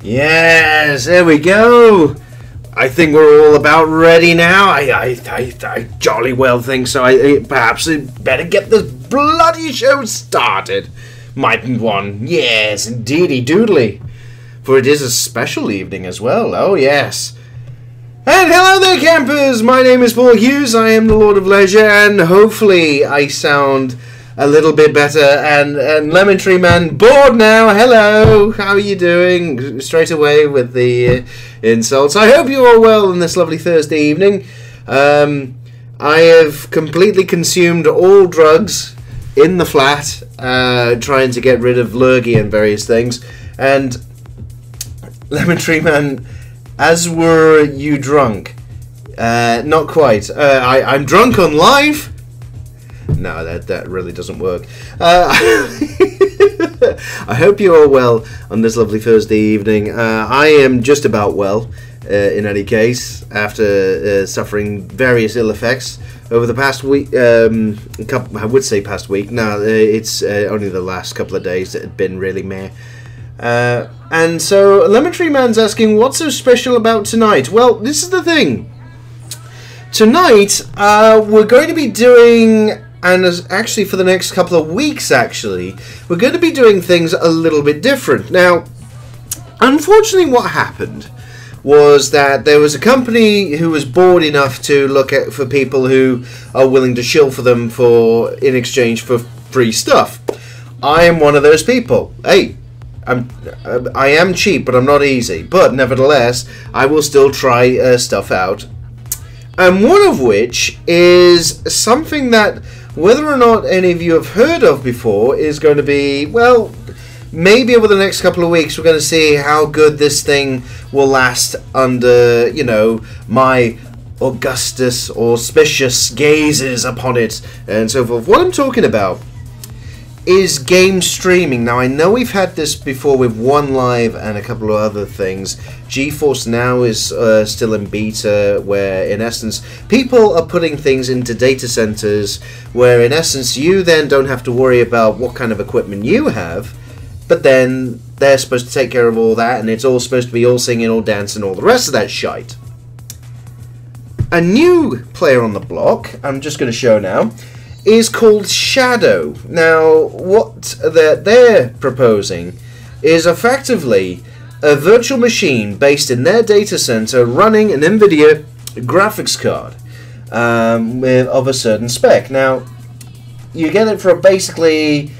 Yes, there we go. I think we're all about ready now. I jolly well think so. Perhaps I better get this bloody show started. Mightn't one? Yes, indeedy doodly. For it is a special evening as well. Oh, yes. And hello there, campers. My name is Paul Hughes. I am the Lord of Leisure, and hopefully I sound a little bit better. And Lemon Tree Man, bored now. Hello. How are you doing? Straight away with the insults. I hope you're all well on this lovely Thursday evening. I have completely consumed all drugs in the flat, trying to get rid of lurgy and various things. And Lemon Tree Man, as were you drunk? Not quite. I'm drunk on live. No, that really doesn't work. I hope you're all well on this lovely Thursday evening. I am just about well, in any case, after suffering various ill effects over the past week. I would say past week. No, it's only the last couple of days that had been really meh. And so Lemon Tree Man's asking, what's so special about tonight? Well, this is the thing. Tonight, we're going to be doing, and actually for the next couple of weeks, actually, we're going to be doing things a little bit different. Now, unfortunately, what happened was that there was a company who was bored enough to look at for people who are willing to shill for them in exchange for free stuff. I am one of those people. Hey, I am cheap, but I'm not easy. But nevertheless, I will still try stuff out. And one of which is something that, whether or not any of you have heard of before, is going to be, well, maybe over the next couple of weeks we're going to see how good this thing will last under, you know, my augustus auspicious gazes upon it and so forth. What I'm talking about is game streaming. Now, I know we've had this before with One Live and a couple of other things. GeForce Now is still in beta, where in essence people are putting things into data centers, where in essence you then don't have to worry about what kind of equipment you have, but then they're supposed to take care of all that, and it's all supposed to be all singing, all dancing, all the rest of that shite. A new player on the block, I'm just going to show now, is called Shadow. Now, what they're proposing is effectively a virtual machine based in their data center running an NVIDIA graphics card of a certain spec. Now, you get it for basically,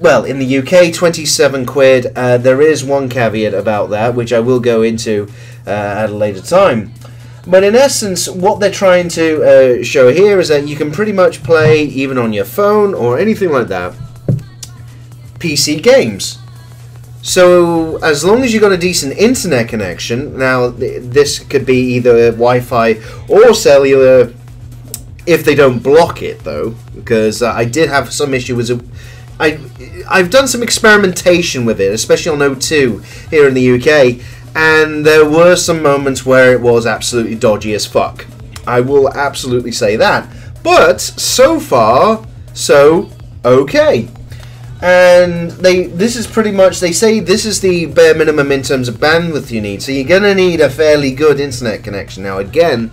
well, in the UK, 27 quid. There is one caveat about that, which I will go into at a later time. But in essence, what they're trying to show here is that you can pretty much play, even on your phone or anything like that, PC games. So, as long as you've got a decent internet connection, now this could be either Wi-Fi or cellular, if they don't block it, though, because I did have some issue with I've done some experimentation with it, especially on O2 here in the UK, and there were some moments where it was absolutely dodgy as fuck. I will absolutely say that. But so far, so okay. And this is pretty much, they say this is the bare minimum in terms of bandwidth you need. So you're going to need a fairly good internet connection. Now again,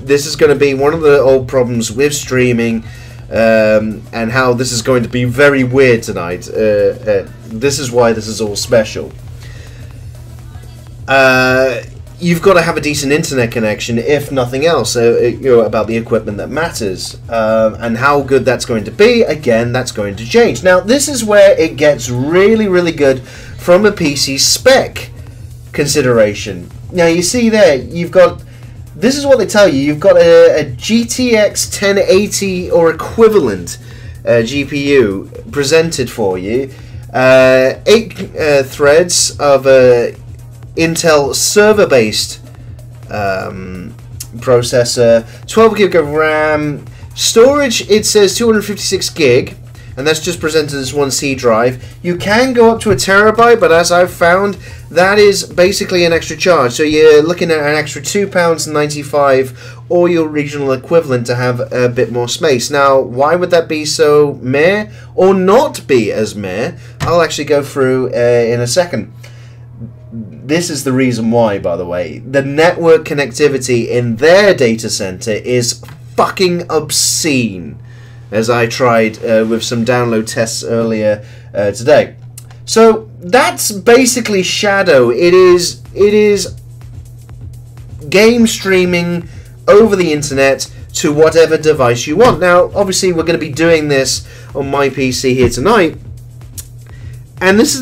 this is going to be one of the old problems with streaming, and how this is going to be very weird tonight. This is why this is all special. You've got to have a decent internet connection, if nothing else, you know, about the equipment that matters. And how good that's going to be, again, that's going to change. Now, this is where it gets really, really good from a PC spec consideration. Now, you see there, you've got, this is what they tell you, you've got a GTX 1080 or equivalent GPU presented for you, 8 threads of Intel server-based processor, 12 gig of RAM, storage it says 256 gig, and that's just presented as one C drive. You can go up to a terabyte, but as I've found, that is basically an extra charge, so you're looking at an extra £2.95 or your regional equivalent to have a bit more space. Now, why would that be so meh, or not be as meh? I'll actually go through in a second. this is the reason why, by the way. The network connectivity in their data center is fucking obscene, as I tried with some download tests earlier today. So that's basically Shadow. It is game streaming over the internet to whatever device you want. Now, obviously, we're going to be doing this on my PC here tonight, and this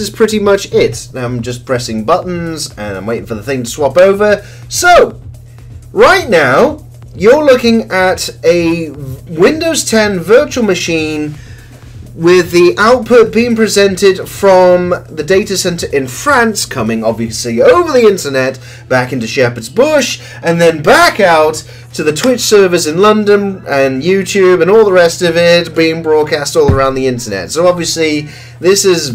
is pretty much it. I'm just pressing buttons, and I'm waiting for the thing to swap over. So, right now, you're looking at a Windows 10 virtual machine with the output being presented from the data center in France, coming obviously over the internet, back into Shepherd's Bush, and then back out to the Twitch servers in London and YouTube and all the rest of it, being broadcast all around the internet. So obviously this is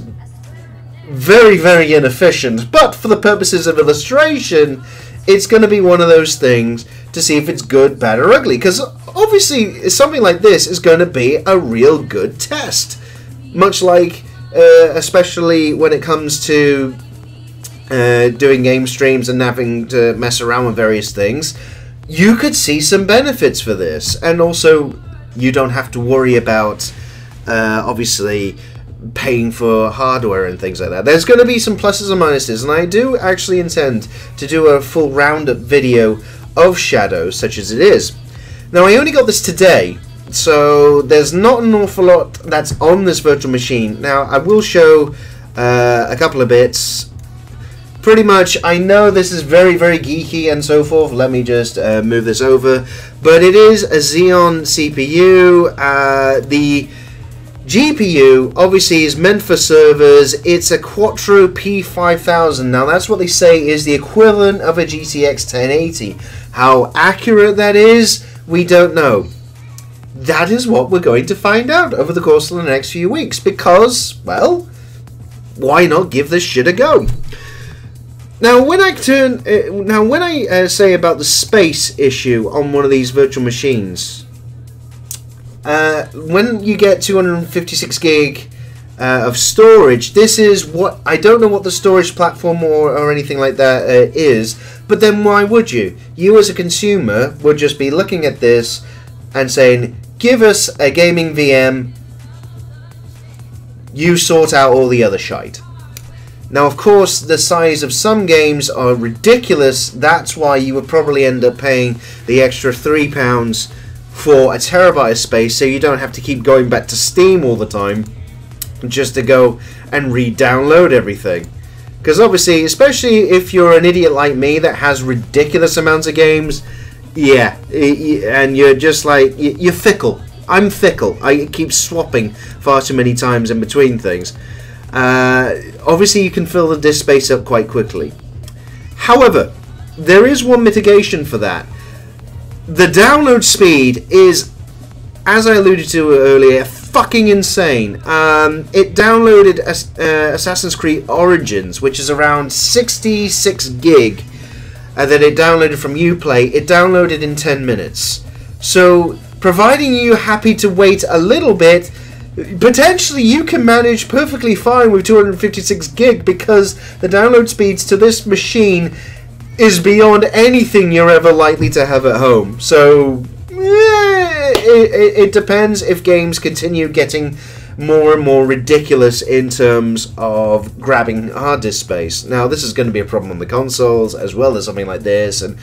very, very inefficient, but for the purposes of illustration, it's going to be one of those things to see if it's good, bad, or ugly. Because obviously, something like this is going to be a real good test. Much like, especially when it comes to doing game streams and having to mess around with various things, you could see some benefits for this. And also, you don't have to worry about, obviously, paying for hardware and things like that. There's going to be some pluses and minuses, and I do actually intend to do a full roundup video of Shadow, such as it is. Now, I only got this today, so there's not an awful lot that's on this virtual machine. Now, I will show a couple of bits. Pretty much, I know this is very, very geeky and so forth. Let me just move this over. But it is a Xeon CPU. The GPU obviously is meant for servers. It's a Quattro P5000. Now that's what they say is the equivalent of a GTX 1080. How accurate that is, we don't know. That is what we're going to find out over the course of the next few weeks, because, well, why not give this shit a go? Now when I say about the space issue on one of these virtual machines, when you get 256 gig of storage, this is what, I don't know what the storage platform or anything like that is, but then why would you? You as a consumer would just be looking at this and saying, give us a gaming VM, you sort out all the other shite. Now, of course, the size of some games are ridiculous. That's why you would probably end up paying the extra £3 for a terabyte of space, so you don't have to keep going back to Steam all the time just to go and re-download everything. Because obviously, especially if you're an idiot like me that has ridiculous amounts of games, yeah, and you're just like, you're fickle. I'm fickle. I keep swapping far too many times in between things. Obviously, you can fill the disk space up quite quickly. However, there is one mitigation for that. The download speed is, as I alluded to earlier, fucking insane. It downloaded Assassin's Creed Origins, which is around 66 gig, that it downloaded from Uplay. It downloaded in 10 minutes. So, providing you're happy to wait a little bit, potentially you can manage perfectly fine with 256 gig, because the download speeds to this machine is beyond anything you're ever likely to have at home. So, it depends if games continue getting more and more ridiculous in terms of grabbing hard disk space. Now, this is going to be a problem on the consoles as well as something like this, and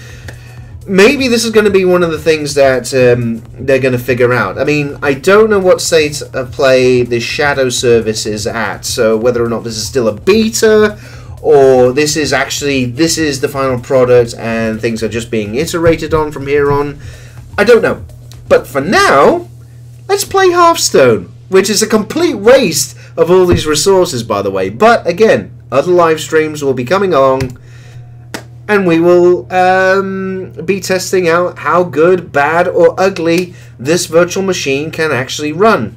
maybe this is going to be one of the things that they're going to figure out. I mean, I don't know what state of play the Shadow service is at, so whether or not this is still a beta, or this is the final product and things are just being iterated on from here on, I don't know. But for now, let's play Hearthstone, which is a complete waste of all these resources, by the way. But again, other live streams will be coming along, and we will be testing out how good, bad, or ugly this virtual machine can actually run.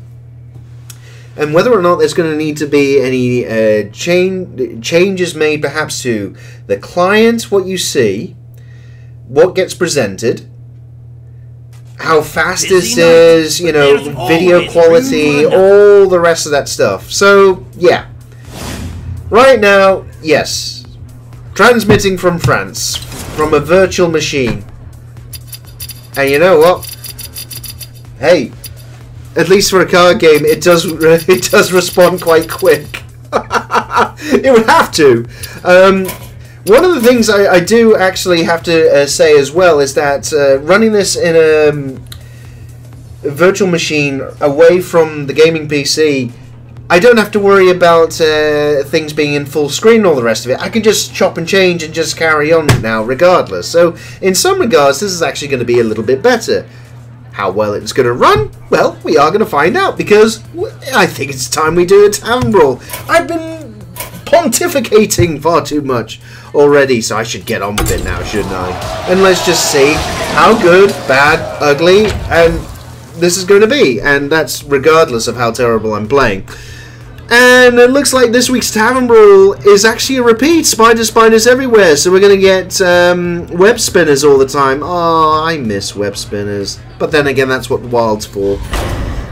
And whether or not there's going to need to be any changes made perhaps to the client, what you see, what gets presented, how fast this is, you know, video quality, all the rest of that stuff. So, yeah. Right now, yes, Transmitting from France, from a virtual machine. And you know what? Hey, at least for a card game, it does respond quite quick. It would have to. One of the things I do actually have to say as well is that running this in a virtual machine away from the gaming PC, I don't have to worry about things being in full screen and all the rest of it. I can just chop and change and just carry on now regardless. So in some regards, this is actually going to be a little bit better. How well it's going to run? Well, we are going to find out, because I think it's time we do a Tavern Brawl. I've been pontificating far too much already, so I should get on with it now, shouldn't I? And let's just see how good, bad, ugly, and this is going to be. And that's regardless of how terrible I'm playing. And it looks like this week's Tavern Brawl is actually a repeat. Spiders everywhere. So we're going to get Webspinners all the time. Oh, I miss Webspinners. But then again, that's what the Wild's for.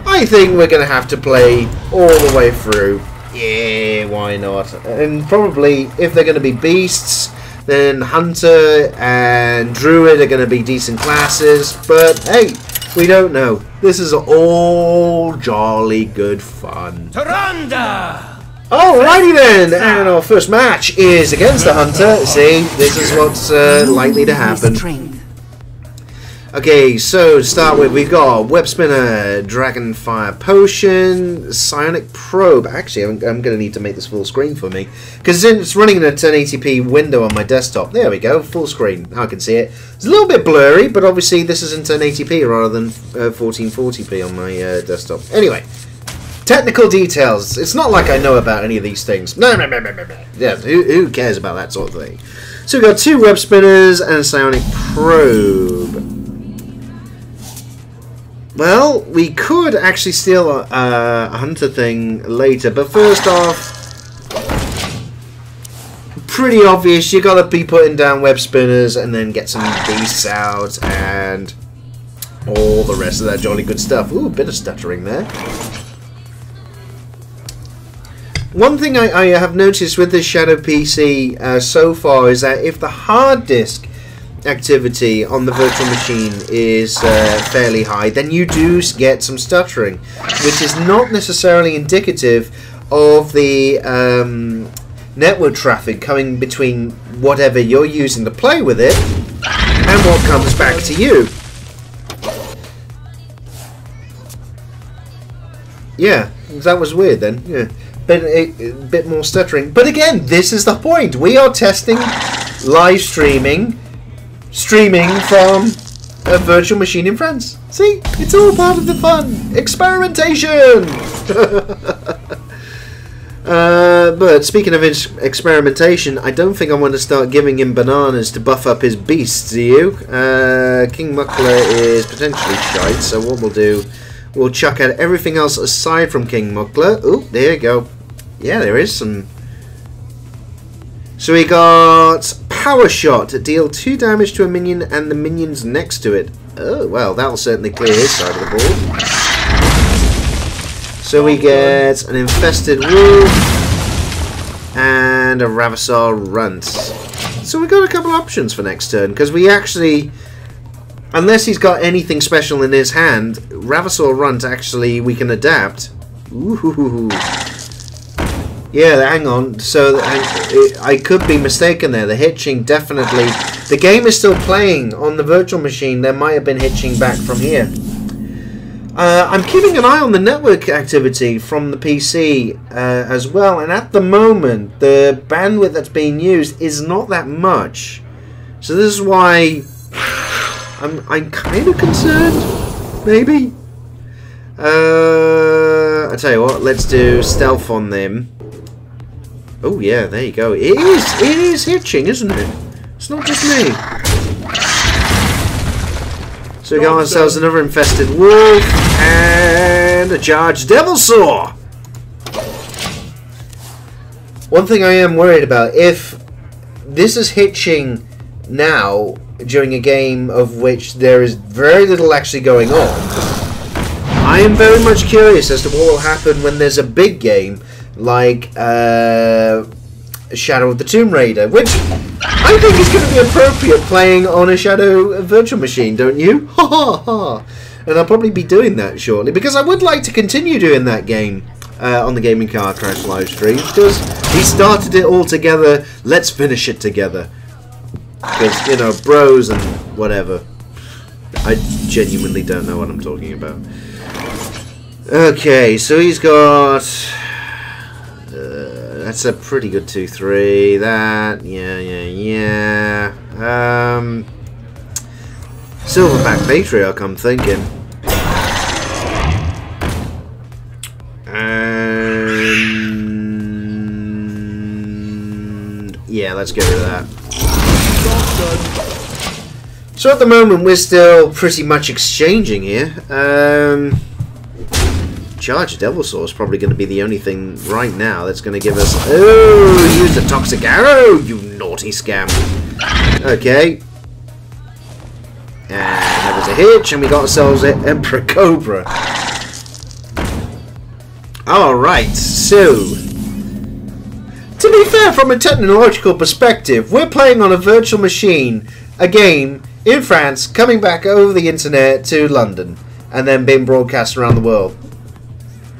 I think we're going to have to play all the way through. Yeah, why not? And probably, if they're going to be beasts, then Hunter and Druid are going to be decent classes. But hey, we don't know. This is all jolly good fun. Taranda! Alrighty then, and our first match is against the Hunter. See, this is what's likely to happen. Okay, so to start with, we've got Web Spinner, Dragonfire Potion, Psionic Probe. Actually, I'm going to need to make this full screen for me, because it's running in a 1080p window on my desktop. There we go, full screen. Now I can see it. It's a little bit blurry, but obviously this is in 1080p rather than 1440p on my desktop. Anyway, technical details. It's not like I know about any of these things. No. Yeah, who cares about that sort of thing? So we've got 2 Web Spinners and a Psionic Probe. Well, we could actually steal a Hunter thing later, but first off, pretty obvious, you gotta be putting down Web Spinners and then get some beasts out and all the rest of that jolly good stuff. Ooh, a bit of stuttering there. One thing I have noticed with this Shadow PC so far is that if the hard disk activity on the virtual machine is fairly high, then you do get some stuttering, which is not necessarily indicative of the network traffic coming between whatever you're using to play with it and what comes back to you. Yeah, that was weird then. Yeah, but a bit more stuttering. But again, this is the point. We are testing live streaming from a virtual machine in France. See? It's all part of the fun. Experimentation! But speaking of experimentation, I don't think I want to start giving him bananas to buff up his beasts, do you? King Muckler is potentially shite, so what we'll do, we'll chuck out everything else aside from King Muckler. Ooh, there you go. Yeah, there is some. So we got Power Shot, deal 2 damage to a minion and the minions next to it. Oh, well, that'll certainly clear his side of the board. So we get an Infested Wolf and a Ravasar Runt. So we've got a couple options for next turn, because we actually, unless he's got anything special in his hand, Ravasar Runt actually we can adapt. Ooh. Yeah, hang on. So I could be mistaken there. The hitching definitely. The game is still playing on the virtual machine. There might have been hitching back from here. I'm keeping an eye on the network activity from the PC as well, and at the moment the bandwidth that's being used is not that much. So this is why I'm kind of concerned. Maybe. I tell you what. Let's do stealth on them. Oh yeah, there you go. It is hitching, isn't it? It's not just me. So we got ourselves another Infested Wolf and a Charged Devilsaur. One thing I am worried about, if this is hitching now during a game of which there is very little actually going on, I am very much curious as to what will happen when there's a big game like Shadow of the Tomb Raider, which I think is going to be appropriate playing on a Shadow virtual machine, don't you? Ha ha ha! And I'll probably be doing that shortly, because I would like to continue doing that game on the Gaming Car Crash live stream, because we started it all together. Let's finish it together. Because, you know, bros and whatever. I genuinely don't know what I'm talking about. Okay, so he's got... that's a pretty good 2-3. That, yeah. Silverback Patriarch, I'm thinking. And... yeah, let's get rid of that. So at the moment we're still pretty much exchanging here. Charge Devilsaur is probably going to be the only thing right now that's going to give us... oh, use the Toxic Arrow, you naughty scam. Okay. And that was a hitch, and we got ourselves an Emperor Cobra. Alright, so... to be fair, from a technological perspective, we're playing on a virtual machine, a game in France, coming back over the internet to London, and then being broadcast around the world.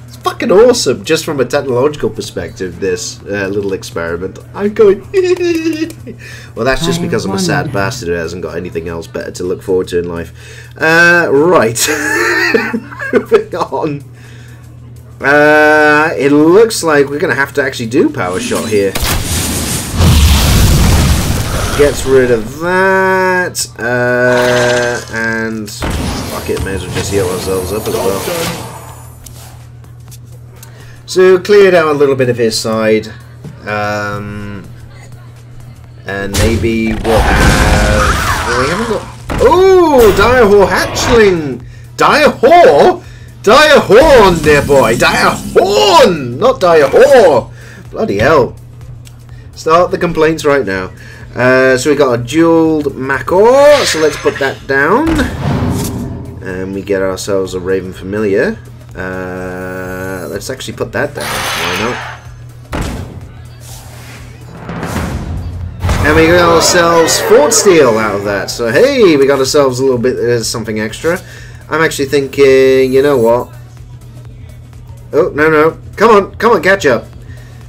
It's fucking awesome, just from a technological perspective, this little experiment. I'm going... well, that's just because I'm a sad bastard who hasn't got anything else better to look forward to in life. Right. Moving on. It looks like we're going to have to actually do Power Shot here. Gets rid of that. And fuck it, may as well just heal ourselves up as well. So cleared out a little bit of his side. And maybe we'll have... well, we haven't got... oh, Direwhore Hatchling! Direwhore? Direhorn, dear boy! Direhorn! Not Direwhore! Bloody hell. Start the complaints right now. So we got a dueled Makor, so let's put that down. And we get ourselves a Raven Familiar. Let's actually put that down. Why not? And we got ourselves Fort Steel out of that. So hey, we got ourselves a little bit something extra. I'm actually thinking, you know what? Oh, no. Come on, catch up.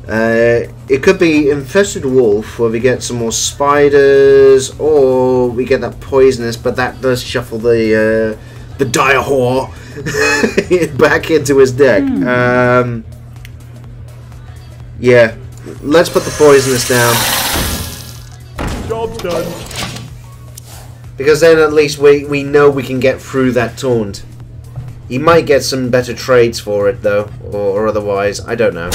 It could be Infested Wolf, where we get some more spiders, or we get that poisonous, but that does shuffle the Direwhore back into his deck. Yeah, let's put the poisonous down. Job done. Because then at least we know we can get through that taunt. He might get some better trades for it though, or otherwise, I don't know.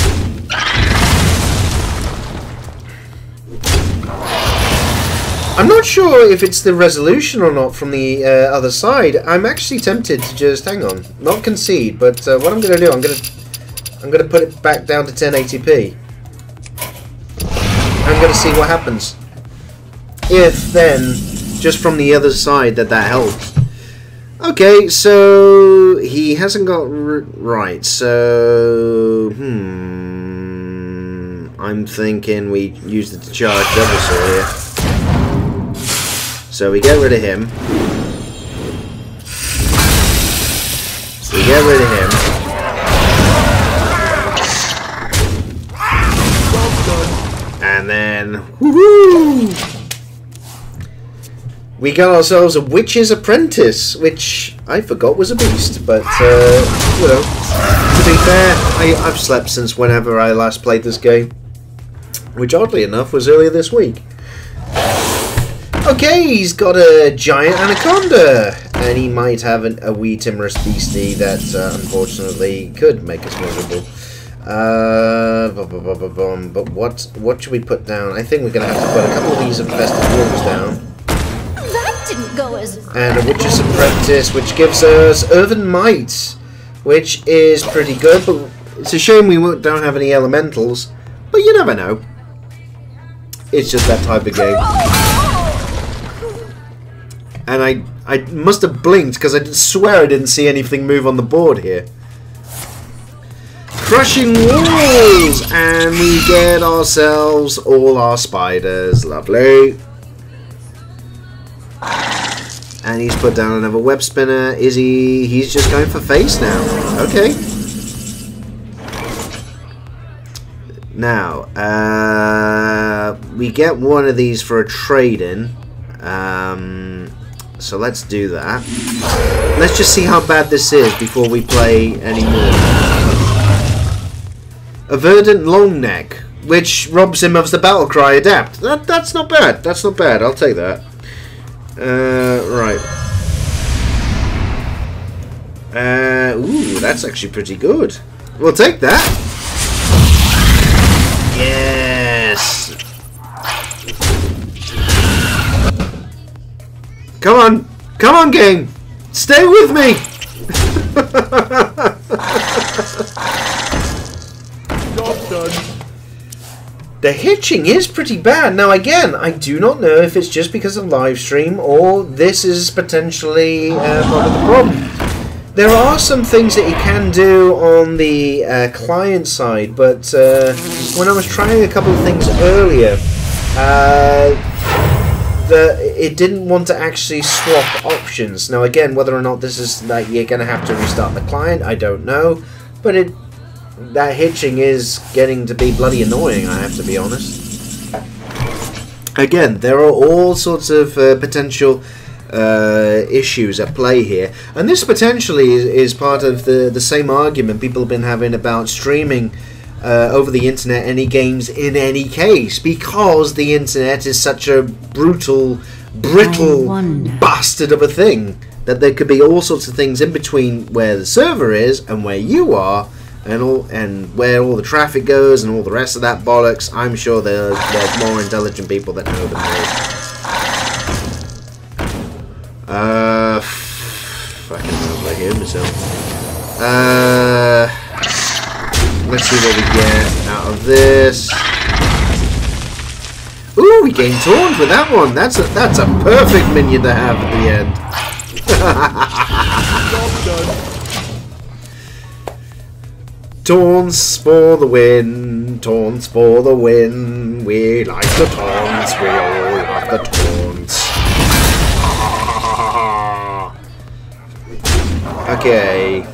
I'm not sure if it's the resolution or not from the other side. I'm actually tempted to just hang on, not concede, but what I'm going to do, I'm going to put it back down to 1080p. I'm going to see what happens. If then, just from the other side, that helps. Okay, so he hasn't got right. So I'm thinking we use the Charge Devilsaur here. So we get rid of him. And then, woohoo! We got ourselves a Witch's Apprentice, which I forgot was a beast, but, you know, to be fair, I've slept since whenever I last played this game, which oddly enough was earlier this week. Okay, he's got a Giant Anaconda, and he might have a wee timorous beastie that, unfortunately, could make us miserable. But what should we put down? I think we're going to have to put a couple of these Infested Wolves down. Didn't go as and a Witch's Apprentice, which gives us Earthen Might, which is pretty good, but it's a shame we don't have any elementals, but you never know. It's just that type of game. And I must have blinked because I swear I didn't see anything move on the board here. Crushing walls! And we get ourselves all our spiders. Lovely. And he's put down another web spinner. Is he? He's just going for face now. Okay. Now, we get one of these for a trade-in. So let's do that. Let's just see how bad this is before we play any more. A verdant long neck, which robs him of the battle cry adapt. That's not bad. That's not bad. I'll take that. Right. Ooh, that's actually pretty good. We'll take that. Yes. Come on. Come on, game. Stay with me. Job done. The hitching is pretty bad. Now, again, I do not know if it's just because of live stream or this is potentially part of the problem. There are some things that you can do on the client side, but when I was trying a couple of things earlier, it didn't want to actually swap options. Now, again, whether or not this is that you're going to have to restart the client, I don't know, but that hitching is getting to be bloody annoying, I have to be honest. Again, there are all sorts of potential issues at play here, and this potentially is part of the same argument people have been having about streaming over the internet any games in any case, because the internet is such a brittle bastard of a thing that there could be all sorts of things in between where the server is and where you are, and where all the traffic goes and all the rest of that bollocks. I'm sure there's more intelligent people that know than me. Fucking hell, I hear myself. Let's see what we get out of this. Ooh, we gained taunt with that one. That's a perfect minion to have at the end. Taunts for the win, taunts for the win. We like the taunts, we all love the taunts. Okay.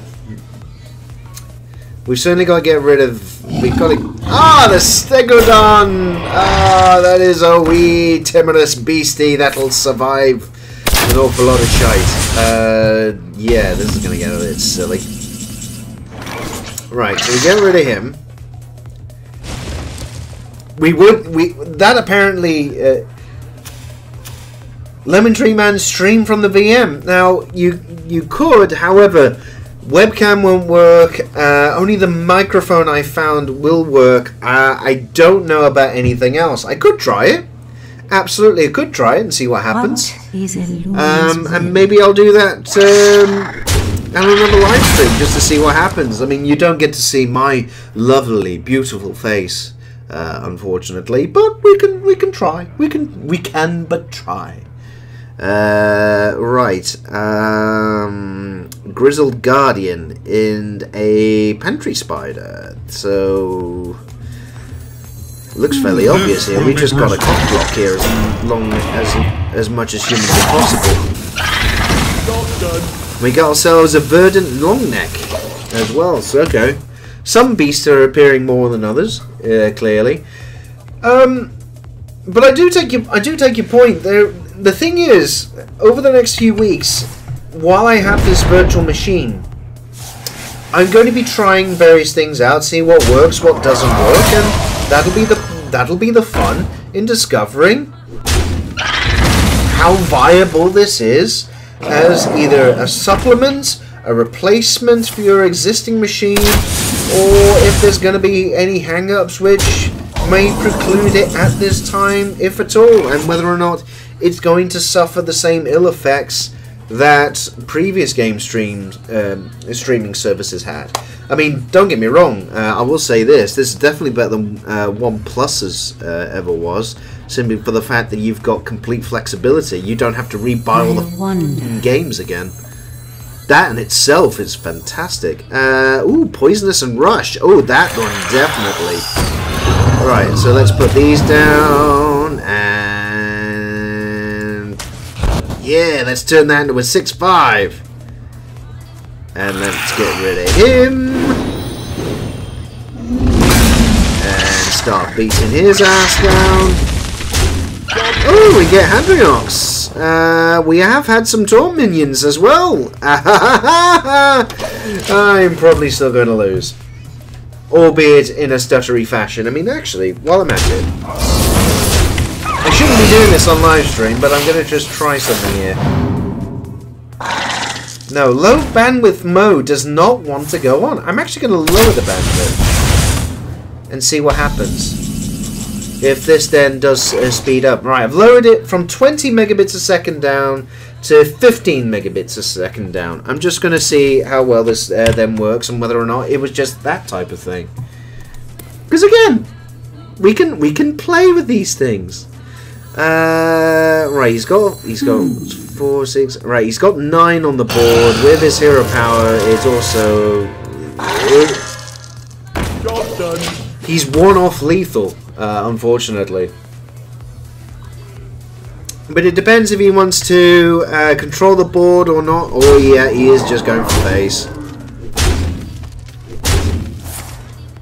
We've certainly got to get rid of... We've got to... Ah, the Stegodon! Ah, that is a wee timorous beastie that'll survive an awful lot of shite. Yeah, this is going to get a bit silly. Right, so we get rid of him. That apparently... Lemon Tree Man stream from the VM. Now, you could, however... Webcam won't work. Only the microphone I found will work. I don't know about anything else. I could try it. Absolutely, I could try it and see what happens. And maybe I'll do that on another live stream just to see what happens. I mean, you don't get to see my lovely, beautiful face, unfortunately, but we can try. We can but try. Right. Grizzled Guardian and a Pantry Spider. So looks fairly obvious here. We just got a cock block here as much as humanly possible. We got ourselves a verdant long neck as well. So okay, some beasts are appearing more than others, clearly. But I do take your point there. The thing is, over the next few weeks, while I have this virtual machine, I'm going to be trying various things out, see what works, what doesn't work, and that'll be the fun in discovering how viable this is as either a supplement, a replacement for your existing machine, or if there's going to be any hang-ups which may preclude it at this time, if at all, and whether or not it's going to suffer the same ill effects that previous game streaming services had. I mean, don't get me wrong, I will say this is definitely better than OnePlus's ever was, simply for the fact that you've got complete flexibility. You don't have to rebuy all the games again. That in itself is fantastic. Ooh, Poisonous and Rush. Oh, that one definitely. Right, so let's put these down, and yeah, let's turn that into a 6/5. And let's get rid of him. And start beating his ass down. Oh, we get Hadriox. We have had some Taunt minions as well. I'm probably still going to lose. Albeit in a stuttery fashion. I mean, actually, while I'm at it, I shouldn't be doing this on live stream, but I'm going to just try something here. No, low bandwidth mode does not want to go on. I'm actually going to lower the bandwidth and see what happens. If this then does speed up. Right, I've lowered it from 20 megabits a second down to 15 megabits a second down. I'm just going to see how well this then works and whether or not it was just that type of thing. Because again, we can play with these things. Right, he's got 4, 6. Right, he's got 9 on the board. With his hero power, it's also Job done. he's one off lethal. Unfortunately. But it depends if he wants to control the board or not. Oh yeah, he is just going for face.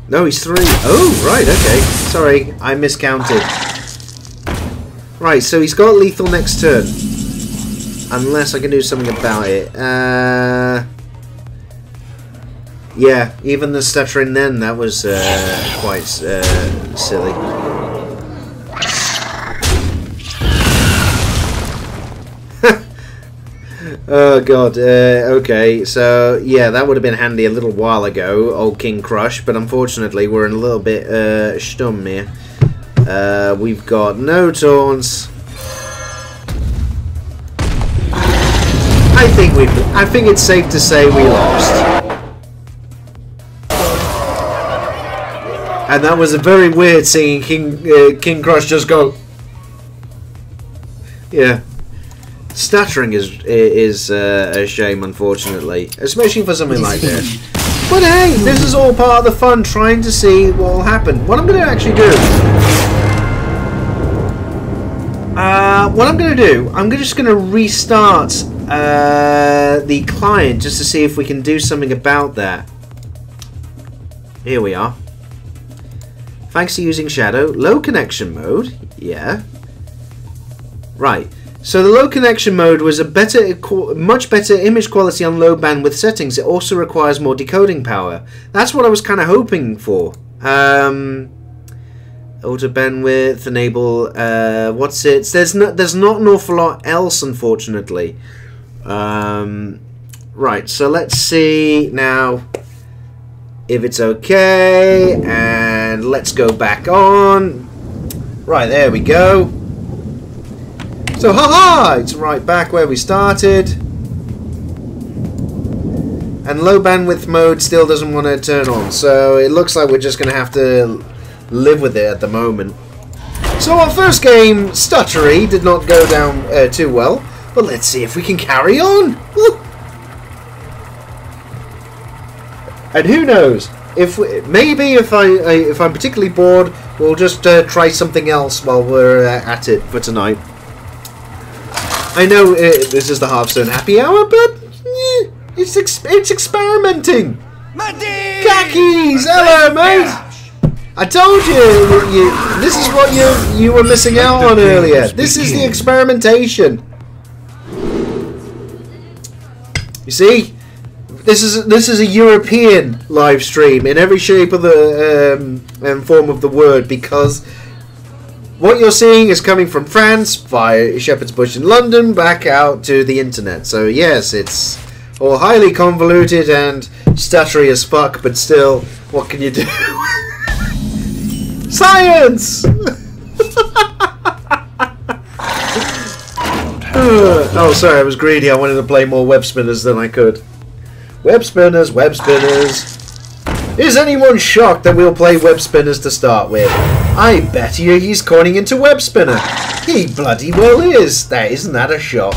No, he's 3. Oh, right, okay. Sorry, I miscounted. Right, so he's got lethal next turn. Unless I can do something about it. Yeah, even the stuttering then, that was quite silly. Oh god, okay, so yeah, that would have been handy a little while ago, old King Crush, but unfortunately we're in a little bit stumm here. We've got no taunts. I think it's safe to say we lost. And that was a very weird seeing King Crush just go. Yeah, stuttering is a shame, unfortunately, especially for something like this. But hey, this is all part of the fun, trying to see what will happen. What I'm going to actually do. I'm just going to restart the client just to see if we can do something about that. Here we are. Thanks to using Shadow. Low connection mode. Yeah. Right. So the low connection mode was a much better image quality on low bandwidth settings. It also requires more decoding power. That's what I was kind of hoping for. Auto bandwidth, enable. What's it? There's not an awful lot else, unfortunately. Right. So let's see now if it's okay, and let's go back on. Right, there we go. So, haha! It's right back where we started. And low bandwidth mode still doesn't want to turn on, so it looks like we're just going to have to live with it at the moment. So our first game, Stuttery, did not go down too well, but let's see if we can carry on. Woo! And who knows? If I'm particularly bored, we'll just try something else while we're at it for tonight. I know this is the Hearthstone happy hour, but it's experimenting. Khakis, hello, mate. I told you, this is what you were missing out on earlier. This is the experimentation. You see, this is a European live stream in every shape of the and form of the word, because what you're seeing is coming from France via Shepherd's Bush in London back out to the internet. So yes, it's all highly convoluted and stuttery as fuck, but still, what can you do? Science! Oh, sorry, I was greedy. I wanted to play more Webspinners than I could. Webspinners, Webspinners. Is anyone shocked that we'll play Webspinners to start with? I bet you he's coining into Webspinner. He bloody well is. Isn't that a shock?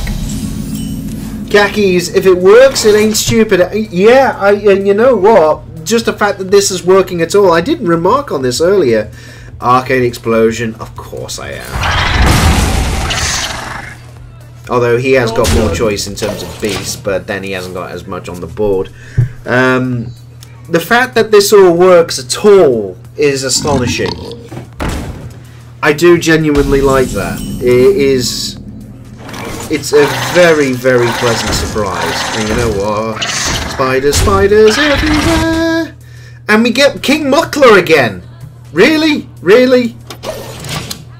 Khakis, if it works, it ain't stupid. Yeah, and you know what? Just the fact that this is working at all. I didn't remark on this earlier. Arcane Explosion, of course I am. Although he has got more choice in terms of beasts, but then he hasn't got as much on the board. The fact that this all works at all is astonishing. I do genuinely like that. It's a very, very pleasant surprise. And you know what? Spiders everywhere! And we get King Muckler again! Really? Really?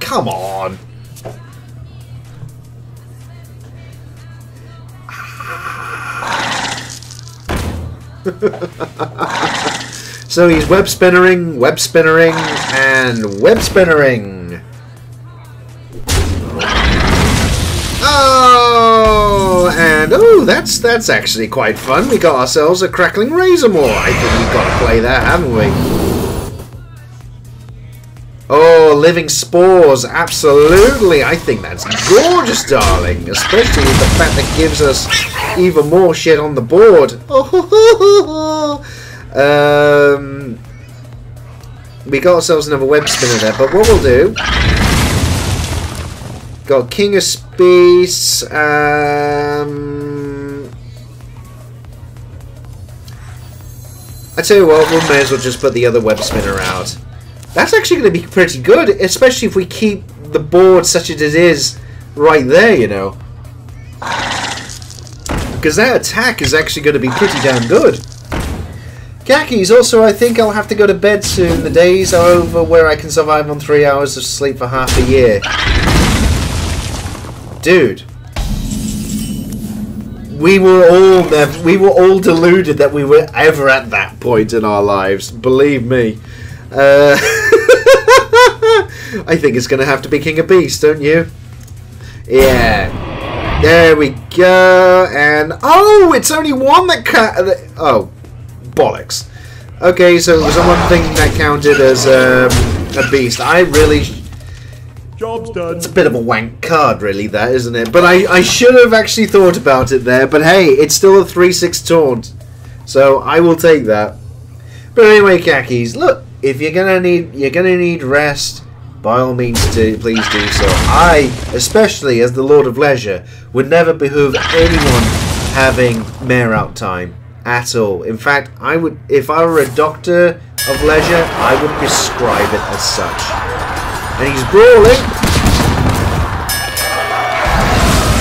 Come on! So he's web spinnering, and web spinnering. Oh, and oh, that's actually quite fun. We got ourselves a crackling razor maw. I think we've got to play that, haven't we? Oh, living spores, absolutely. I think that's gorgeous, darling. Especially with the fact that gives us even more shit on the board. We got ourselves another web spinner there, but what we'll do... Got King of Space. I tell you what, we may as well just put the other web spinner out. That's actually going to be pretty good, especially if we keep the board such as it is right there, you know. Because that attack is actually going to be pretty damn good. Khakis, also I think I'll have to go to bed soon. The days are over where I can survive on 3 hours of sleep for half a year. Dude. We were all deluded that we were ever at that point in our lives. Believe me. I think it's going to have to be King of Beasts, don't you? Yeah. There we go. And oh, it's only one that oh, bollocks. Okay, so it was the one thing that counted as a beast. I really... Job's done. It's a bit of a wank card, really, that, isn't it? But I should have actually thought about it there. But hey, it's still a 3/6 taunt, so I will take that. But anyway, Khakis, look, if you're gonna need rest, by all means, please do so. I, especially as the Lord of Leisure, would never behoove anyone having mare out time at all. In fact, I would, if I were a doctor of leisure, I would prescribe it as such. And he's brawling.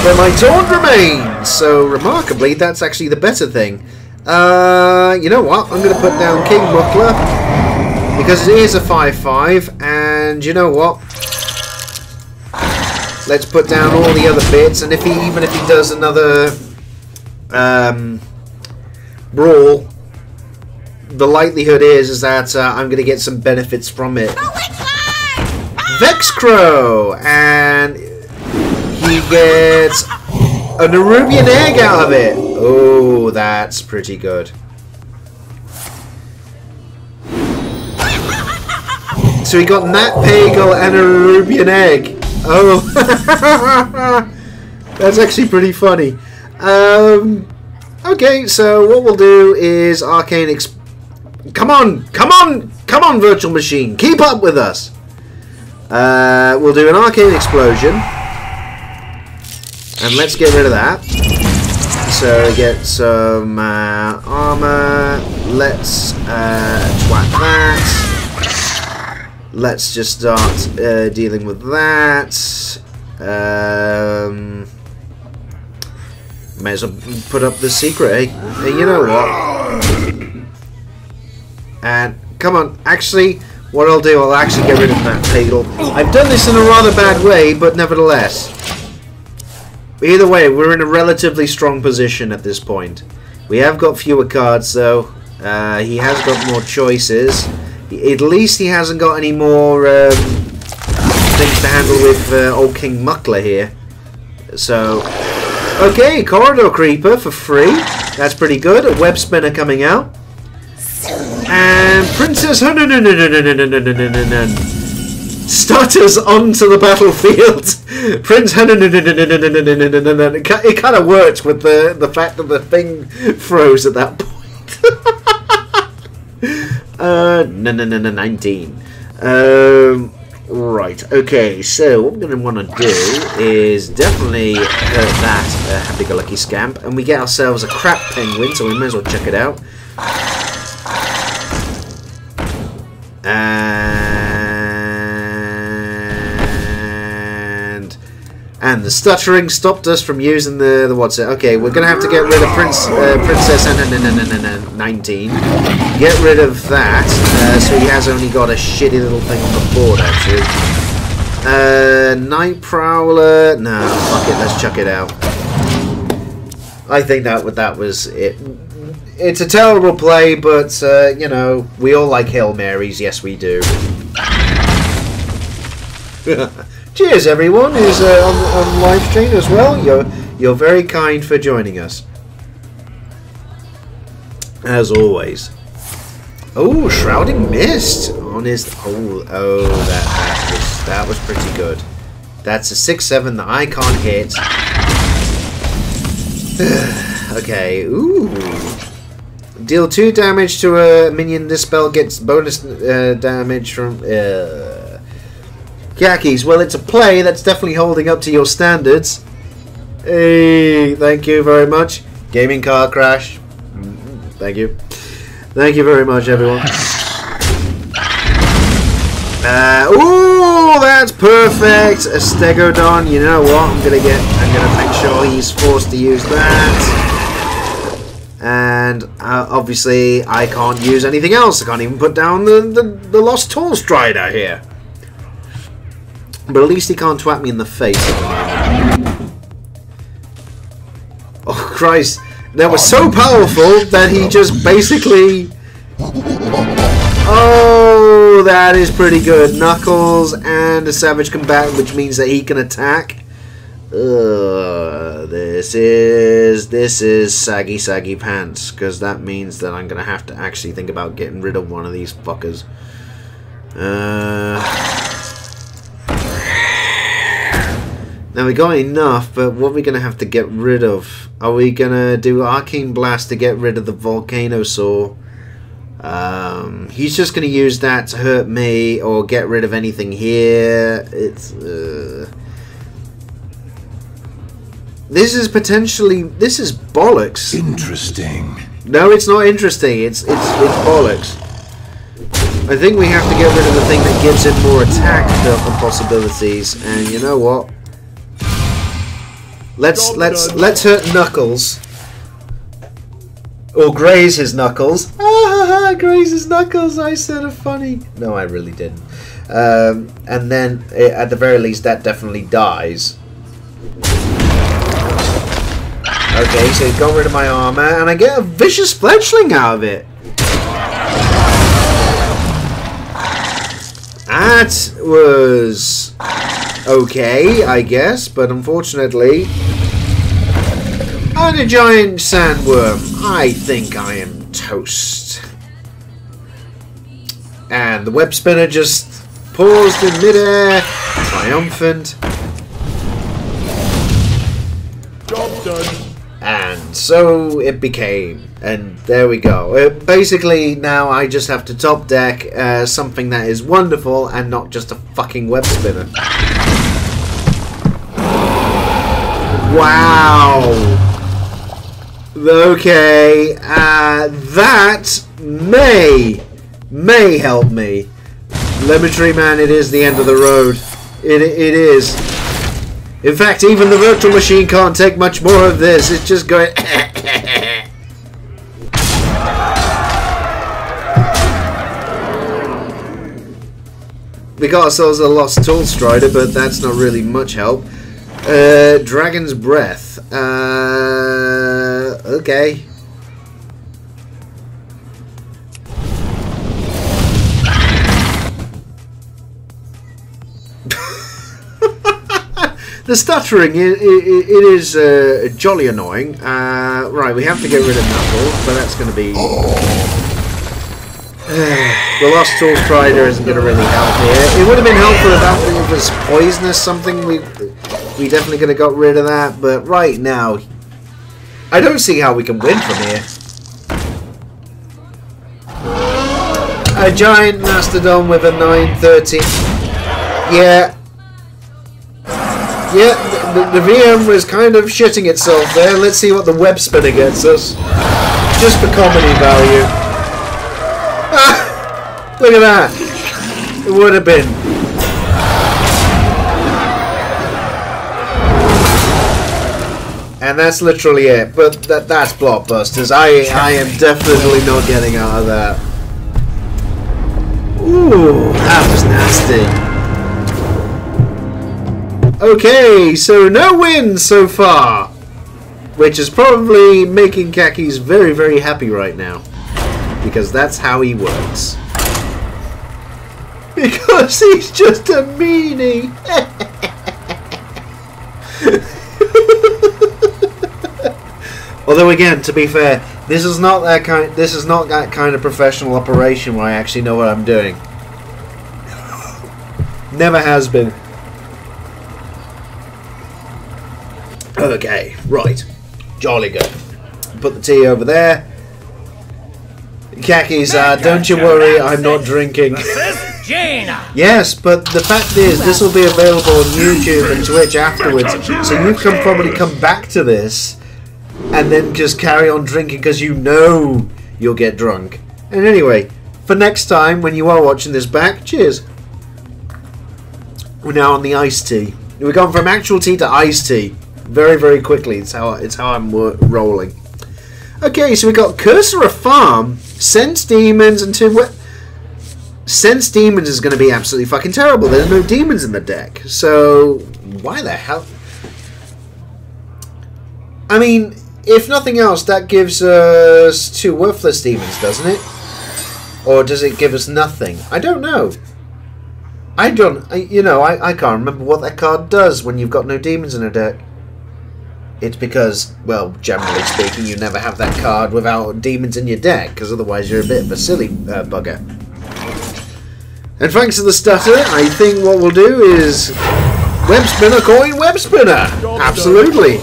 But my taunt remains. So remarkably, that's actually the better thing. You know what? I'm going to put down King Muckler because it is a 5/5. And you know what? Let's put down all the other bits. And even if he does another brawl, the likelihood is that I'm going to get some benefits from it. Vexcrow, and he gets a Nerubian egg out of it. Oh, that's pretty good. So he got Nat Pagel and a Nerubian egg. Oh, that's actually pretty funny. Okay, so what we'll do is Arcane come on, Virtual Machine, keep up with us. We'll do an Arcane Explosion, and let's get rid of that. So get some armor. Let's twat that. Let's just start dealing with that. May as well put up the secret, eh? Hey, you know what? And come on, actually. What I'll do, I'll actually get rid of that Pagel. I've done this in a rather bad way, but nevertheless. Either way, we're in a relatively strong position at this point. We have got fewer cards, though. He has got more choices. At least he hasn't got any more things to handle with old King Muckler here. So, okay, Corridor Creeper for free. That's pretty good. A web spinner coming out. And Princess stutters onto the battlefield Prince. It kind of works with the fact that the thing froze at that point. 19. Right. Okay. So what we're going to want to do is definitely hurt that happy-go-lucky scamp, and we get ourselves a crap penguin. So we may as well check it out. And the stuttering stopped us from using the what's it? Okay, we're gonna have to get rid of Princess 19. Get rid of that, so he has only got a shitty little thing on the board actually. Night Prowler. No, fuck it. Let's chuck it out. I think that was it. It's a terrible play, but you know, we all like Hail Marys. Yes, we do. Cheers, everyone who's on live stream as well. You're very kind for joining us, as always. Oh, Shrouding Mist on his. Oh, that was pretty good. That's a 6/7 that I can't hit. Okay. Ooh. Deal 2 damage to a minion. This spell gets bonus damage from. Khakis, well, it's a play that's definitely holding up to your standards. Hey, thank you very much. Gaming car crash. Thank you. Thank you very much, everyone. Ooh, that's perfect. A Stegodon. You know what? I'm gonna make sure he's forced to use that. And obviously, I can't use anything else. I can't even put down the Lost Tall Strider here. But at least he can't twat me in the face at the moment. Oh, Christ. That was so powerful that he just basically... Oh, that is pretty good. Knuckles and a Savage Combatant, which means that he can attack. This is saggy pants, because that means that I'm going to have to actually think about getting rid of one of these fuckers. Now we got enough, but what are we going to have to get rid of? Are we going to do Arcane Blast to get rid of the Volcanosaur? He's just going to use that to hurt me or get rid of anything here. It's this is bollocks. Interesting. No, it's not interesting. It's bollocks. I think we have to get rid of the thing that gives him more attack possibilities. And you know what? Let's hurt Knuckles. Or graze his knuckles. Ah, graze his knuckles. I said a funny. No, I really didn't. And then, at the very least, that definitely dies. Okay, so got rid of my armor, and I get a vicious fledgling out of it. That was okay, I guess, but unfortunately, and a giant sandworm. I think I am toast. And the web spinner just paused in midair, triumphant. Job done. And so it became. And there we go. Basically, now I just have to top deck something that is wonderful and not just a fucking web spinner. Wow. Okay. That may help me. Lemmetry Man, it is the end of the road. It is. In fact, even the virtual machine can't take much more of this. It's just going... We got ourselves a Lost Tall Strider, but that's not really much help. Dragon's Breath. Okay. The stuttering, it is jolly annoying. Right, we have to get rid of Knuckles, but that's going to be... The Lost Tall Strider isn't going to really help here. It would have been helpful if it was poisonous, something we... We definitely could have got rid of that, but right now, I don't see how we can win from here. A giant mastodon with a 930. Yeah. Yeah, the VM was kind of shitting itself there. Let's see what the web spinner gets us. Just for comedy value. Ah! Look at that. It would have been. And that's literally it. But that's blockbusters. I am definitely not getting out of that. Ooh, that was nasty. Okay, so no wins so far, which is probably making Kakis very, very happy right now, because that's how he works. Because he's just a meanie. Although again, to be fair, this is not that kind of professional operation where I actually know what I'm doing. Never has been. Okay, right. Jolly good. Put the tea over there. Kakis, don't you worry, I'm not drinking. Yes, but the fact is, this will be available on YouTube and Twitch afterwards, so you can probably come back to this and then just carry on drinking because you know you'll get drunk. And anyway, for next time when you are watching this back, cheers. We're now on the iced tea. We've gone from actual tea to iced tea. Very, very quickly. It's how I'm rolling. Okay, so we got Cursor of Farm, Sense Demons, and Sense Demons is going to be absolutely fucking terrible. There's no demons in the deck. So, why the hell? I mean, if nothing else, that gives us 2 worthless demons, doesn't it? Or does it give us nothing? I don't know. I can't remember what that card does when you've got no demons in a deck. It's because, well, generally speaking, you never have that card without demons in your deck, because otherwise you're a bit of a silly bugger. And thanks to the stutter, I think what we'll do is web spinner coin web spinner. Absolutely.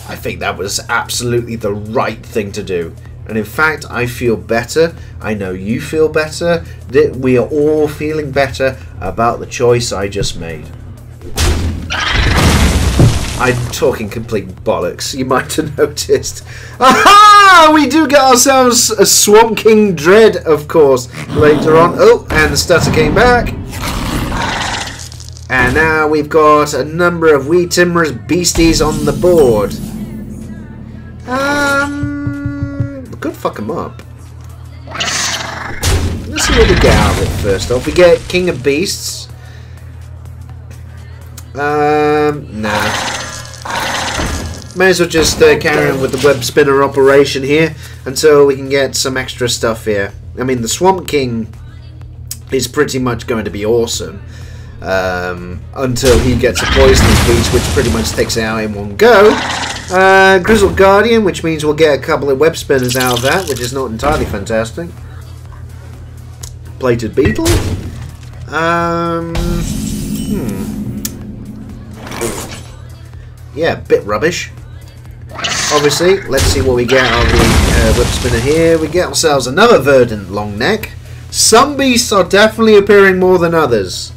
I think that was absolutely the right thing to do. And in fact, I feel better. I know you feel better. We are all feeling better about the choice I just made. I'm talking complete bollocks, you might have noticed. Aha! We do get ourselves a Swamp King Dread, of course, later on. Oh, and the stutter came back. And now we've got a number of wee timorous beasties on the board. We could fuck them up. Let's see what we get out of it first off. We get King of Beasts. Nah. May as well just carry on with the web spinner operation here until we can get some extra stuff here. I mean, the Swamp King is pretty much going to be awesome until he gets a Poisonous Beast, which pretty much takes it out in one go. Grizzled Guardian, which means we'll get a couple of web spinners out of that, which is not entirely fantastic. Plated Beetle. Yeah, bit rubbish. Obviously, let's see what we get out of the web spinner here. We get ourselves another Verdant Long Neck. Some beasts are definitely appearing more than others.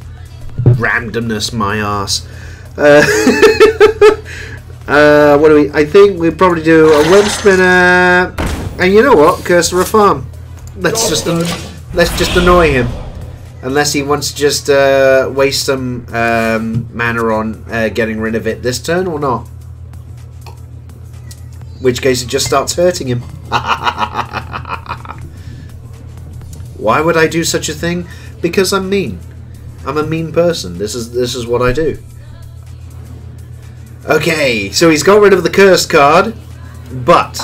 Randomness, my ass. What do we? I think we'd probably do a web spinner. And you know what? Cursor of Farm. Let's just annoy him. Unless he wants to just waste some mana on getting rid of it this turn or not. In which case it just starts hurting him. Why would I do such a thing? Because I'm mean. I'm a mean person. This is what I do. Okay, so he's got rid of the cursed card, but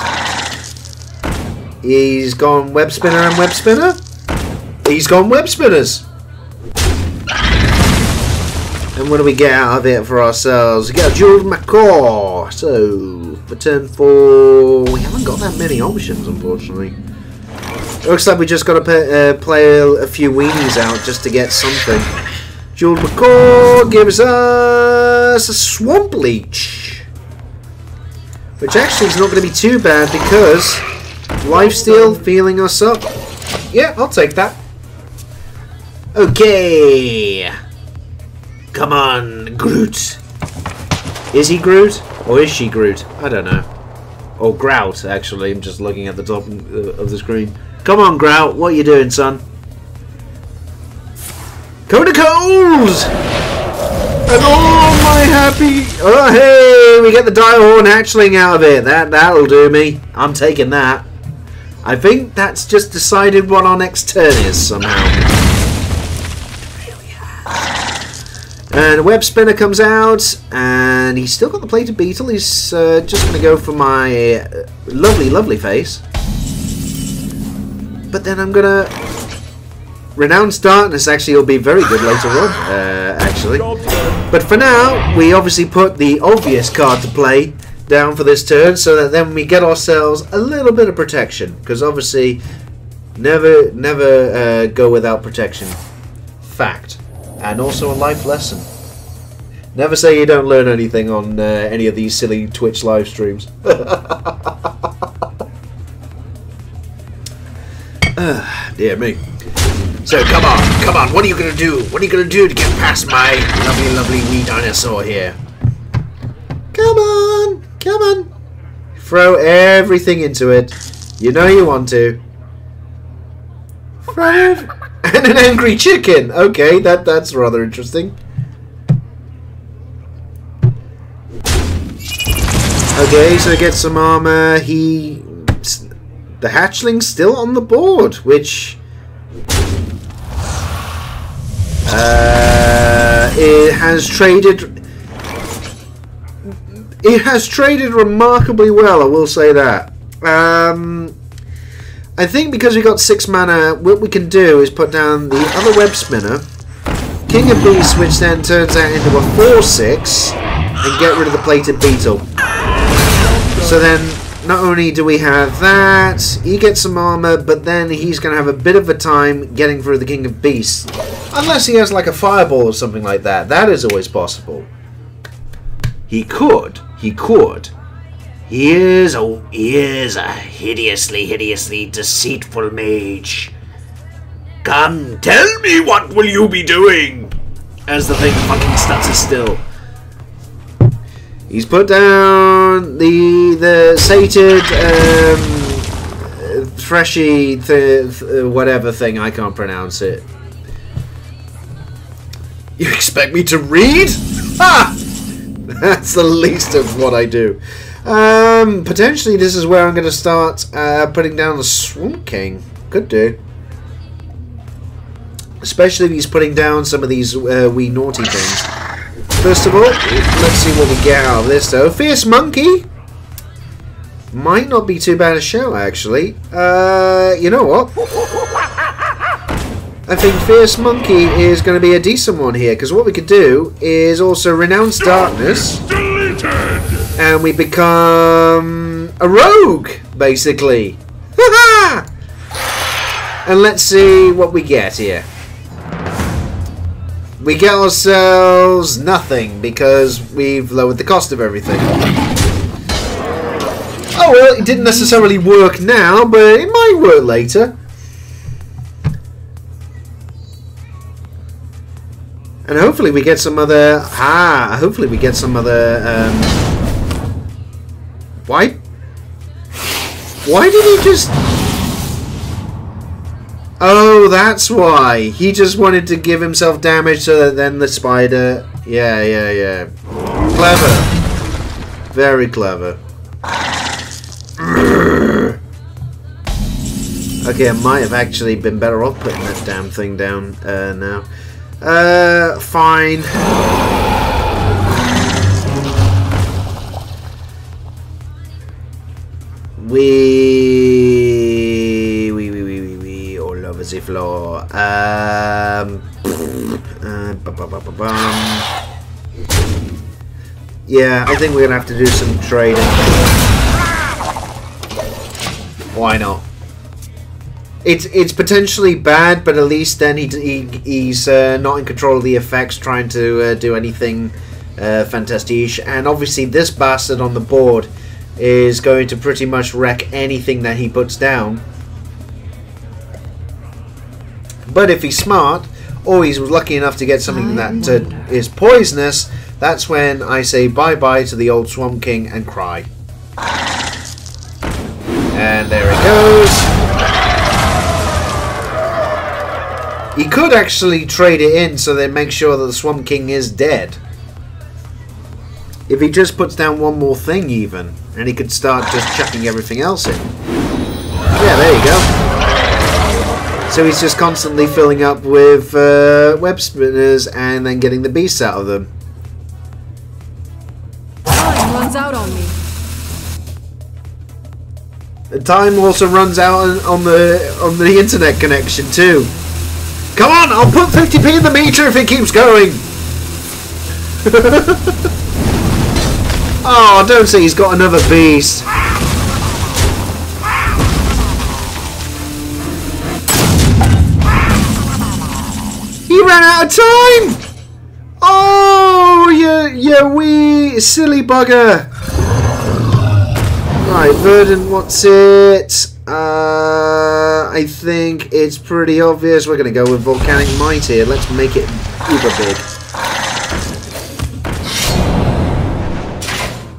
he's gone web spinner and web spinner. He's gone web spinners. And what do we get out of it for ourselves? We get a Jeweled Macaw. So, for turn 4, we haven't got that many options, unfortunately. Looks like we just got to play a few weenies out just to get something. Jeweled McCall gives us a Swamp Leech. Which actually is not going to be too bad because Lifesteal feeling us up. Yeah, I'll take that. Okay. Come on, Groot. Is he Groot? Or is she Groot? I don't know. Or Grout, actually. I'm just looking at the top of the screen. Come on, Grout. What are you doing, son? Go to Coles! And oh, my happy... Oh, hey! We get the Direhorn hatchling out of it. That'll do me. I'm taking that. I think that's just decided what our next turn is, somehow. And a Web Spinner comes out, and he's still got the Plated Beetle. He's just going to go for my lovely, lovely face. But then I'm going to... Renounced Darkness actually will be very good later on, actually. But for now, we obviously put the obvious card to play down for this turn, so that then we get ourselves a little bit of protection. Because obviously, never go without protection. Fact. And also a life lesson. Never say you don't learn anything on any of these silly Twitch live streams. Dear me. So come on, what are you gonna do? What are you gonna do to get past my lovely, lovely wee dinosaur here? Come on! Throw everything into it. You know you want to. And an angry chicken! Okay, that's rather interesting. Okay, so get some armor. The hatchling's still on the board, which... It has traded remarkably well, I will say that. I think because we got 6 mana, what we can do is put down the other Web Spinner, King of Beasts, which then turns out into a 4/6, and get rid of the Plated Beetle. So then, not only do we have that, he gets some armor, but then he's going to have a bit of a time getting through the King of Beasts. Unless he has like a fireball or something like that. That is always possible. He could. He is a hideously deceitful mage. Come, tell me, what will you be doing? As the thing fucking stutters still. He's put down the sated, threshy, whatever thing, I can't pronounce it. You expect me to read? Ha! That's the least of what I do. Potentially this is where I'm going to start putting down the Swamp King. Could do. Especially if he's putting down some of these wee naughty things. First of all, let's see what we get out of this though. Fierce Monkey might not be too bad a show actually. You know what? I think Fierce Monkey is going to be a decent one here, because what we could do is also Renounce Darkness, and we become a rogue, basically. And let's see what we get here. We get ourselves nothing, because we've lowered the cost of everything. Oh well, it didn't necessarily work now, but it might work later. And hopefully we get some other... hopefully we get some other... Why did he just... Oh, that's why. He just wanted to give himself damage so that then the spider... Yeah. Clever. Very clever. Okay, I might have actually been better off putting that damn thing down now. Fine. We all over the floor. Yeah, I think we're gonna have to do some trading. Why not? It's potentially bad, but at least then he's not in control of the effects, trying to do anything fantastique. And obviously this bastard on the board is going to pretty much wreck anything that he puts down. But if he's smart, or he's lucky enough to get something that is poisonous, that's when I say bye-bye to the old Swamp King and cry. And there it goes. He could actually trade it in so they make sure that the Swamp King is dead. If he just puts down one more thing even, and he could start just chucking everything else in. Yeah, there you go. So he's just constantly filling up with Webspinners and then getting the beasts out of them. Time runs out on me. The time also runs out on the internet connection too. Come on, I'll put 50p in the meter if it keeps going. Oh, don't say he's got another beast. He ran out of time. Oh, you wee silly bugger. Right, Verdant, what's it? I think it's pretty obvious. We're going to go with Volcanic Might here. Let's make it uber big.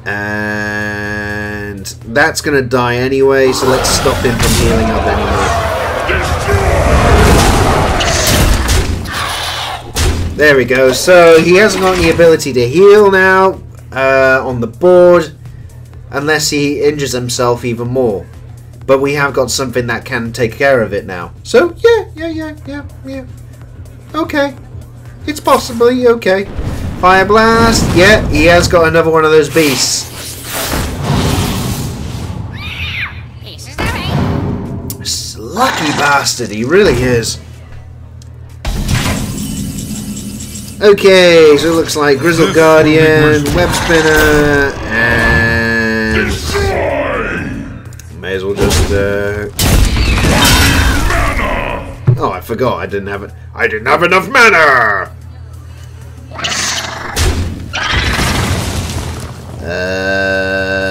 And that's going to die anyway, so let's stop him from healing up anymore. There we go. So he hasn't got the ability to heal now on the board, unless he injures himself even more. But we have got something that can take care of it now. So, yeah. Okay. It's possibly okay. Fire Blast. Yeah, he has got another one of those beasts. Lucky bastard, he really is. Okay, so it looks like Grizzled Guardian, Webspinner, and... May as well just oh, I forgot I didn't have it. I didn't have enough mana.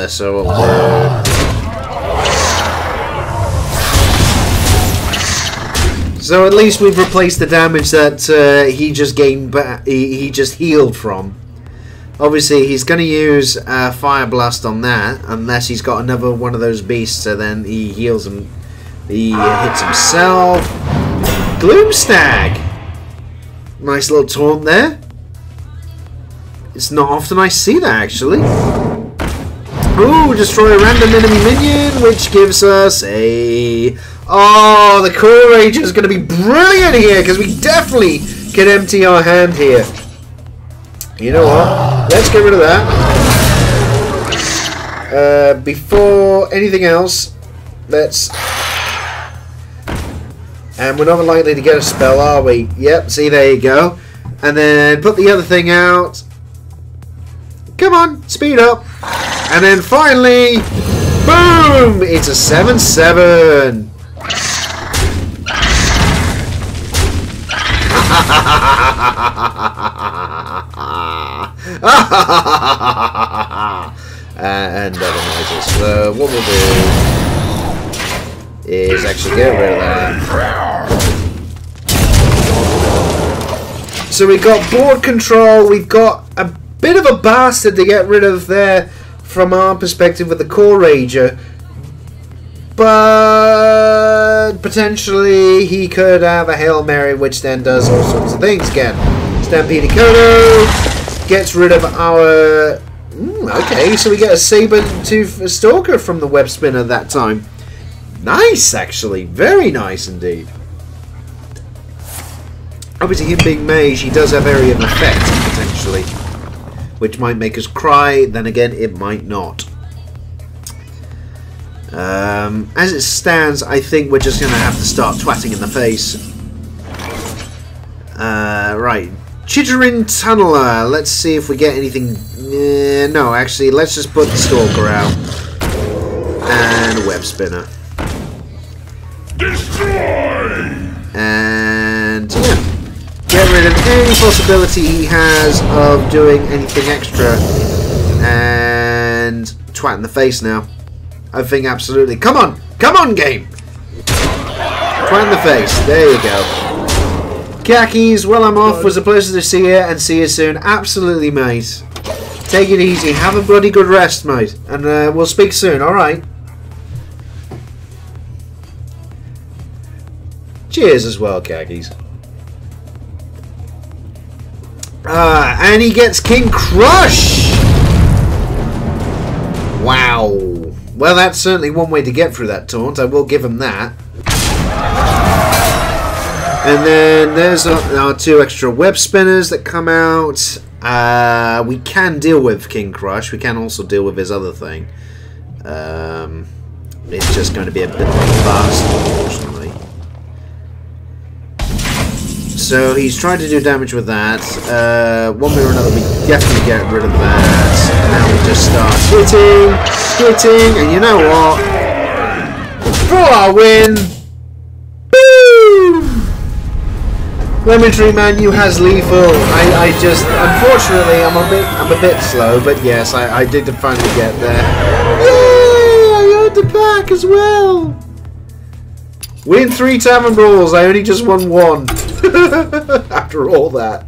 So what we'll do. So at least we've replaced the damage that he just gained, he just healed from. Obviously, he's going to use Fire Blast on that, unless he's got another one of those beasts, so then he heals him. He hits himself. Gloomstag! Nice little taunt there. It's not often I see that, actually. Ooh, destroy a random enemy minion, which gives us a... Oh, the Core Ranger is going to be brilliant here, because we definitely can empty our hand here. You know what? Let's get rid of that. Before anything else, let's... And we're not likely to get a spell, are we? Yep, see, there you go. And then put the other thing out. Come on, speed up. And then finally, boom! It's a 7/7. And other noises. So what we'll do is actually get rid of that. So we've got board control, we've got a bit of a bastard to get rid of there from our perspective with the Core Ranger. But potentially he could have a Hail Mary, which then does all sorts of things again. Stampede Kodo gets rid of our... okay, so we get a Saber-Tooth Stalker from the Web Spinner that time. Nice, actually. Very nice indeed. Obviously, him being mage, he does have area of effect, potentially. Which might make us cry, then again, it might not. As it stands, I think we're just going to have to start twatting in the face. Right. Chittering Tunneler. Let's see if we get anything... no, actually, let's just put the Stalker out. And a Web Spinner. And yeah, get rid of any possibility he has of doing anything extra. And twat in the face now. I think absolutely. Come on, game. Twat in the face. There you go. Khakis, well, I'm off. Was a pleasure to see you, and see you soon. Absolutely, mate. Take it easy. Have a bloody good rest, mate. And we'll speak soon, alright? Cheers as well, Khakis. And he gets King Crush! Wow. Well, that's certainly one way to get through that taunt. I will give him that. And then there's our 2 extra web spinners that come out. We can deal with King Crush. We can also deal with his other thing. It's just going to be a bit of a bust, unfortunately. So he's trying to do damage with that. One way or another, we definitely get rid of that. Now we just start hitting, and you know what? For our win! Boom! Lemon Tree Man, you has lethal. I just, unfortunately, I'm a bit slow, but yes, I did finally get there. Yay! I earned the pack as well. Win 3 Tavern Brawls. I only just won 1. After all that.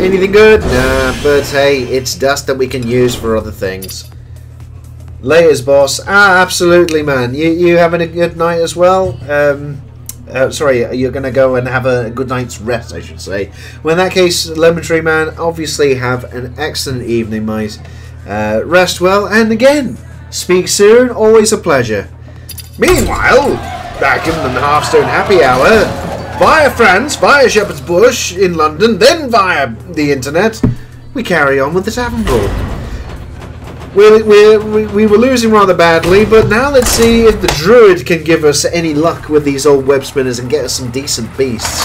Anything good? Nah, but hey, it's dust that we can use for other things. Laters, boss. Absolutely, man. You having a good night as well? Sorry, you're going to go and have a good night's rest, I should say. Well, in that case, Lemon Tree Man, obviously have an excellent evening, mate. Rest well, and again, speak soon. Always a pleasure. Meanwhile, back in the Hearthstone Happy Hour, via France, via Shepherd's Bush in London, then via the internet, we carry on with the Tavern Brawl. We were losing rather badly, but now let's see if the Druid can give us any luck with these old web spinners and get us some decent beasts.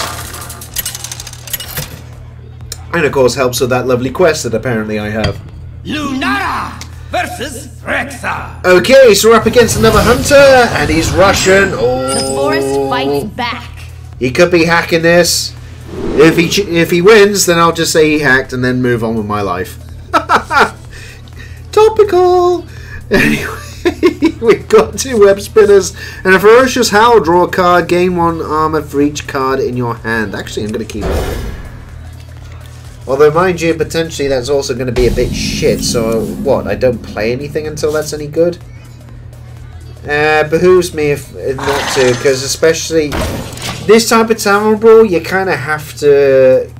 And of course helps with that lovely quest that apparently I have. Lunara versus Rexa. Okay, so we're up against another hunter, and he's Russian. Oh, The forest fights back. he could be hacking this. If he wins, then I'll just say he hacked and then move on with my life. Topical. Anyway, we've got 2 web spinners and a ferocious howl. Draw a card. Gain 1 armor for each card in your hand. Actually, I'm going to keep it. Although, mind you, potentially that's also going to be a bit shit. So, what? I don't play anything until that's any good? Behooves me if not to, because especially this type of Tavern Brawl, you kind of have to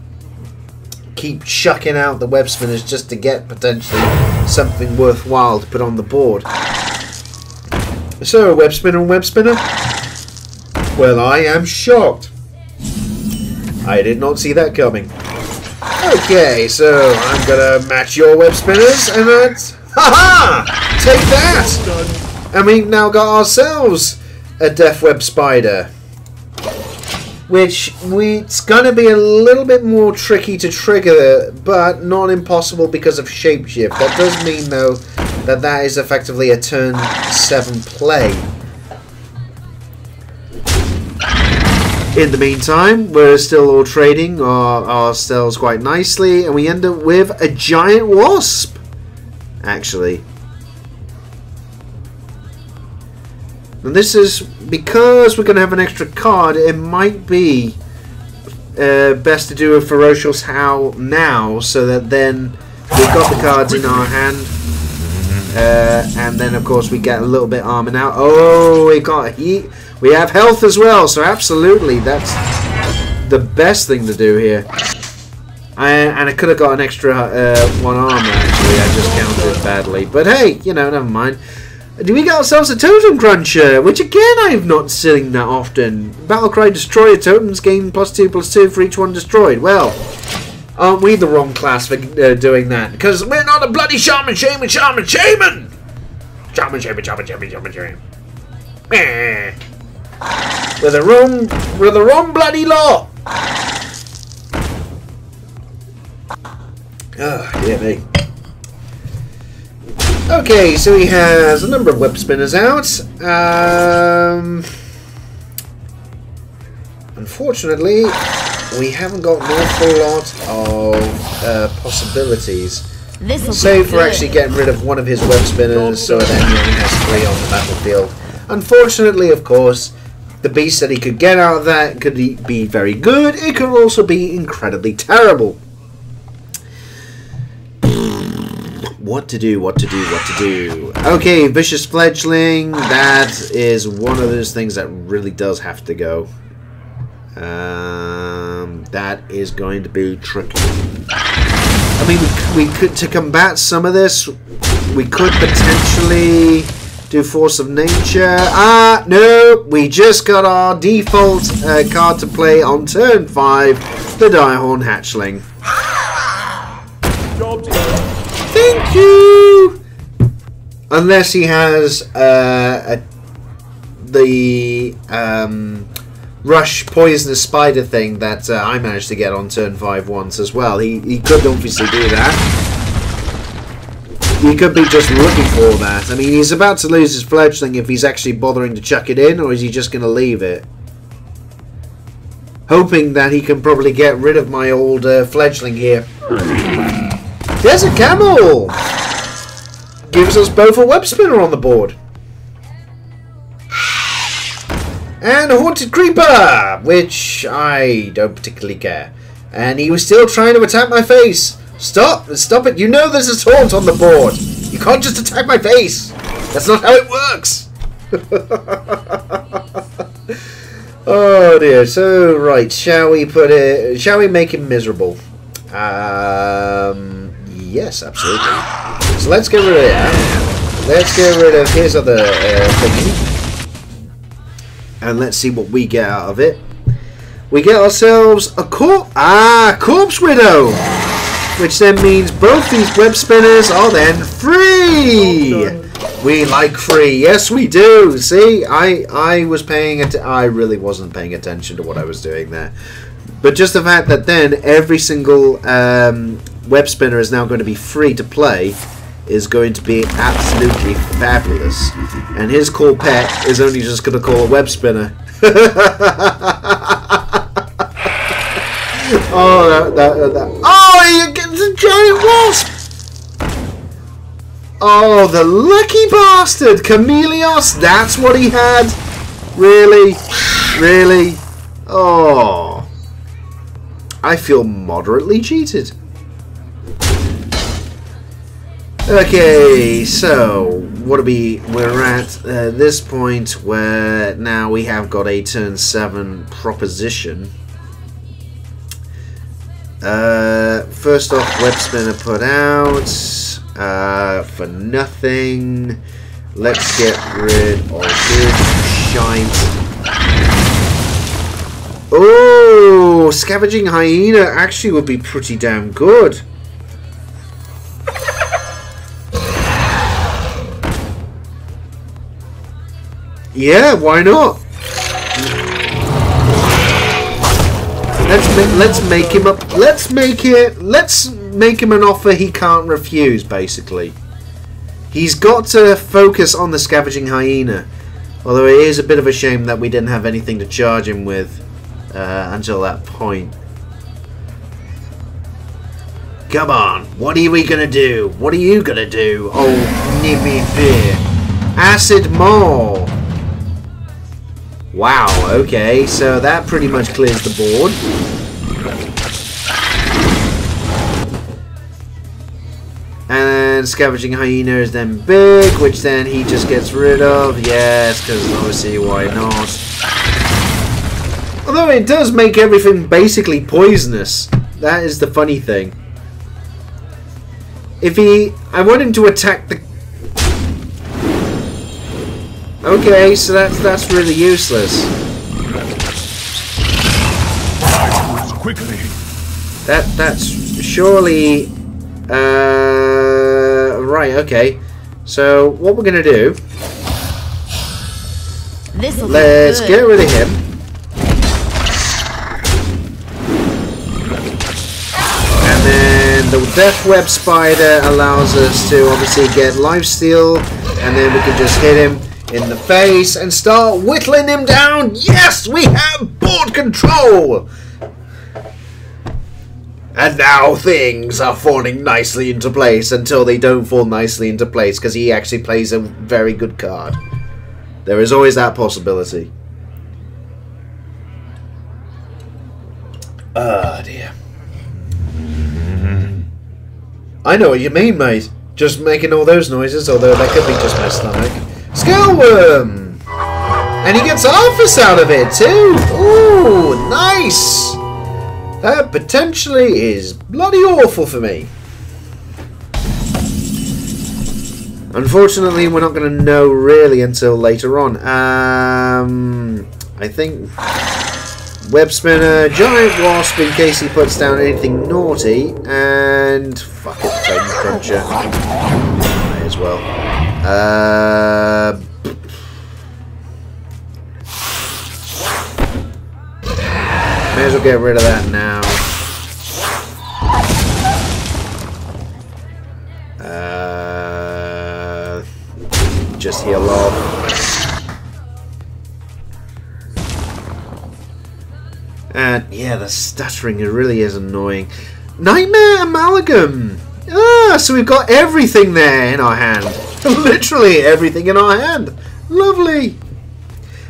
keep chucking out the web spinners just to get potentially something worthwhile to put on the board. So, web spinner and web spinner? Well, I am shocked. I did not see that coming. Okay, so I'm gonna match your web spinners, and that's... Ha-ha! Take that! And we've now got ourselves a Death Web Spider. Which, it's gonna be a little bit more tricky to trigger, but not impossible because of Shapeshift. That does mean, though, that that is effectively a turn 7 play. In the meantime, we're still all trading ourselves quite nicely, and we end up with a giant wasp, actually. And this is because we're going to have an extra card. It might be best to do a ferocious howl now, so that then we've got the cards in our hand, and then of course we get a little bit armor now. Oh, we got heat. We have health as well, so absolutely, that's the best thing to do here. And I could have got an extra 1 armor, actually. I just counted it badly. But hey, you know, never mind. Do we get ourselves a Totem Cruncher? Which, again, I have not seen that often. Battlecry, destroy totems, gain +2/+2 for each one destroyed. Well, aren't we the wrong class for doing that? Because we're not a bloody Shaman! Meh. We're the wrong bloody lot. Oh, dear me. Okay, so he has a number of web spinners out. Unfortunately, we haven't got an awful lot of possibilities. Save for actually getting rid of one of his web spinners, so then he only has 3 on the battlefield. Unfortunately, of course, the beast that he could get out of that could be very good. It could also be incredibly terrible. What to do, what to do, what to do. Okay, Vicious Fledgling. That is one of those things that really does have to go. That is going to be tricky. I mean, we could, to combat some of this, we could potentially do Force of Nature. No, we just got our default card to play on turn 5, the Direhorn Hatchling. Thank you! Unless he has the Rush Poisonous Spider thing that I managed to get on turn 5 once as well. He could obviously do that. He could be just looking for that. I mean, he's about to lose his Fledgling if he's actually bothering to chuck it in, or is he just going to leave it? Hoping that he can probably get rid of my old Fledgling here. There's a camel! Gives us both a web spinner on the board. And a Haunted Creeper, which I don't particularly care. And he was still trying to attack my face. Stop! Stop it! You know there's a taunt on the board! You can't just attack my face! That's not how it works! Oh dear, so right, shall we make him miserable? Yes, absolutely. So let's get rid of that. Let's get rid of his other thingy. And let's see what we get out of it. We get ourselves a Corpse Widow! Which then means both these web spinners are then free! We like free. Yes, we do. See, I was paying I really wasn't paying attention to what I was doing there. But just the fact that then every single web spinner is now going to be free to play is going to be absolutely fabulous. And his cool pet is only just going to call a web spinner. Oh, oh, he gets a giant wasp! Oh, the lucky bastard! Chameleos, that's what he had? Really? Really? Oh. I feel moderately cheated. Okay, so what are we're at this point where now we have got a turn 7 proposition. First off, web spinner put out for nothing. Let's get rid of this shite. Oh, Scavenging Hyena actually would be pretty damn good. Yeah, why not? Let's make him up. Let's make him an offer he can't refuse. Basically, he's got to focus on the Scavenging Hyena. Although it is a bit of a shame that we didn't have anything to charge him with until that point. Come on, what are we gonna do? What are you gonna do? Oh, Nibby Beer, Acid Maw. Wow, okay, so that pretty much clears the board. And Scavenging Hyena is then big, which then he just gets rid of. Yes, because obviously why not? Although it does make everything basically poisonous. That is the funny thing. I want him to attack the... Okay, so that's really useless. Quickly. That's surely right. Okay, so what we're gonna do? Let's get rid of him. And then And the Death Web Spider allows us to obviously get lifesteal, and then we can just hit him in the face and start whittling him down. Yes, we have board control! And now things are falling nicely into place until they don't fall nicely into place because he actually plays a very good card. There is always that possibility. Oh dear. I know what you mean, mate. Just making all those noises, although that could be just my stomach. Skullworm! And he gets office out of it too! Ooh, nice! That potentially is bloody awful for me. Unfortunately, we're not going to know really until later on. I think Webspinner, Giant Wasp in case he puts down anything naughty, and fuck it, Titan Cruncher. May as well. May as well get rid of that now. Just heal off. And yeah, the stuttering, it really is annoying. Nightmare Amalgam! Ah, so we've got everything there in our hand. Literally everything in our hand. Lovely.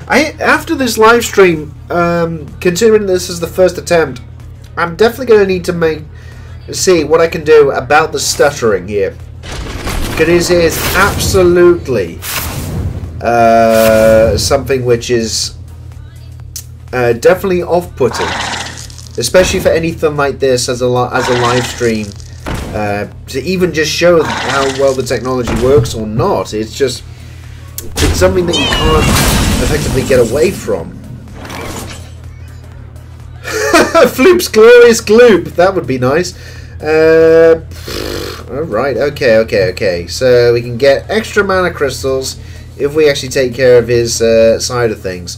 After this live stream, considering this is the first attempt, I'm definitely going to need to see what I can do about the stuttering here. Because it is absolutely something which is definitely off-putting, especially for anything like this as a live stream. To even just show how well the technology works or not, it's something that you can't effectively get away from. Floop's Glorious Gloop, that would be nice. Alright, okay. So we can get extra mana crystals if we actually take care of his side of things.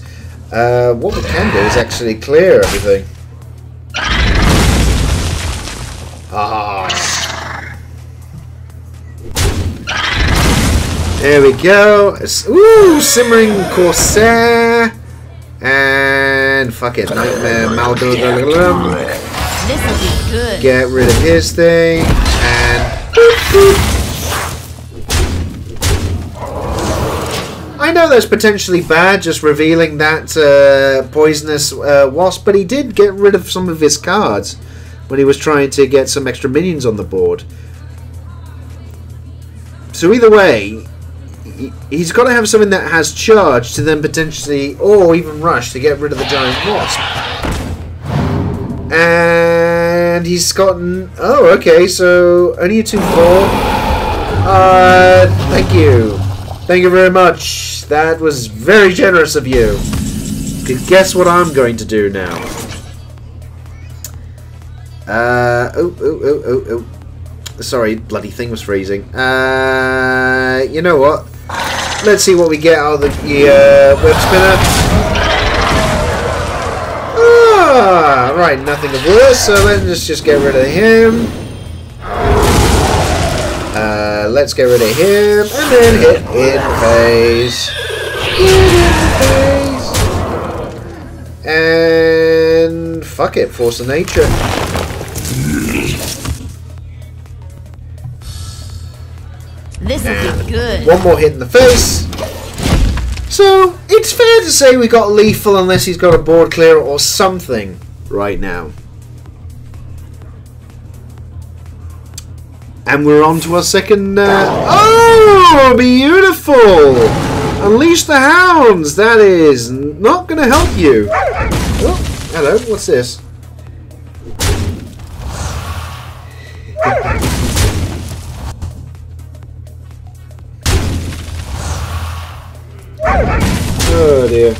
What we can do is actually clear everything. There we go. Ooh, Simmering Corsair. And fuck it, Nightmare Amalgam. This'll be good. Get rid of his thing. And I know that's potentially bad, just revealing that poisonous wasp, but he did get rid of some of his cards when he was trying to get some extra minions on the board. So either way, he's got to have something that has charge to then potentially, or even rush to get rid of the giant wasp. And he's gotten, oh okay, so only a 2/4. Thank you. Thank you very much. That was very generous of you. Guess what I'm going to do now? Oh. Sorry, bloody thing was freezing. You know what? Let's see what we get out of the web spinner. Ah, right, nothing of worse. So let's just get rid of him. Let's get rid of him, and then hit in the face. And fuck it, Force of Nature. This'll be good. One more hit in the face. So it's fair to say we got lethal unless he's got a board clearer or something right now. And we're on to our second... oh, beautiful! Unleash the Hounds! That is not going to help you. Oh, hello, what's this? Oh dear.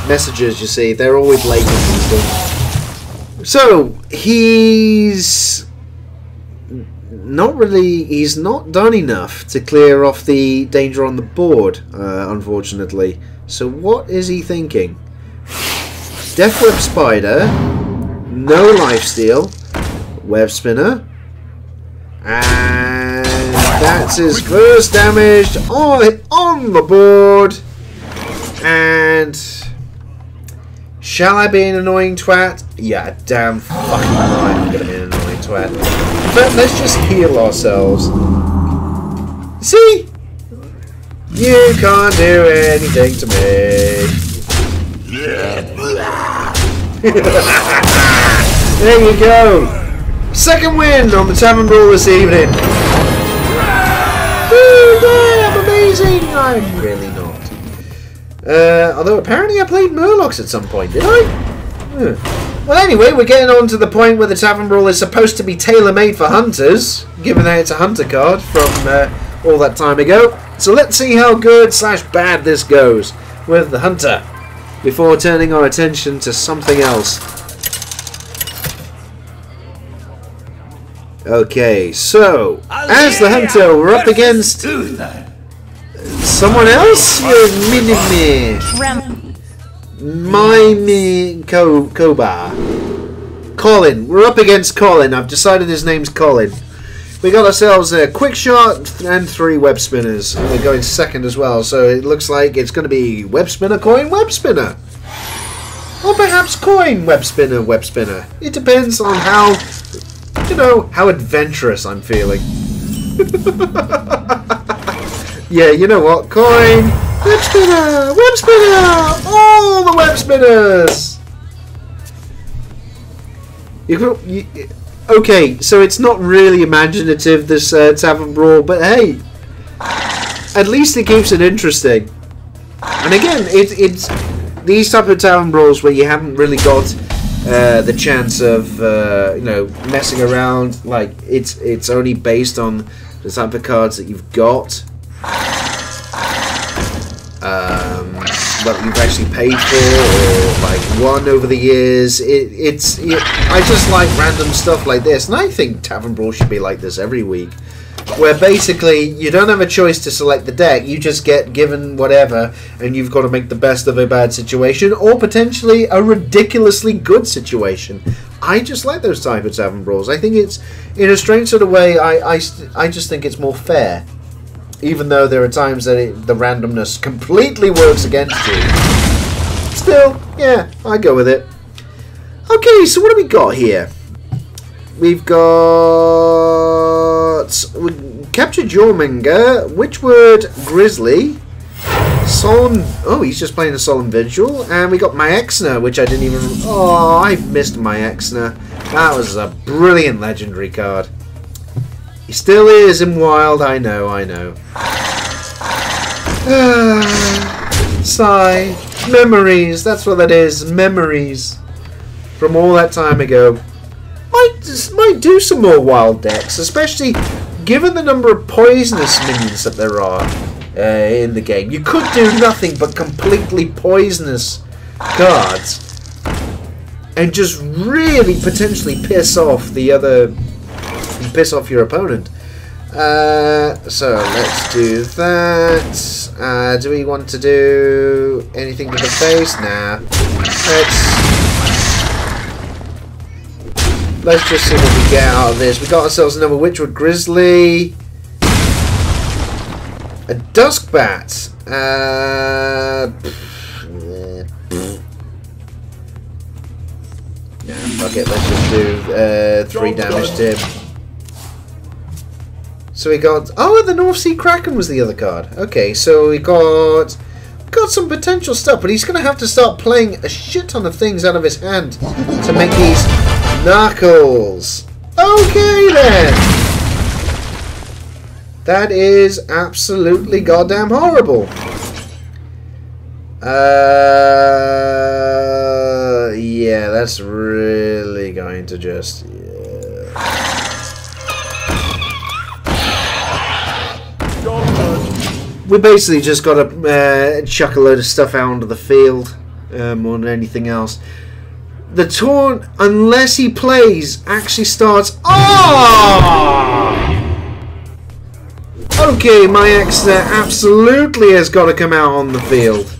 Messages, you see, they're always late and stuff. So, he's not done enough to clear off the danger on the board, unfortunately. So what is he thinking? Death Web Spider, no lifesteal, Web Spinner, And that's his first damage on the board. And shall I be an annoying twat? Yeah, damn fucking right I'm gonna be an annoying twat. But let's just heal ourselves. See? You can't do anything to me. There you go. Second win on the Tavern Brawl this evening. Woo, yeah, I'm amazing. I'm really not. Although apparently I played Murlocs at some point, did I? Well, anyway, we're getting on to the point where the Tavern Brawl is supposed to be tailor-made for hunters, given that it's a hunter card from all that time ago. So let's see how good/bad this goes with the hunter before turning our attention to something else. Okay, so as the hunter, we're up against someone else. Koba. Colin. We're up against Colin. I've decided his name's Colin. We got ourselves a quick shot and 3 web spinners. We're going second as well, so it looks like it's going to be web spinner, coin, web spinner. Or perhaps coin, web spinner, web spinner. It depends on how, you know, how adventurous I'm feeling. Yeah, you know what? Coin, web spinner, all the web spinners. Okay, so it's not really imaginative, this Tavern Brawl, but hey, at least it keeps it interesting. And again, it's these type of Tavern Brawls where you haven't really got the chance of you know, messing around. Like it's only based on the type of cards that you've got, what you've actually paid for or like won over the years. I just like random stuff like this, and I think Tavern Brawl should be like this every week, where basically you don't have a choice to select the deck, you just get given whatever and you've got to make the best of a bad situation or potentially a ridiculously good situation. I just like those type of Tavern Brawls. I think it's, in a strange sort of way, I just think it's more fair. Even though there are times that the randomness completely works against you. Still, yeah, I go with it. Okay, so what do we got here? We've got... Captured Jormungandr, Witchword Grizzly, Solemn... Oh, he's just playing a Solemn Vigil. And we got Myexna, which I didn't even... Oh, I missed Myexna. That was a brilliant legendary card. He still is in Wild, I know. Sigh. Memories, that's what that is. Memories. From all that time ago. Might do some more Wild decks, especially given the number of poisonous minions that there are in the game. You could do nothing but completely poisonous cards and just really potentially piss off the other... piss off your opponent. So let's do that. Do we want to do anything to the face? Nah. Let's just see what we get out of this. We got ourselves another Witchwood Grizzly, a Duskbat. Nah, fuck it. Let's just do 3 damage to him. So we got... Oh, the North Sea Kraken was the other card. Okay, so we got some potential stuff, but he's going to have to start playing a shit ton of things out of his hand to make these knuckles. Okay, then. That is absolutely goddamn horrible. Yeah, that's really going to just... We basically just got to chuck a load of stuff out onto the field more than anything else. The taunt, unless he plays, actually starts... Oh! Okay, Myexna absolutely has got to come out on the field.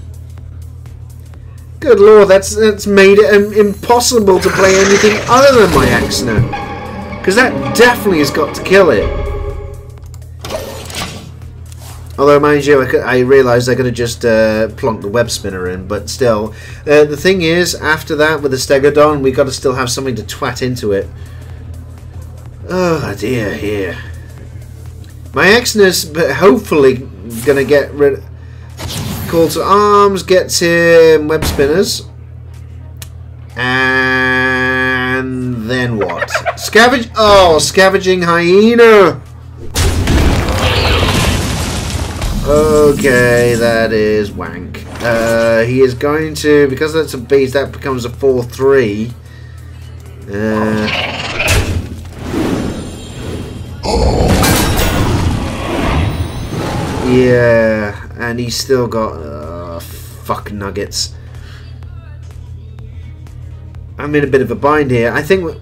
Good lord, that's made it impossible to play anything other than Myexna. Because that definitely has got to kill it. Although, mind you, I realised I could have just plonked the web spinner in, but still. The thing is, after that, with the Stegodon, we've got to still have something to twat into it. Oh, dear, here. My Exness, hopefully, going to get rid of... Call to Arms, gets him web spinners. And then what? Scavenge... Oh, Scavenging Hyena! Okay, that is wank. He is going to... Because that's a beast, that becomes a 4-3. Yeah, and he's still got... fuck nuggets. I'm in a bit of a bind here. I think...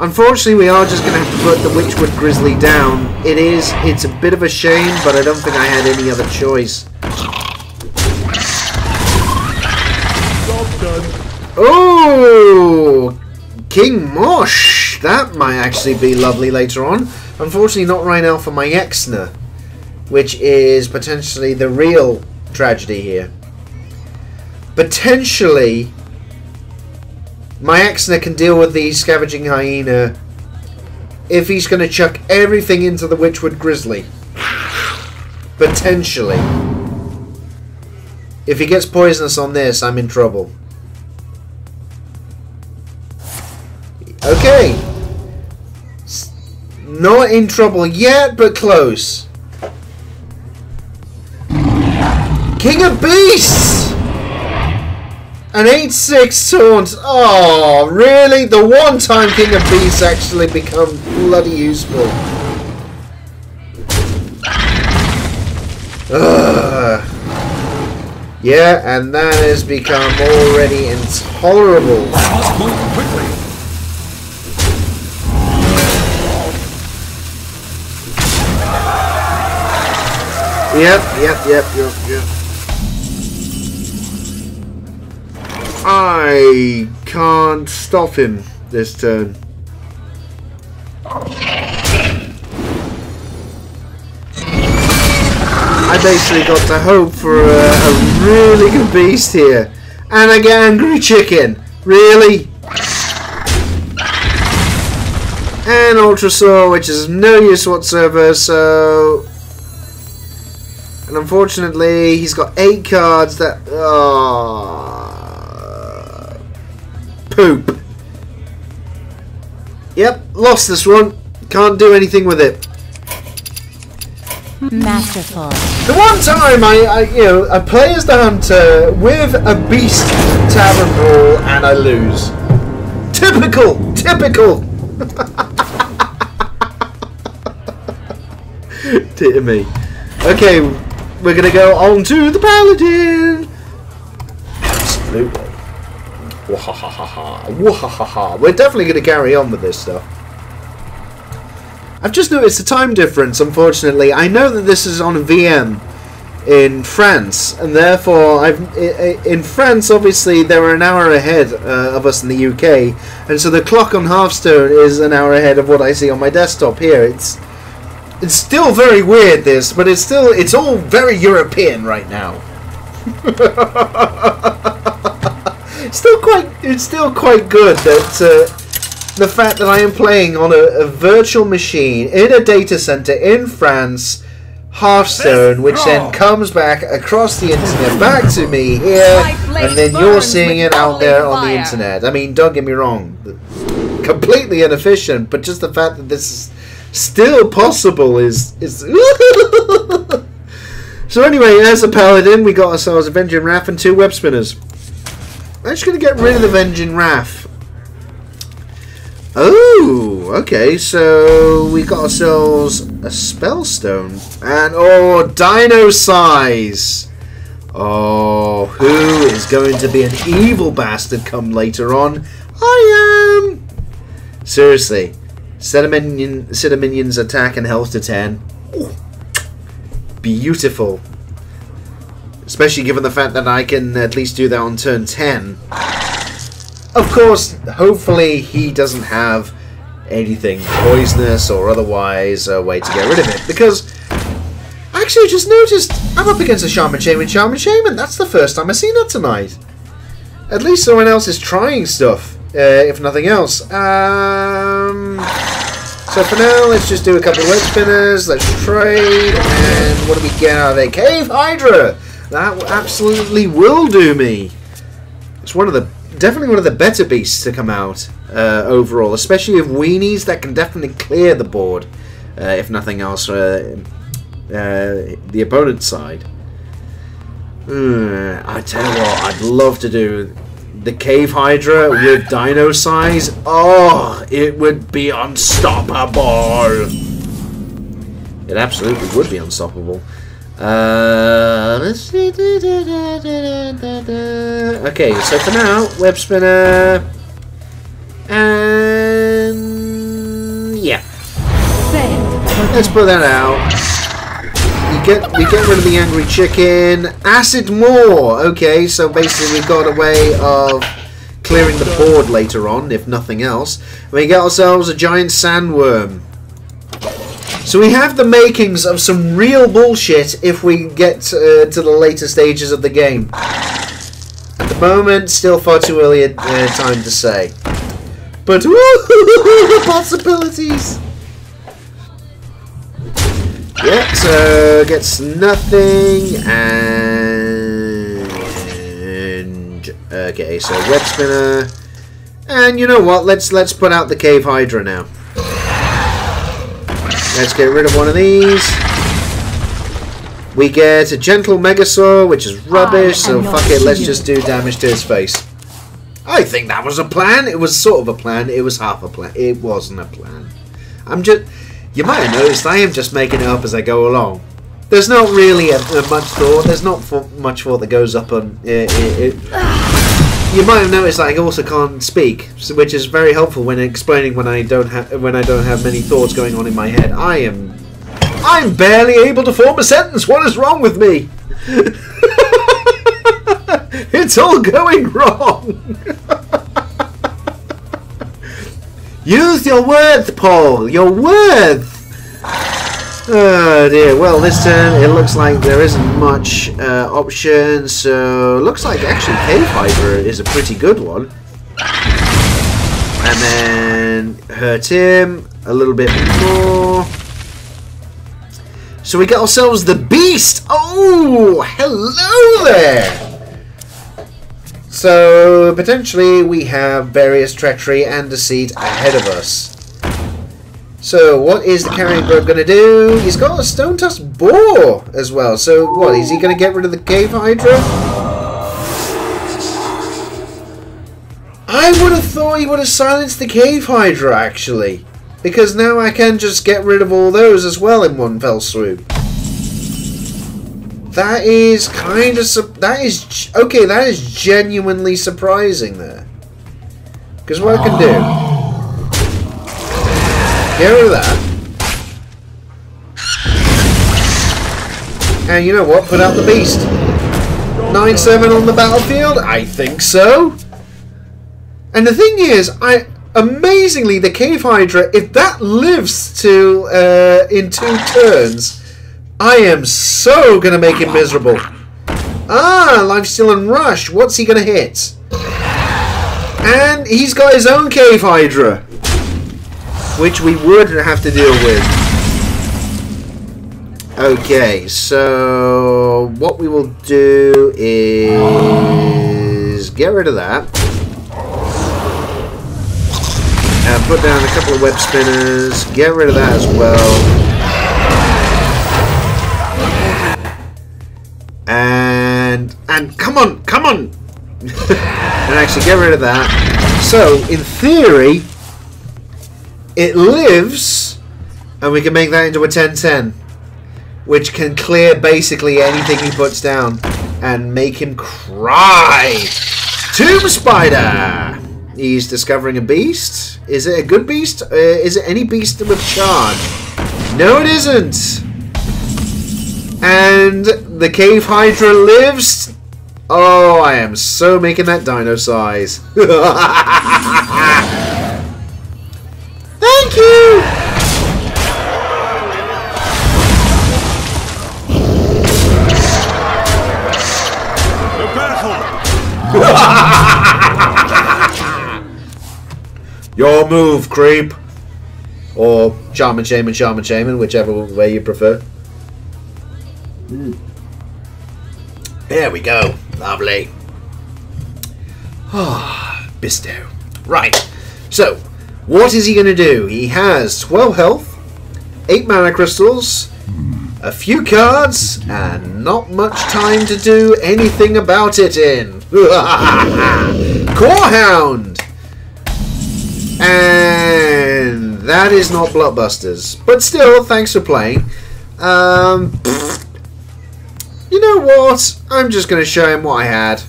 Unfortunately, we are just going to have to put the Witchwood Grizzly down. It's a bit of a shame, but I don't think I had any other choice. Oh! King Mosh! That might actually be lovely later on. Unfortunately, not right now for my Exner, which is potentially the real tragedy here. Potentially... My Exner can deal with the Scavenging Hyena if he's going to chuck everything into the Witchwood Grizzly. Potentially. If he gets poisonous on this, I'm in trouble. Okay. Not in trouble yet, but close. King of Beasts! An 8-6 taunt. Oh, really? The one time King of Beasts actually become bloody useful. Ugh. Yeah, and that has become already intolerable. I must move quickly. Yep. I can't stop him this turn. I basically got to hope for a really good beast here. And I get Angry Chicken. Really? And Ultrasaur, which is no use whatsoever, so... And unfortunately, he's got 8 cards that... Poop. Yep, lost this one. Can't do anything with it. Masterful. The one time I play as the Hunter with a beast Tavern Brawl and I lose. Typical. Dear me. Okay, we're gonna go on to the Paladin. Absolutely. Wahahaha. We're definitely going to carry on with this stuff. I've just noticed a time difference, unfortunately. I know that this is on a VM in France, and therefore, in France, obviously, they were an hour ahead of us in the UK, and so the clock on Hearthstone is an hour ahead of what I see on my desktop here. It's still very weird, this, but it's all very European right now. It's still quite good that the fact that I am playing on a virtual machine in a data center in France, Hearthstone, which then comes back across the internet back to me here, and then you're seeing it out there on the internet. I mean, don't get me wrong, completely inefficient, but just the fact that this is still possible is So anyway, as a Paladin, we got ourselves a Vengeance Wrath and 2 Web Spinners. I'm just going to get rid of the Vengeance Wrath. Oh, okay, so we got ourselves a Spellstone. And, oh, Dino Size. Oh, who is going to be an evil bastard come later on? I am. Seriously. Set a minion's attack and health to 10. Ooh, beautiful. Especially given the fact that I can at least do that on turn 10. Of course, hopefully he doesn't have anything poisonous or otherwise a way to get rid of it. Because, actually I just noticed, I'm up against a Shaman Shaman. That's the first time I've seen it tonight. At least someone else is trying stuff, if nothing else. So for now, let's just do a couple of Webspinners, let's trade, and what do we get out of it? Cave Hydra! That absolutely will do me. It's definitely one of the better beasts to come out overall, especially with weenies that can definitely clear the board, if nothing else, the opponent's side. I tell you what, I'd love to do the Cave Hydra with dino size. Oh, it would be unstoppable. It absolutely would be unstoppable. Let's see. Okay, so for now, web spinner, and yeah, let's put that out. We get rid of the angry chicken. Acid more. Okay, so basically we've got a way of clearing the board later on, if nothing else. We get ourselves a giant sandworm. So we have the makings of some real bullshit if we get to the later stages of the game. At the moment, still far too early a time to say. But woo, the possibilities! Yeah, so gets nothing, and okay, so web spinner, and you know what? Let's put out the Cave Hydra now. Let's get rid of one of these. We get a gentle Megasaur, which is rubbish, so fuck it, let's just do damage to his face. I think that was a plan. It was sort of a plan. It was half a plan. It wasn't a plan. You might have noticed I am just making it up as I go along. There's not really much thought. There's not much thought that goes up on it. You might have noticed that I also can't speak, which is very helpful when explaining when I don't have many thoughts going on in my head. I'm barely able to form a sentence. What is wrong with me? It's all going wrong. Use your words, Paul! Your words! Oh dear, well this turn it looks like there isn't much option, so looks like actually Cave Hydra is a pretty good one. And then hurt him a little bit more. So we get ourselves the Beast! Oh, hello there! So, potentially, we have various treachery and deceit ahead of us. So, what is the carrying bird going to do? He's got a stone-tusked boar as well. So, what, is he going to get rid of the Cave Hydra? I would have thought he would have silenced the Cave Hydra, actually. Because now I can just get rid of all those as well in one fell swoop. That is kind of... that is genuinely surprising there. Because what I can do... get rid of that. And you know what? Put out the Beast. 9/7 on the battlefield? I think so. And the thing is, amazingly, the Cave Hydra, if that lives to in 2 turns... I am so going to make him miserable. Ah, Lifesteal and Rush. What's he going to hit? And he's got his own Cave Hydra. Which we would have to deal with. Okay, so what we will do is get rid of that. And put down a couple of Webspinners. Get rid of that as well. And come on! And actually get rid of that. So, in theory, it lives, and we can make that into a 10/10, which can clear basically anything he puts down and make him cry. Tomb Spider! He's discovering a beast. Is it a good beast? Is it any beast with charge? No, it isn't. And the Cave Hydra lives. Oh, I am so making that dino size. Thank Your move, creep. Or Shaman Shaman, whichever way you prefer. There we go. Lovely. Ah, Bisto. Right. So, what is he going to do? He has 12 health, 8 mana crystals, a few cards, and not much time to do anything about it in. Corehound! And that is not Blockbusters. But still, thanks for playing. You know what? I'm just going to show him what I had.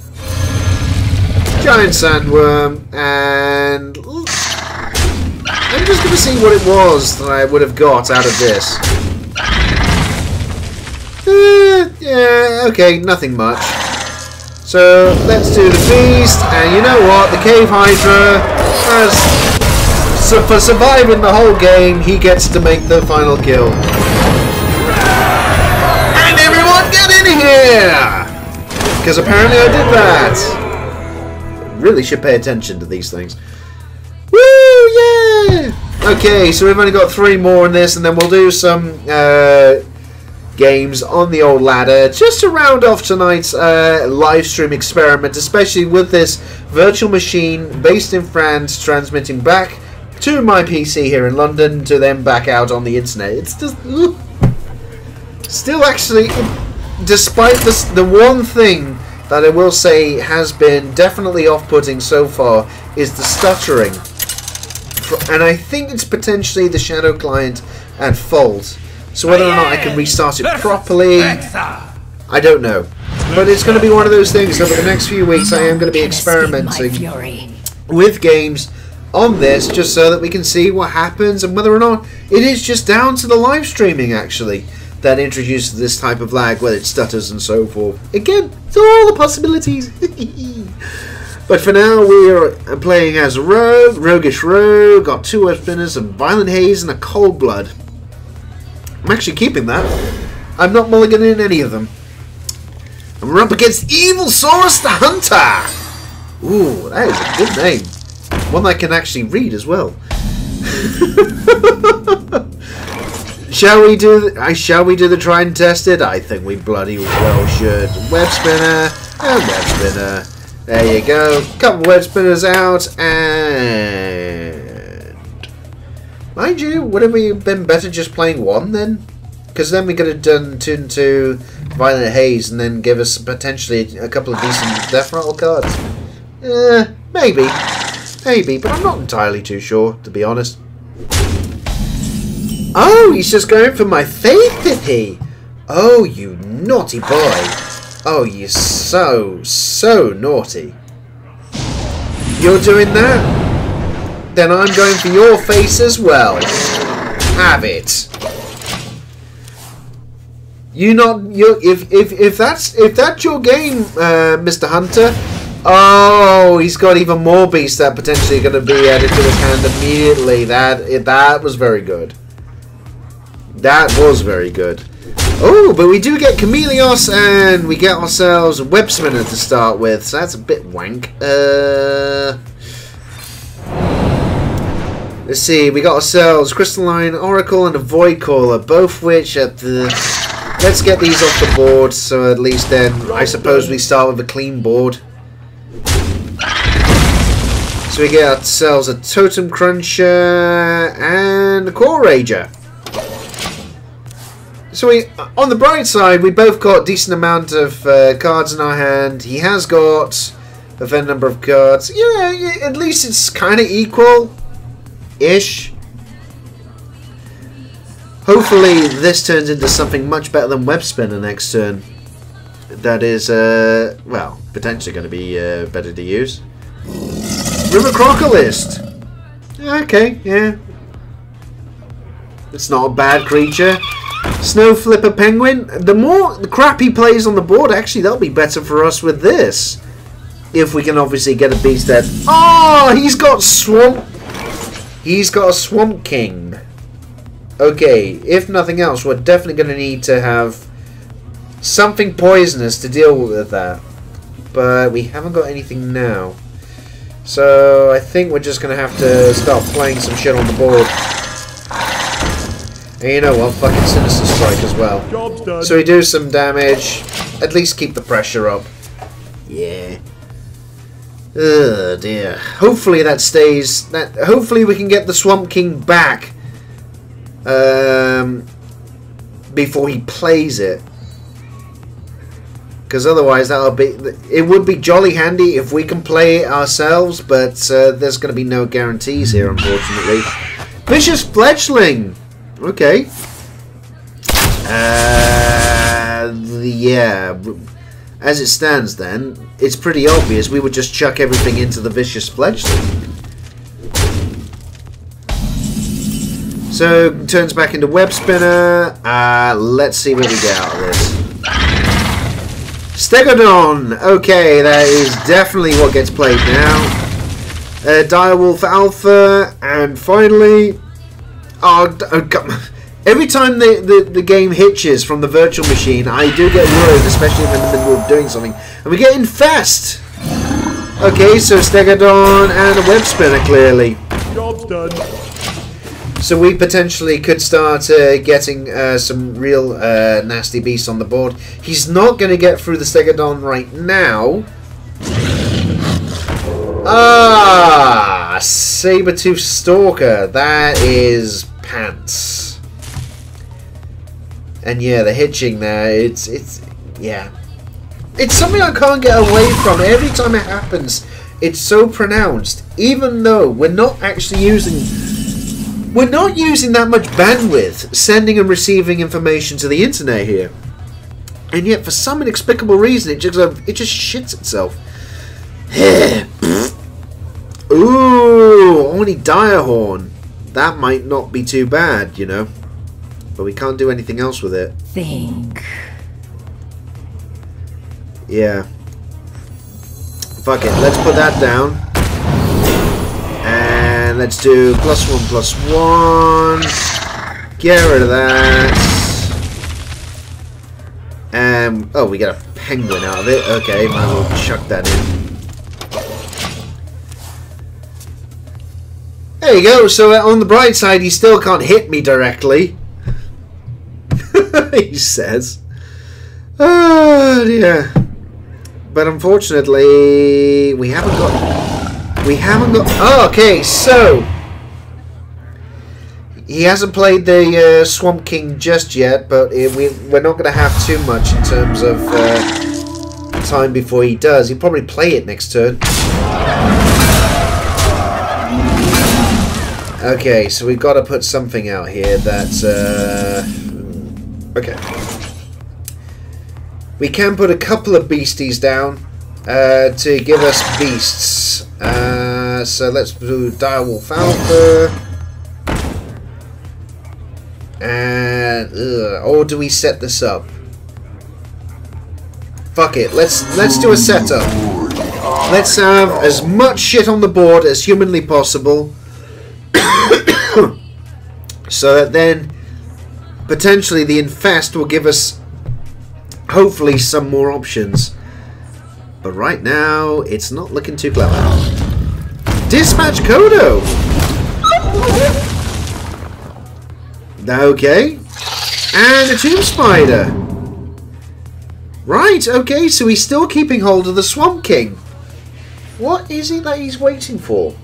Giant Sandworm, and I'm just going to see what it was that I would have got out of this. Yeah, okay, nothing much. So, let's do the Feast, and you know what? The Cave Hydra has... So for surviving the whole game, he gets to make the final kill. And everyone get in here! Because apparently I did that. Really should pay attention to these things. Woo! Yeah! Okay, so we've only got 3 more in this, and then we'll do some games on the old ladder just to round off tonight's live stream experiment, especially with this virtual machine based in France transmitting back to my PC here in London to then back out on the internet. It's just still actually, despite this, the one thing that I will say has been definitely off-putting so far is the stuttering, and I think it's potentially the Shadow client at fault. So whether or not I can restart it properly, I don't know. But it's going to be one of those things. Over the next few weeks, I am going to be experimenting with games on this, just so that we can see what happens and whether or not it is just down to the live streaming actually that introduces this type of lag, whether it stutters and so forth. Again, it's all the possibilities. But for now, we are playing as a rogue, roguish rogue, got 2 Webspinners, a Violent Haze and a Cold Blood. I'm actually keeping that. I'm not mulliganing any of them. And we're up against Evil Saurus the Hunter. Ooh, that is a good name. One that I can actually read as well. Shall we do the tried and tested? I think we bloody well should. Web spinner and web spinner. There you go. Couple web spinners out, and mind you, would it have been better just playing one then? Because then we could have done 2 and 2 Violent Haze and then give us potentially a couple of decent death rattle cards. Maybe. Maybe, but I'm not entirely too sure, to be honest. Oh, he's just going for my faith, did he? Oh, you naughty boy. Oh, you're so naughty. You're doing that? Then I'm going for your face as well. Have it. If that's your game, Mr. Hunter. Oh, he's got even more beasts that are potentially going to be added to his hand immediately. That was very good. That was very good. Oh, but we do get Chameleos, and we get ourselves a Web Spinner to start with, so that's a bit wank. Let's see, we got ourselves Crystalline Oracle and a Void Caller, both which at the... Let's get these off the board, so at least then I suppose we start with a clean board. So we get ourselves a Totem Cruncher and a Core Rager. So on the bright side, we both got a decent amount of cards in our hand. He has got a fair number of cards. Yeah, at least it's kind of equal-ish. Hopefully this turns into something much better than Web Spinner next turn. That is, well, potentially going to be better to use. River Crocodilist. Okay, yeah. It's not a bad creature. Snow Flipper Penguin. The more crap he plays on the board, actually, that'll be better for us with this. If we can obviously get a beast that... Oh, he's got Swamp... He's got a Swamp King. Okay, if nothing else, we're definitely going to need to have something poisonous to deal with that. but we haven't got anything now. So I think we're just going to have to start playing some shit on the board. And you know what? Fucking Sinister Strike as well. Job's done. So we do some damage. At least keep the pressure up. Yeah. Oh dear. Hopefully that stays. Hopefully we can get the Swamp King back. Before he plays it. Because otherwise that'll be. It would be jolly handy if we can play it ourselves, but there's going to be no guarantees here, unfortunately. Vicious Fledgling! Okay. Yeah. As it stands then, it's pretty obvious we would just chuck everything into the Vicious Fledgling. So, turns back into Webspinner. Let's see what we get out of this. Stegodon! Okay, that is definitely what gets played now. Direwolf Alpha, and finally... Oh, God. Every time the game hitches from the virtual machine, I do get worried, especially if I'm in the middle of doing something. And we get Infest! Okay, so Stegodon and a Webspinner, clearly. Job's done. So we potentially could start getting some real nasty beasts on the board. He's not going to get through the Stegodon right now. Ah! Sabertooth Stalker. That is pants. And yeah, the hitching there, it's yeah. It's something I can't get away from. Every time it happens, it's so pronounced. Even though we're not actually using that much bandwidth sending and receiving information to the internet here. And yet, for some inexplicable reason, it just shits itself. Ooh, only Direhorn. That might not be too bad, you know. But we can't do anything else with it. Think. Yeah. Fuck it, let's put that down. And let's do +1/+1. Get rid of that. Oh, we got a penguin out of it. Okay, might as well chuck that in. There you go. So on the bright side, he still can't hit me directly. He says. Oh dear. But unfortunately, we haven't got. Oh, okay, so he hasn't played the Swamp King just yet, but we're not going to have too much in terms of time before he does. He'll probably play it next turn. Okay, so we've got to put something out here that's okay. We can put a couple of beasties down to give us beasts. So let's do Direwolf Alpha. And or do we set this up? Fuck it. Let's do a setup. Let's have as much shit on the board as humanly possible, so that then potentially the Infest will give us hopefully some more options. But right now it's not looking too clever. Dispatch Kodo. Okay. And a Tomb Spider. Right, okay, so he's still keeping hold of the Swamp King. What is it that he's waiting for?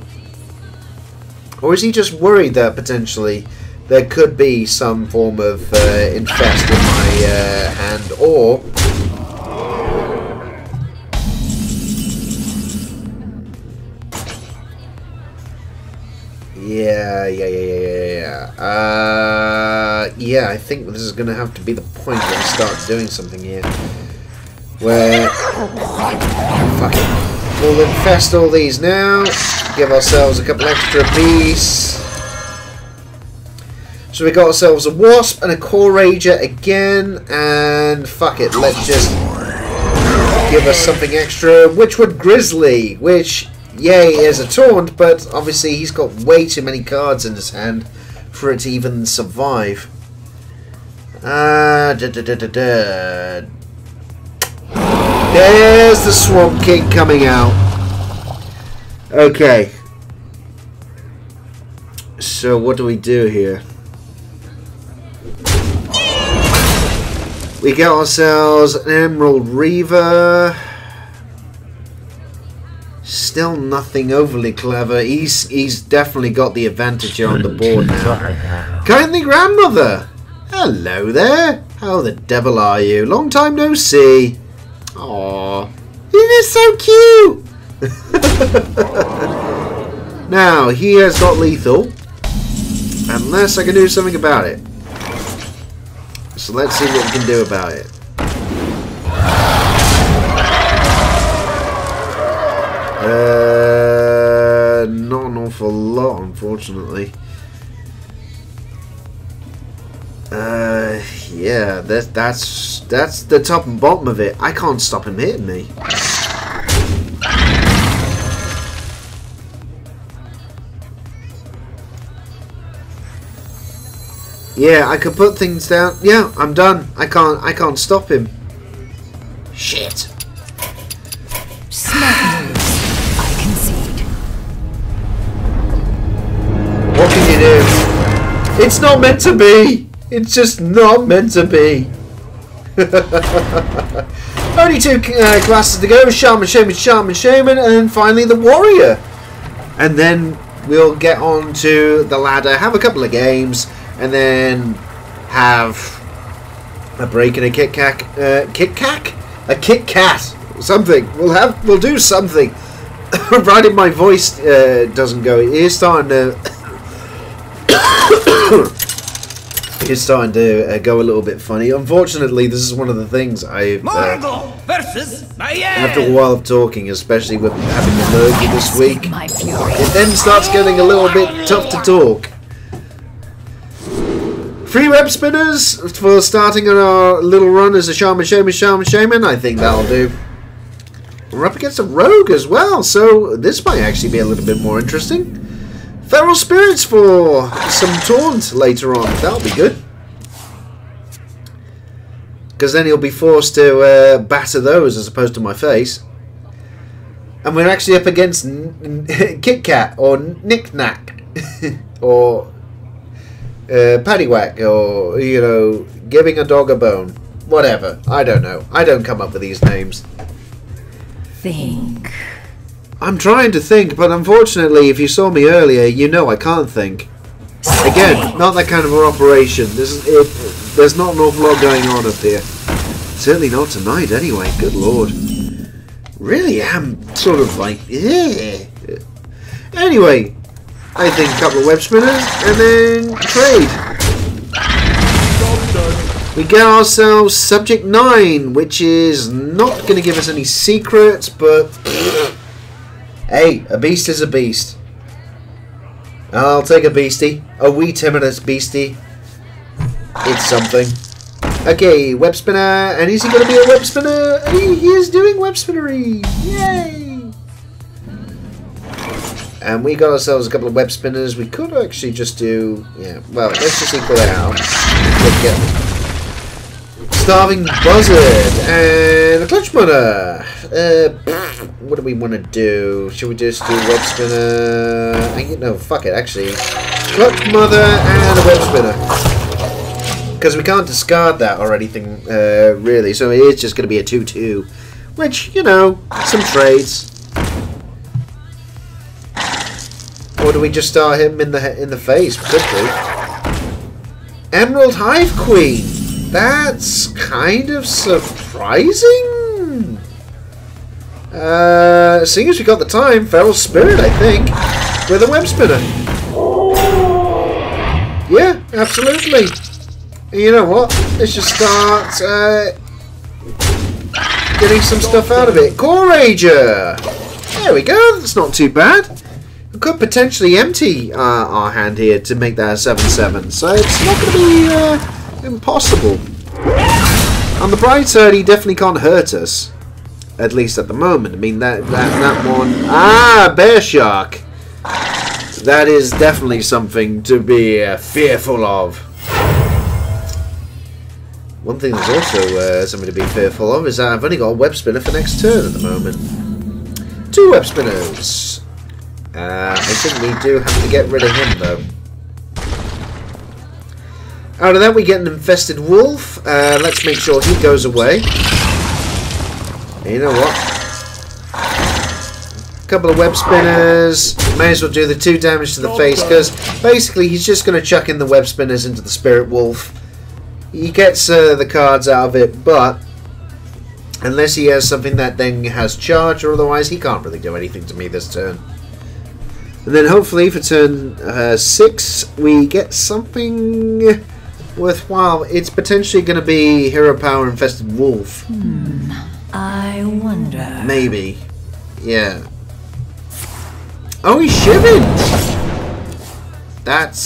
Or is he just worried that potentially there could be some form of infest in my hand, or yeah, I think this is going to have to be the point where we start doing something here. Where... Fuck it. We'll infest all these now. Give ourselves a couple extra beasts. So we got ourselves a Wasp and a Core Rager again. And fuck it, let's just give us something extra. Witchwood Grizzly, which... Yay, is a taunt, but obviously he's got way too many cards in his hand for it to even survive. There's the Swamp King coming out. Okay. So what do we do here? We get ourselves an Emerald Reaver. Still nothing overly clever. He's definitely got the advantage here on the board now. Kindly grandmother! Hello there! How the devil are you? Long time no see. Aww. It is so cute! Now, he has got lethal. Unless I can do something about it. So let's see what we can do about it. Not an awful lot, unfortunately. Yeah, that's the top and bottom of it. I can't stop him hitting me. Yeah, I could put things down. Yeah, I'm done. I can't stop him. Shit. Smart moves. I concede. What can you do? It's not meant to be. It's just not meant to be. Only two classes to go. Shaman, Shaman, Shaman, Shaman, and then finally the Warrior. And then we'll get on to the ladder, have a couple of games, and then have a break and a Kit Kat, a Kit Kat, something. We'll do something. Provided my voice doesn't go. It is starting to. It's starting to go a little bit funny. Unfortunately, this is one of the things I after a while of talking, especially with having the lurgy this week, it then starts getting a little bit tough to talk. 3 web spinners for starting on our little run as a Shaman, Shaman, Shaman, Shaman. I think that'll do. We're up against a rogue as well, so this might actually be a little bit more interesting. Feral spirits for some taunt later on. That'll be good. Because then he'll be forced to batter those as opposed to my face. And we're actually up against Kit Kat or Knick Knack or Paddywhack, or, you know, giving a dog a bone. Whatever. I don't know. I don't come up with these names. Think. I'm trying to think, but unfortunately, if you saw me earlier, you know I can't think. Again, not that kind of an operation. There's not an awful lot going on up here. Certainly not tonight, anyway. Good lord. Really am sort of like, yeah. Anyway, I think a couple of web spinners and then trade. We get ourselves subject 9, which is not going to give us any secrets, but hey, a beast is a beast. I'll take a beastie. A wee timorous beastie. It's something. Okay, web spinner. And is he going to be a web spinner? He is doing web spinnery. Yay! And we got ourselves a couple of web spinners. We could actually just do... Yeah, well, let's just equal it out. Let's get Starving Buzzard and a Clutch Mother. What do we want to do? Should we just do web spinner? No, fuck it, actually. Clutch Mother and a web spinner. Because we can't discard that or anything, really. So it is just going to be a 2-2. Which, you know, some trades. Or do we just start him in the face? Could do. Emerald Hive Queen. That's kind of surprising. Seeing as we got the time, Feral Spirit, I think, with a web spinner. Yeah, absolutely. And you know what? Let's just start getting some stuff out of it. Core Rager. There we go. That's not too bad. We could potentially empty our hand here to make that a 7/7, so it's not going to be impossible. On the bright side, he definitely can't hurt us, at least at the moment. I mean that one. Bear Shark. That is definitely something to be fearful of. One thing that's also something to be fearful of is that I've only got a web spinner for next turn at the moment. 2 web spinners. I think we do have to get rid of him though. Out of that we get an infested wolf. Let's make sure he goes away. And you know what? A couple of web spinners. May as well do the 2 damage to the face, because basically he's just going to chuck in the web spinners into the spirit wolf. He gets the cards out of it, but unless he has something that then has charge, or otherwise he can't really do anything to me this turn. And then hopefully for turn 6 we get something worthwhile. It's potentially going to be hero power infested wolf. I wonder. Maybe. Yeah. Oh, he's shivving! That's...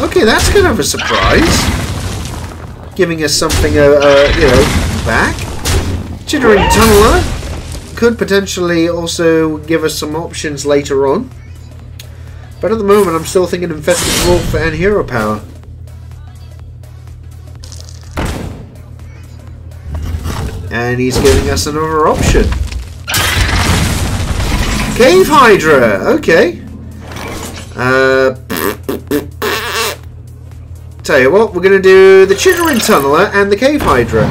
okay, that's kind of a surprise. Giving us something, you know, back. Chittering Tunneler could potentially also give us some options later on. But at the moment, I'm still thinking Infested Wolf and Hero Power. And he's giving us another option. Cave Hydra! Okay. Tell you what, we're going to do the Chittering Tunneler and the Cave Hydra.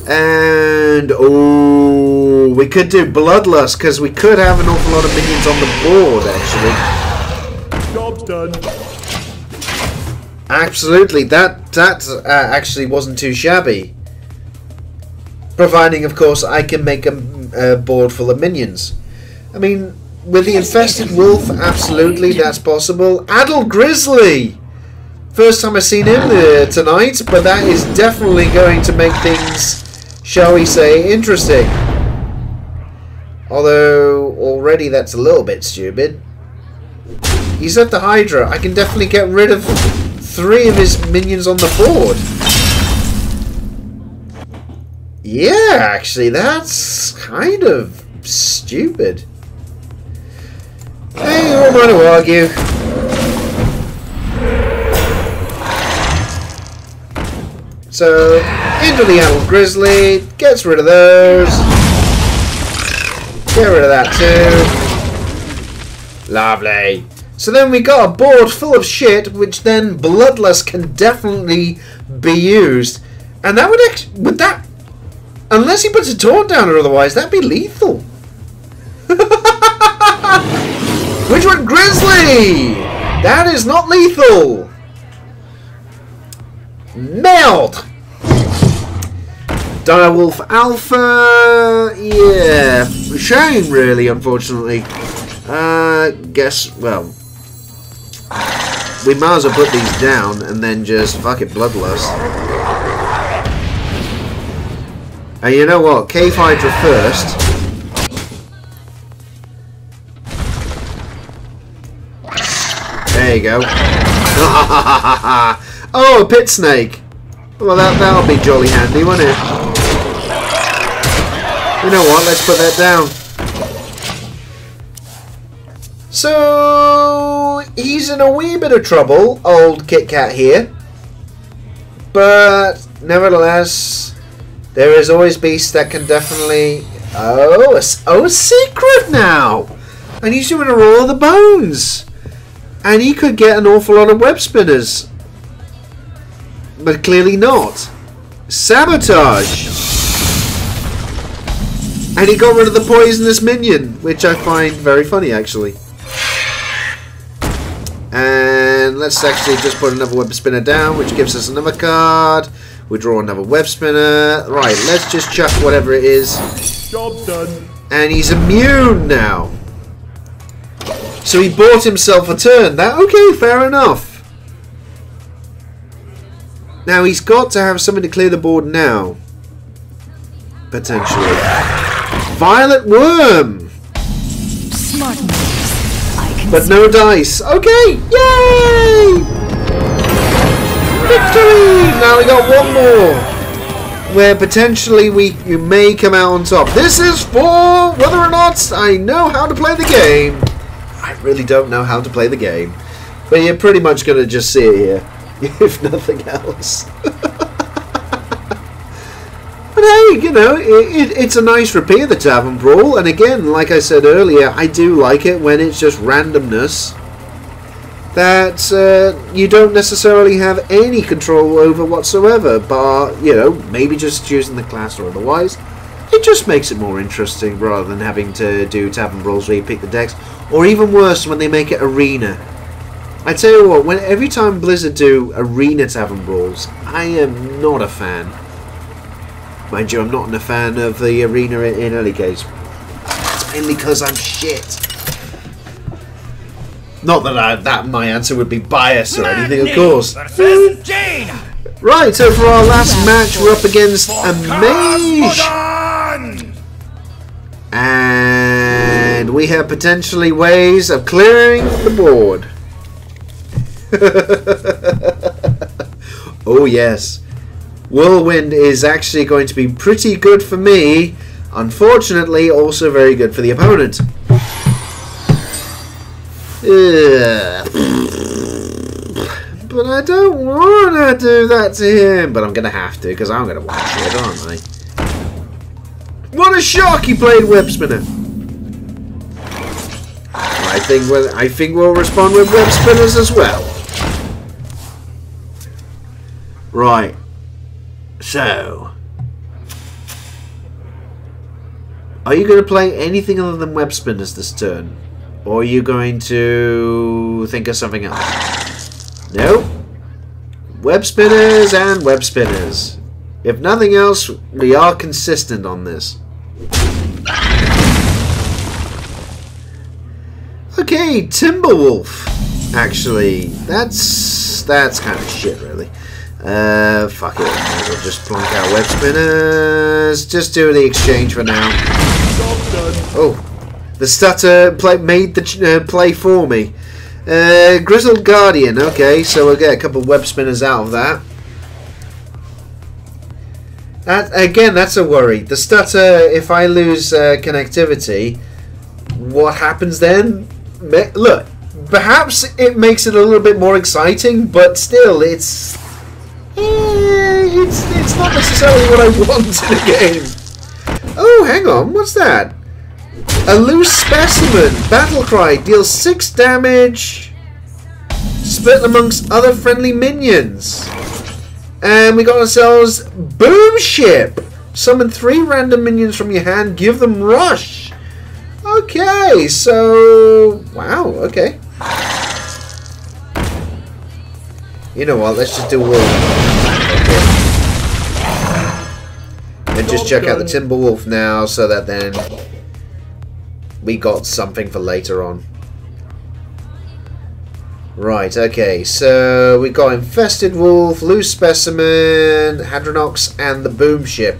And, oh, we could do Bloodlust, because we could have an awful lot of minions on the board, actually. Job's done. Absolutely, that actually wasn't too shabby. Providing, of course, I can make a board full of minions. I mean, with the Infested Wolf, absolutely, that's possible. Adult Grizzly! First time I've seen him tonight, but that is definitely going to make things, shall we say, interesting. Although, already that's a little bit stupid. He's at the Hydra. I can definitely get rid of 3 of his minions on the board. Yeah, actually, that's kind of stupid. Hey, who am I to argue? So, into the Adult Grizzly, gets rid of those. Get rid of that too. Lovely. So then we got a board full of shit, which then Bloodlust can definitely be used. And that would that... unless he puts a taunt down or otherwise, that'd be lethal. Which one? Grizzly! That is not lethal. Meld! Direwolf Alpha... yeah. Shame, really, unfortunately. Guess, well... we might as well put these down and then just fuck it, Bloodlust. And you know what? Cave Hydra first. There you go. Oh, a pit snake. Well, that'll be jolly handy, won't it? You know what? Let's put that down. So he's in a wee bit of trouble, old Kit Kat here. But nevertheless, there is always beasts that can definitely... oh, a secret now! And he's doing a roll of the bones. And he could get an awful lot of web spinners. But clearly not. Sabotage! And he got rid of the poisonous minion, which I find very funny, actually. And let's actually just put another web spinner down, which gives us another card. We draw another web spinner. Right, let's just chuck whatever it is. Job's done. And he's immune now. So he bought himself a turn. That okay, fair enough. Now he's got to have something to clear the board now. Potentially. Violet Worm! Smart moves. I can But no dice. Okay! Yay! Victory! Now we got one more. Where potentially we may come out on top. This is for whether or not I know how to play the game. I really don't know how to play the game. But you're pretty much going to just see it here. if nothing else. But hey, you know, it's a nice repeat of the Tavern Brawl, and again, like I said earlier, I do like it when it's just randomness that you don't necessarily have any control over whatsoever, but, you know, maybe just choosing the class or otherwise. It just makes it more interesting rather than having to do Tavern Brawls where you pick the decks, or even worse, when they make it arena. I tell you what, every time Blizzard do arena Tavern Brawls, I am not a fan. Mind you, I'm not a fan of the arena in any case. It's mainly because I'm shit. Not that my answer would be biased or anything, of course. Right, so for our last match, we're up against a mage. And we have potentially ways of clearing the board. Oh yes. Whirlwind is actually going to be pretty good for me. Unfortunately, also very good for the opponent. But I don't want to do that to him. But I'm going to have to, because I'm going to watch it, aren't I? What a shock! He played Webspinner. I think we'll respond with Webspinners as well. Right. So, are you going to play anything other than Webspinners this turn? Or are you going to think of something else? No. Webspinners and Webspinners. If nothing else, we are consistent on this. Okay, Timberwolf. Actually, that's kind of shit, really. Fuck it. We'll just plonk out Webspinners. Just do the exchange for now. Oh, the stutter made the play for me. Grizzled Guardian. Okay, so we'll get a couple of Webspinners out of that. Again, that's a worry. The stutter, if I lose connectivity, what happens then? Look, perhaps it makes it a little bit more exciting, but still, it's not necessarily what I want in a game. Oh, hang on, what's that? A loose specimen. Battlecry deals 6 damage, split amongst other friendly minions. And we got ourselves Boom Ship. Summon 3 random minions from your hand, give them rush. Okay, so wow, okay. You know what, let's just do a and just check out the Timberwolf now, so that then we got something for later on. Right, okay, so we got Infested Wolf, Loose Specimen, Hadronox, and the Boom Ship.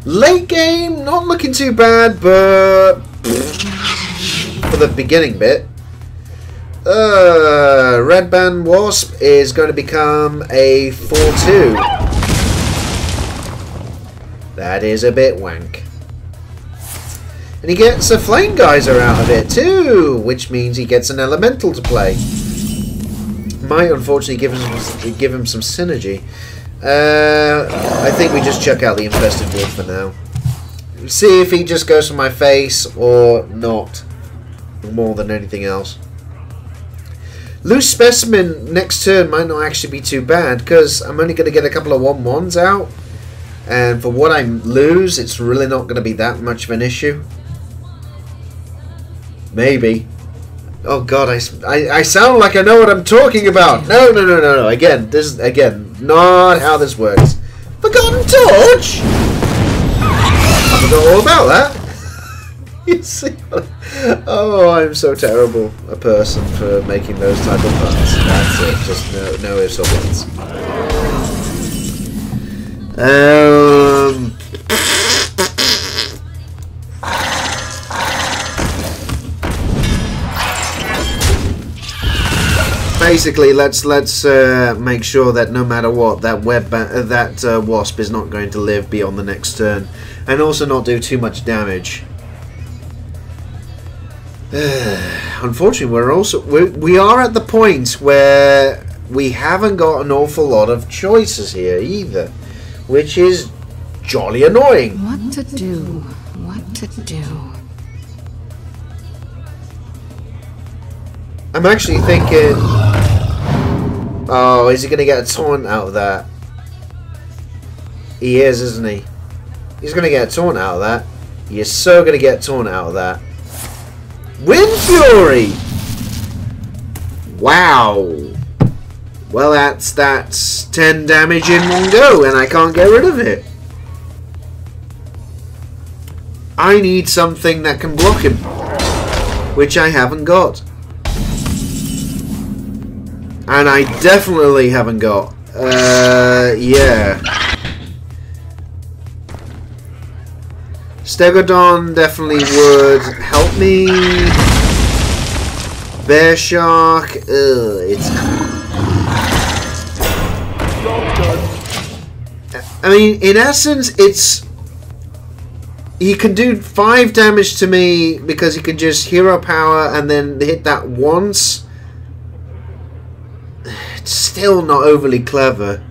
Late game, not looking too bad, but for the beginning bit. Red Band Wasp is going to become a 4-2. That is a bit wank. And he gets a Flame Geyser out of it too, which means he gets an Elemental to play. Might unfortunately give him some synergy. I think we just check out the Infested Wolf for now. See if he just goes for my face or not, more than anything else. Loose Specimen next turn might not actually be too bad, because I'm only going to get a couple of 1/1s out, and for what I lose, it's really not going to be that much of an issue. Maybe. Oh god, I sound like I know what I'm talking about. No. Again, this is not how this works. Forgotten Torch. I forgot all about that. You see? Oh, I'm so terrible a person for making those type of puns. That's it. Just no ifs or buts. Basically, let's make sure that no matter what, that wasp is not going to live beyond the next turn, and also not do too much damage. Unfortunately, we are at the point where we haven't got an awful lot of choices here either, which is jolly annoying. What to do? What to do? I'm actually thinking, oh, is he going to get a taunt out of that? He is, isn't he? He's going to get a taunt out of that. He is so going to get a taunt out of that. Wind Fury! Wow. Well, that's 10 damage in one go, and I can't get rid of it. I need something that can block him, which I haven't got. And I definitely haven't got. Yeah. Stegodon definitely would help me. Bear Shark. It's. I mean, in essence, it's. He can do 5 damage to me because he can just hero power and then hit that once. It's still not overly clever.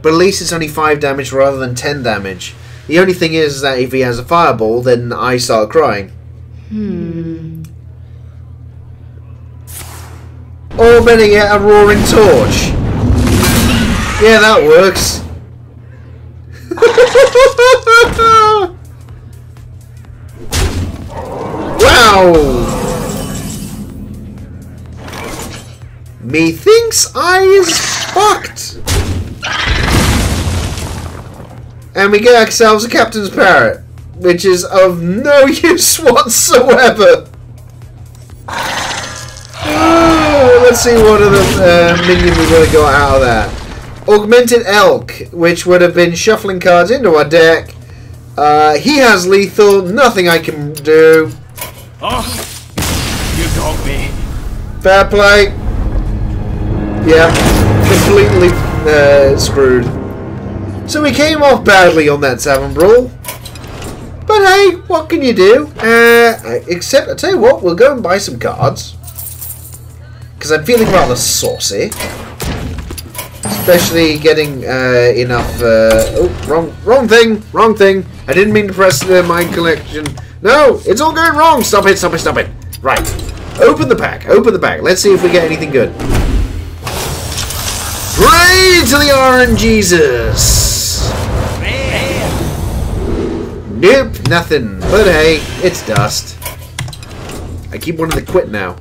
But at least it's only 5 damage rather than 10 damage. The only thing is that if he has a fireball, then I start crying. Or better yet, a roaring torch. Yeah, that works. Wow! Methinks I is fucked. And we get ourselves a Captain's Parrot, which is of no use whatsoever. Let's see what other minion we would have got out of that. Augmented Elk, which would have been shuffling cards into our deck. He has lethal, nothing I can do. Oh, you got me. Fair play. Yeah, completely screwed. So we came off badly on that Tavern Brawl. But hey, what can you do? Except, I tell you what, we'll go and buy some cards. Because I'm feeling rather saucy. Especially getting enough... oh, wrong thing! Wrong thing! I didn't mean to press the mind collection. No! It's all going wrong! Stop it, stop it, stop it! Right. Open the pack, open the pack. Let's see if we get anything good. Pray to the RNGesus! Nope, nothing. But hey, it's dust. I keep wanting to quit now.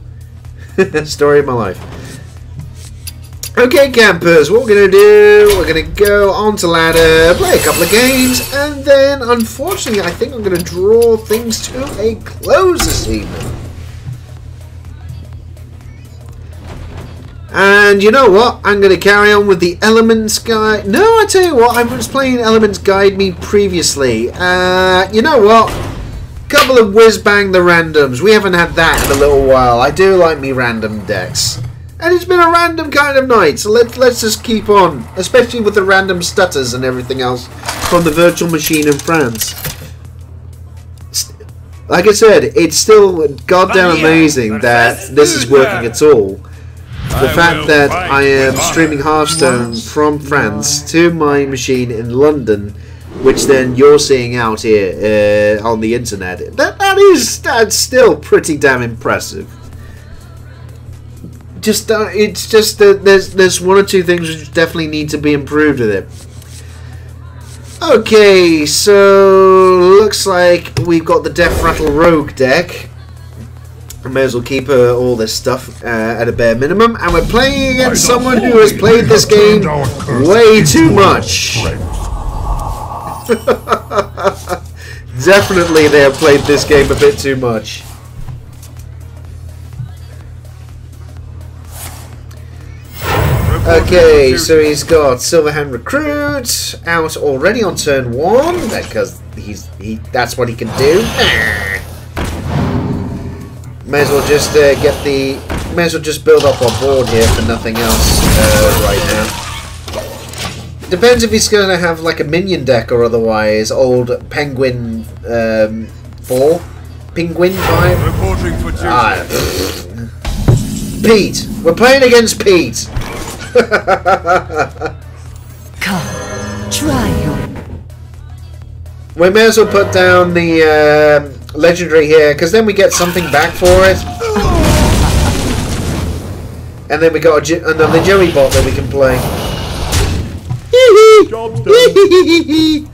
Story of my life. Okay, campers, what we're going to do, we're going to go onto ladder, play a couple of games, and then, unfortunately, I think I'm going to draw things to a close this evening. And you know what? I'm going to carry on with the Elements Guide. No, I tell you what, I was playing Elements Guide Me previously. You know what? Couple of whiz-bang the randoms. We haven't had that in a little while. I do like me random decks. And it's been a random kind of night, so let's just keep on. Especially with the random stutters and everything else from the virtual machine in France. Like I said, it's still goddamn amazing that this is working at all. The fact that I am streaming Hearthstone from France to my machine in London, which then you're seeing out here on the internet, that's still pretty damn impressive. It's just that there's one or two things which definitely need to be improved with it. Okay, so looks like we've got the Death Rattle Rogue deck. I may as well keep all this stuff at a bare minimum, and we're playing against someone who has played this game way too much. Definitely they have played this game a bit too much. Okay, so he's got Silverhand Recruit out already on turn 1 because that's what he can do. May as well just may as well just build up our board here for nothing else right now. Depends if he's going to have like a minion deck or otherwise. Old Penguin 4, Penguin 5. Reporting for duty. Pete, we're playing against Pete. Come, try your. We may as well put down the legendary here, because then we get something back for it. And then we got another Joey bot that we can play. Job's done.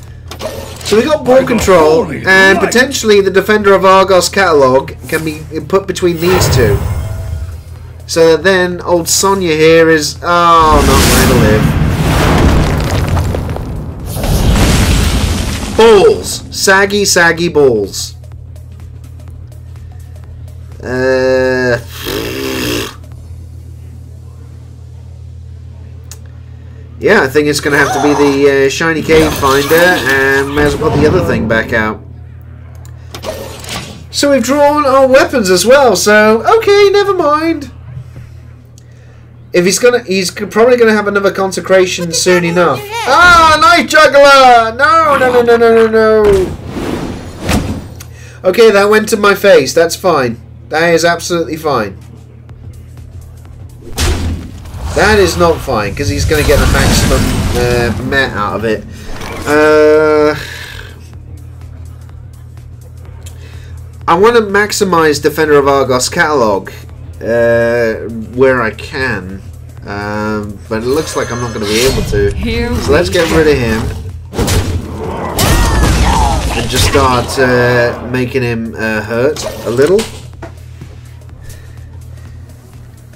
So we got ball control, and potentially the Defender of Argos catalog can be put between these two. So that then old Sonya here is not going to live. Balls, saggy balls. Yeah, I think it's going to have to be the Shiny Cave Finder, and may as well put the other thing back out. So we've drawn our weapons as well, so okay, never mind. If he's probably gonna have another consecration soon enough. Ah, Night Juggler! No. Okay, that went to my face. That's fine. That is absolutely fine. That is not fine, because he's going to get the maximum met out of it. I want to maximize Defender of Argos catalog where I can, but it looks like I'm not going to be able to. So let's get rid of him and just start making him hurt a little.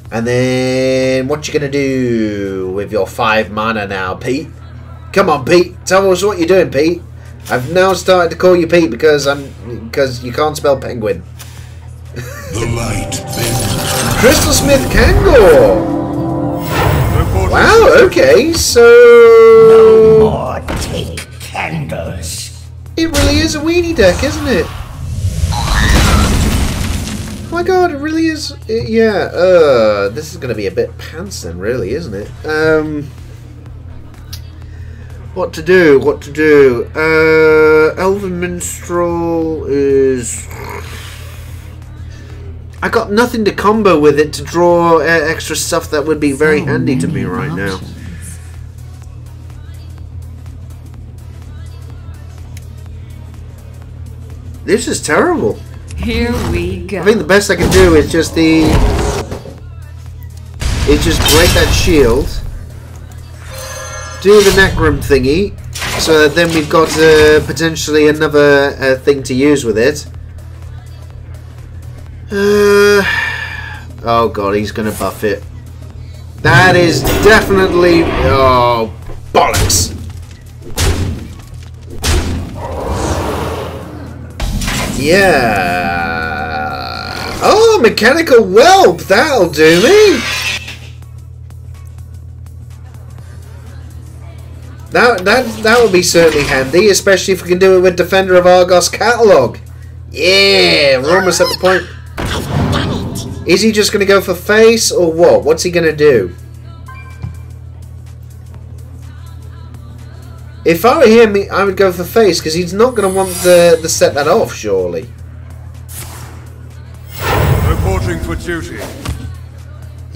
And then, what you gonna do with your 5 mana now, Pete? Come on, Pete. Tell us what you're doing, Pete. I've now started to call you Pete because you can't spell penguin. The light bends. Crystal Smith Kangor. Wow. Okay. So. No more take candles. It really is a weenie deck, isn't it? Oh my god, it really is. Yeah, this is going to be a bit pants then, really, isn't it? What to do? Elven Minstrel is... I got nothing to combo with it to draw extra stuff that would be very handy to me right now. This is terrible. Here we go. I think the best I can do is just break that shield, do the Necrom thingy, so that then we've got potentially another thing to use with it. Oh god, he's gonna buff it. That is definitely bollocks. Yeah. Oh, mechanical whelp. That'll do me. That would be certainly handy, especially if we can do it with Defender of Argos catalog. Yeah, we're almost at the point. Is he just going to go for face or what? What's he going to do? If I were him, I would go for face, because he's not going to want the set that off, surely. Reporting for duty.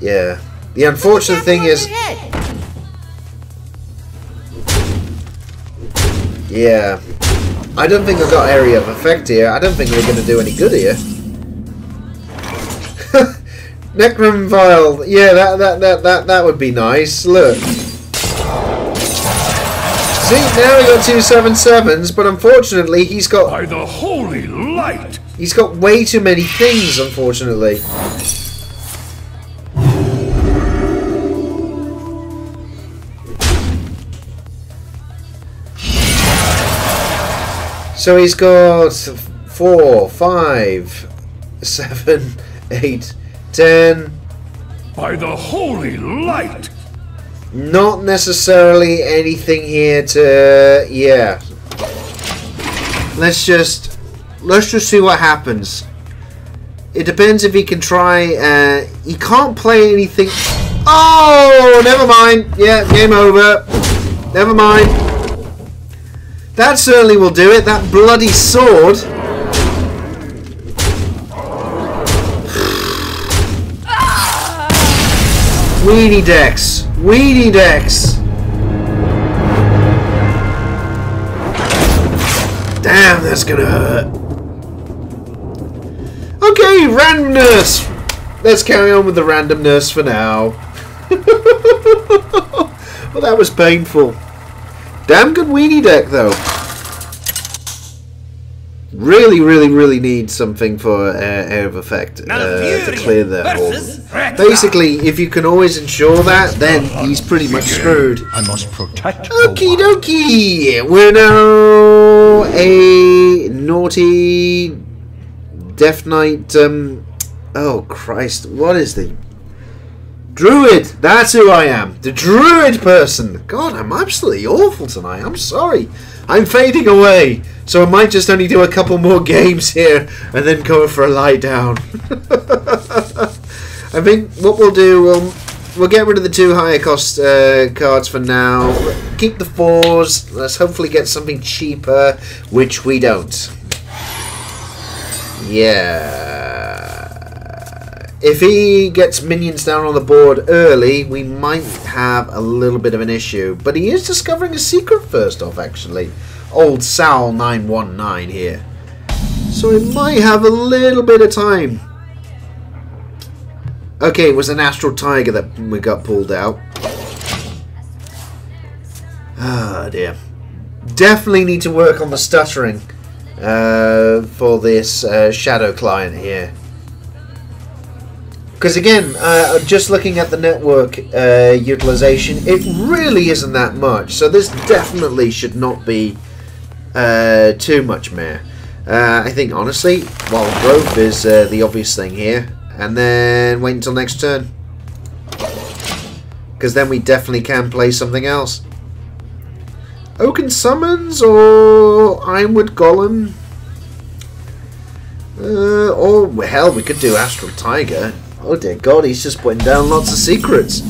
Yeah. The unfortunate thing is... Yeah. I don't think I've got area of effect here. I don't think we're going to do any good here. Necrom Vial. Yeah, that would be nice. Look. See, now we got 2 7/7s, but unfortunately he's got... By the holy light! He's got way too many things, unfortunately. So he's got 4, 5, 7, 8, 10. By the holy light! Not necessarily anything here to... Yeah. Let's just see what happens. It depends if he can try... he can't play anything... Oh! Never mind. Yeah, game over. Never mind. That certainly will do it. That bloody sword. Weenie decks. Weedy decks! Damn, that's gonna hurt. Okay, randomness! Let's carry on with the randomness for now. Well, that was painful. Damn good weenie deck, though. Really, really, really need something for Air of Effect to clear that hole. Basically, if you can always ensure that, then he's pretty much screwed. I must protect. Okie dokie! We're now a naughty Death Knight. Oh Christ! What is the Druid? That's who I am. The Druid person. God, I'm absolutely awful tonight. I'm sorry. I'm fading away, so I might just only do a couple more games here and then go for a lie down. I think what we'll do, we'll get rid of the 2 higher cost cards for now. Keep the 4s. Let's hopefully get something cheaper, which we don't. Yeah. If he gets minions down on the board early, we might have a little bit of an issue. But he is discovering a secret first off, actually. Old Sal 919 here. So we might have a little bit of time. Okay, it was an Astral Tiger that we got pulled out. Ah, dear. Definitely need to work on the stuttering for this Shadow client here. Because again, just looking at the network utilization, it really isn't that much. So this definitely should not be too much mare. I think honestly, while growth is the obvious thing here, and then wait until next turn. Because then we definitely can play something else. Oaken Summons or Ironwood Golem. Or hell, we could do Astral Tiger. Oh dear God, he's just putting down lots of secrets.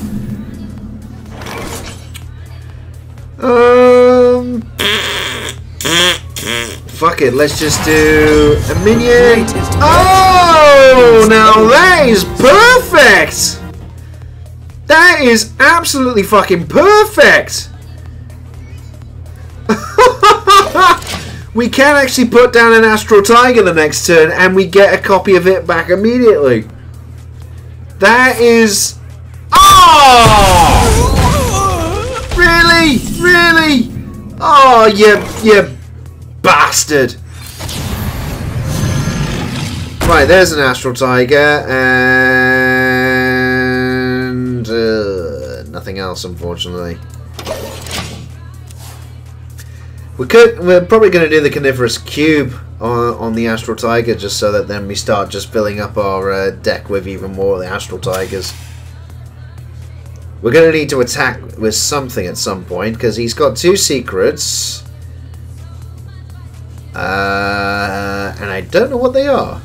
Fuck it, let's just do a minion. Oh, now that is perfect. That is absolutely fucking perfect. We can actually put down an Astral Tiger the next turn, and we get a copy of it back immediately. That is... Oh! Really? Really? Oh, you bastard. Right, there's an Astral Tiger, and... nothing else, unfortunately. We're probably going to do the Carnivorous Cube on the Astral Tiger, just so that then we start just filling up our deck with even more of the Astral Tigers. We're going to need to attack with something at some point, because he's got 2 secrets. And I don't know what they are.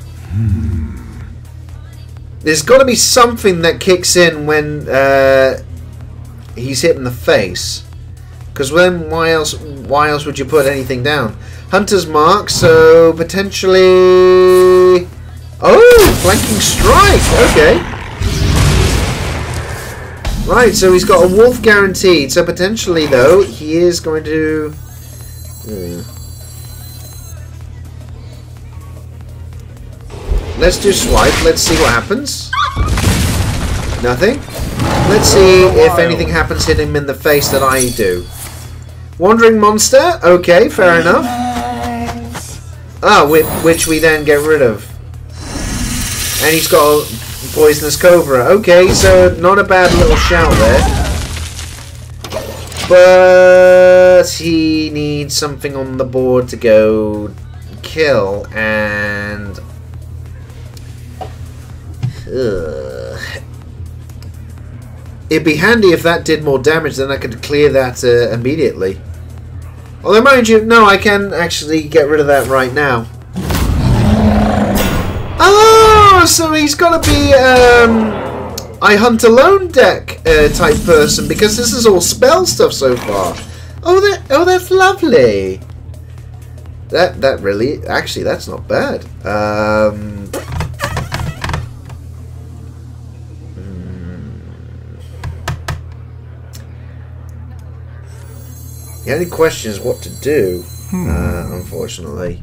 There's got to be something that kicks in when he's hit in the face. Because then, why else would you put anything down? Hunter's Mark, so potentially... Oh, Flanking Strike, okay. Right, so he's got a wolf guaranteed, so potentially, though, he is going to... Let's do Swipe, let's see what happens. Nothing. Let's see if anything happens hit him in the face that I do. Wandering Monster, okay, fair enough. Ah, which we then get rid of. And he's got a Poisonous Cobra. Okay, so not a bad little shout there. But he needs something on the board to go kill, and... It'd be handy if that did more damage, then I could clear that immediately. Although, mind you, no, I can actually get rid of that right now. Oh, so he's got to be I Hunt Alone deck type person, because this is all spell stuff so far. Oh, that's lovely. That really, actually, that's not bad. The only question is what to do, unfortunately.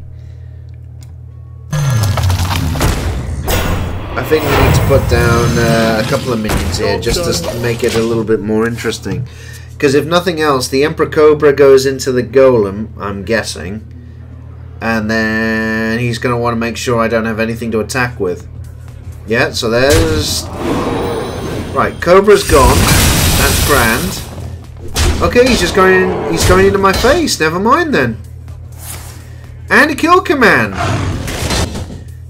I think we need to put down a couple of minions here just to make it a little bit more interesting. Because if nothing else, the Emperor Cobra goes into the Golem, I'm guessing. And then he's going to want to make sure I don't have anything to attack with. Yeah, so there's... Right, Cobra's gone. That's grand. Okay, he's going into my face. Never mind then. And a kill command.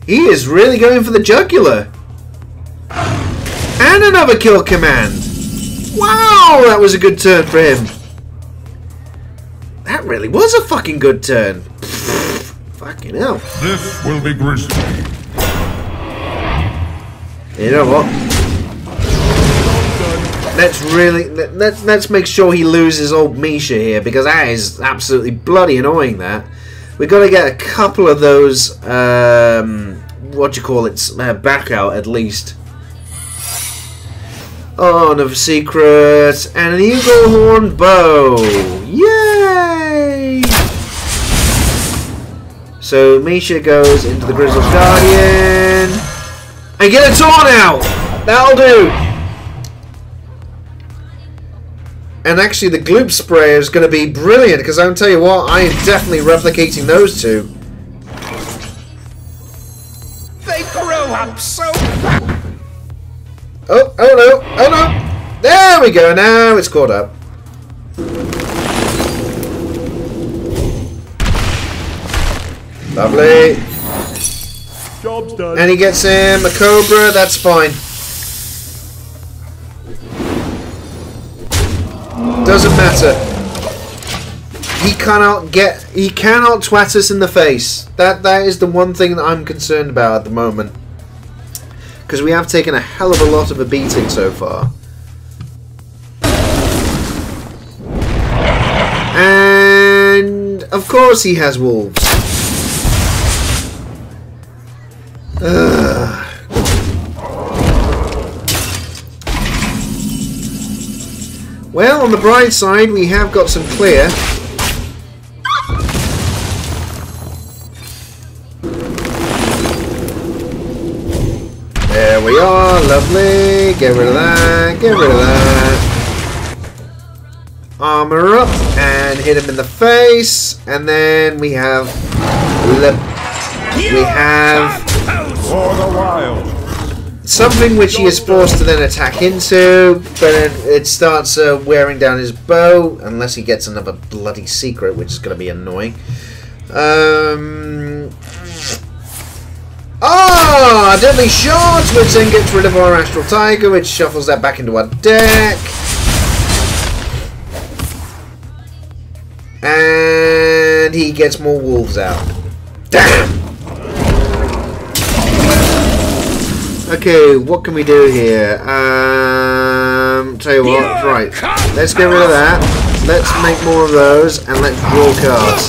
He is really going for the jugular. And another kill command. Wow, that was a good turn for him. That really was a fucking good turn. Fucking hell. This will be grisly. You know what? Let's make sure he loses old Misha here, because that is absolutely bloody annoying. That we've got to get a couple of those what do you call it, back out at least. Oh, another secret and an eagle horn bow. Yay! So Misha goes into the Grizzled Guardian and get a taunt out. That'll do. And actually the Gloop Sprayer is going to be brilliant, because I'll tell you what, I am definitely replicating those two. They grow up so... Oh no, oh no. There we go, now it's caught up. Lovely. Job's done. And he gets him a Cobra, that's fine. Doesn't matter. He cannot twat us in the face. That is the one thing that I'm concerned about at the moment. Because we have taken a hell of a lot of a beating so far. And of course he has wolves. Well, on the bright side, we have got some clear. There we are, lovely. Get rid of that, get rid of that. Armor up and hit him in the face, and then we have For the wild. something which he is forced to then attack into, but it starts wearing down his bow, unless he gets another bloody secret, which is going to be annoying. Deadly Shot, which then gets rid of our Astral Tiger, which shuffles that back into our deck. And he gets more wolves out. Damn! Okay, what can we do here? Tell you what, right. Let's get rid of that. Let's make more of those, and let's draw cards.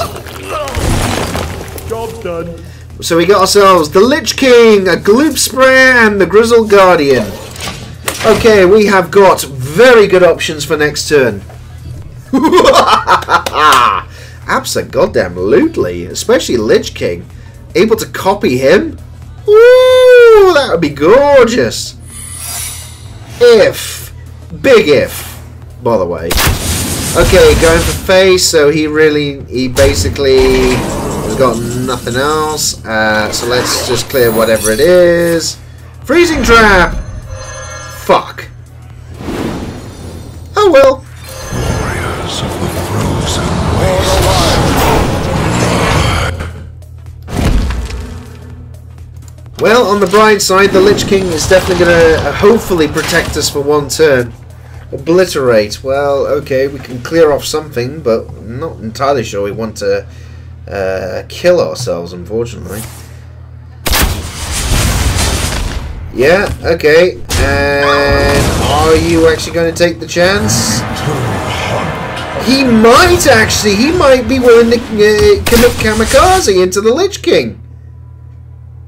Job's done. So we got ourselves the Lich King, a Gloop Sprayer, and the Grizzled Guardian. Okay, we have got very good options for next turn. Abso-goddamn-lutely, especially Lich King. Able to copy him? Ooh, that would be gorgeous. If. Big if, by the way. Okay, going for face, so he basically has got nothing else. So let's just clear whatever it is. Freezing Trap! Fuck. Oh well. Warriors of the frozen waste. Well, on the bright side, the Lich King is definitely going to hopefully protect us for one turn. Obliterate. Well, okay, we can clear off something, but I'm not entirely sure we want to kill ourselves, unfortunately. Yeah, okay. And are you actually going to take the chance? He might actually. He might be willing to commit kamikaze into the Lich King.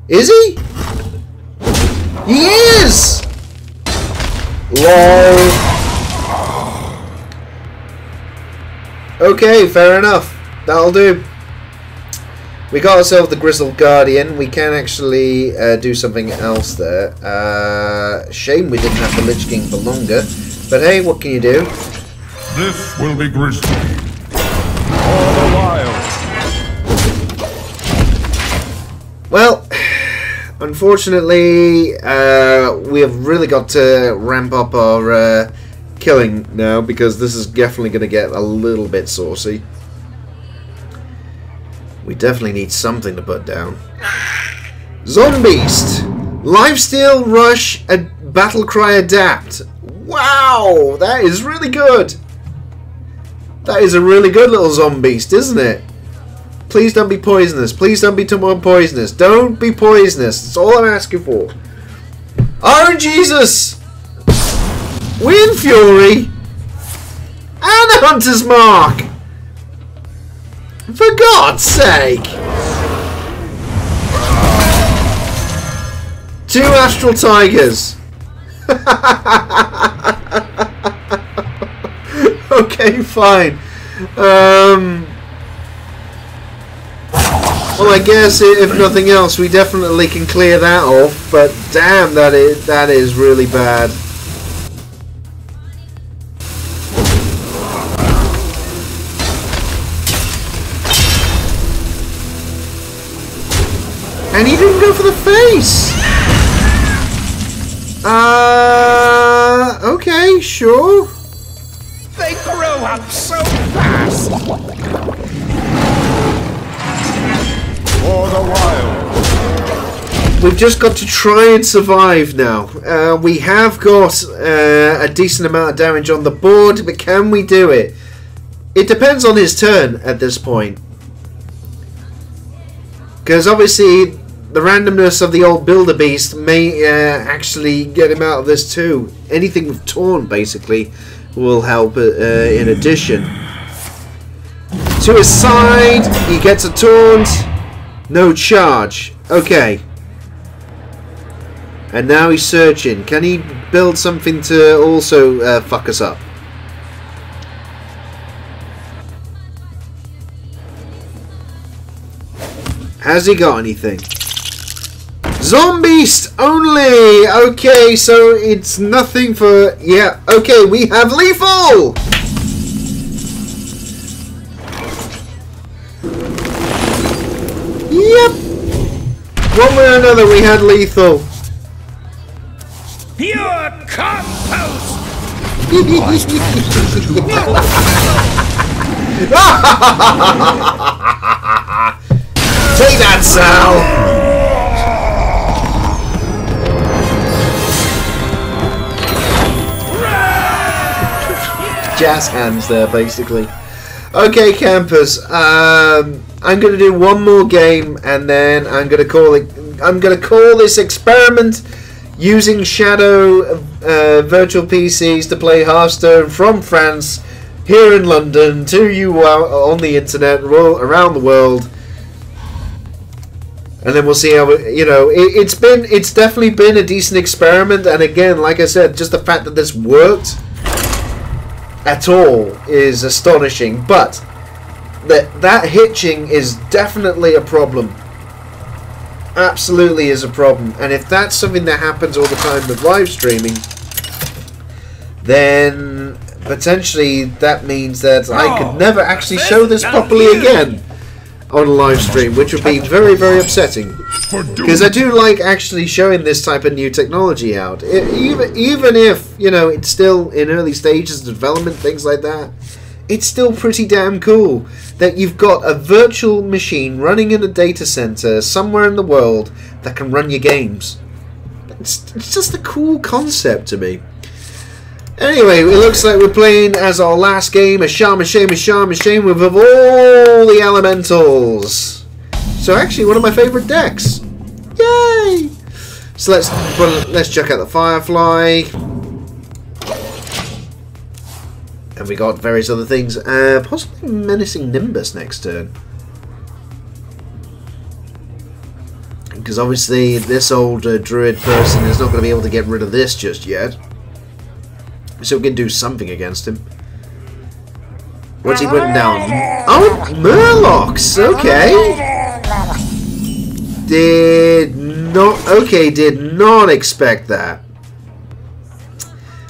Is he? He is! LOL. Okay, fair enough. That'll do. We got ourselves the Grizzled Guardian. We can actually do something else there. Shame we didn't have the Lich King for longer. But hey, what can you do? This will be grisly. For the wild. Well, unfortunately, we have really got to ramp up our killing now, because this is definitely going to get a little bit saucy. We definitely need something to put down. Zombeast! Lifesteal, Rush, and Battlecry Adapt. Wow! That is really good! That is a really good little Zombeast, isn't it? Please don't be poisonous. Please don't be too more poisonous. Don't be poisonous. That's all I'm asking for. Iron Jesus! Wind Fury! And a Hunter's Mark! For God's sake! 2 Astral Tigers. Okay, fine. Well, I guess if nothing else, we definitely can clear that off. But damn, that is really bad. And he didn't go for the face! Okay, sure. They grow up so fast! For the wild. We've just got to try and survive now. We have got a decent amount of damage on the board, but can we do it? It depends on his turn at this point. Because obviously the randomness of the old Builder Beast may actually get him out of this too. Anything with Taunt basically will help in addition. To his side, he gets a Taunt, no charge. Okay. And now he's searching. Can he build something to also fuck us up? Has he got anything? Zombeast only! Okay, so it's nothing for... Yeah, okay, we have lethal! Yep! One way or another, we had lethal. Pure compost! Take that, Sal! Jazz hands there, basically. Okay, campers. I'm going to do one more game, and then I'm going to call it. I'm going to call this experiment using Shadow virtual PCs to play Hearthstone from France here in London to you on the internet around the world. And then we'll see how it's definitely been a decent experiment, and again, like I said, just the fact that this worked at all is astonishing. But that hitching is definitely a problem. Absolutely is a problem. And if that's something that happens all the time with live streaming, then potentially that means that I could never actually show this properly again on a live stream, which would be very, very upsetting, because I do like actually showing this type of new technology out, even if it's still in early stages of development, things like that. It's still pretty damn cool that you've got a virtual machine running in a data center somewhere in the world that can run your games. It's just a cool concept to me. Anyway, it looks like we're playing as our last game a Shaman with of all the elementals. So actually one of my favourite decks. Yay! So let's check out the Firefly. And we got various other things. Possibly Menacing Nimbus next turn. Because obviously this old druid person is not going to be able to get rid of this just yet. So we can do something against him. What's he putting down? Oh, Murlocs. Okay. Did not expect that.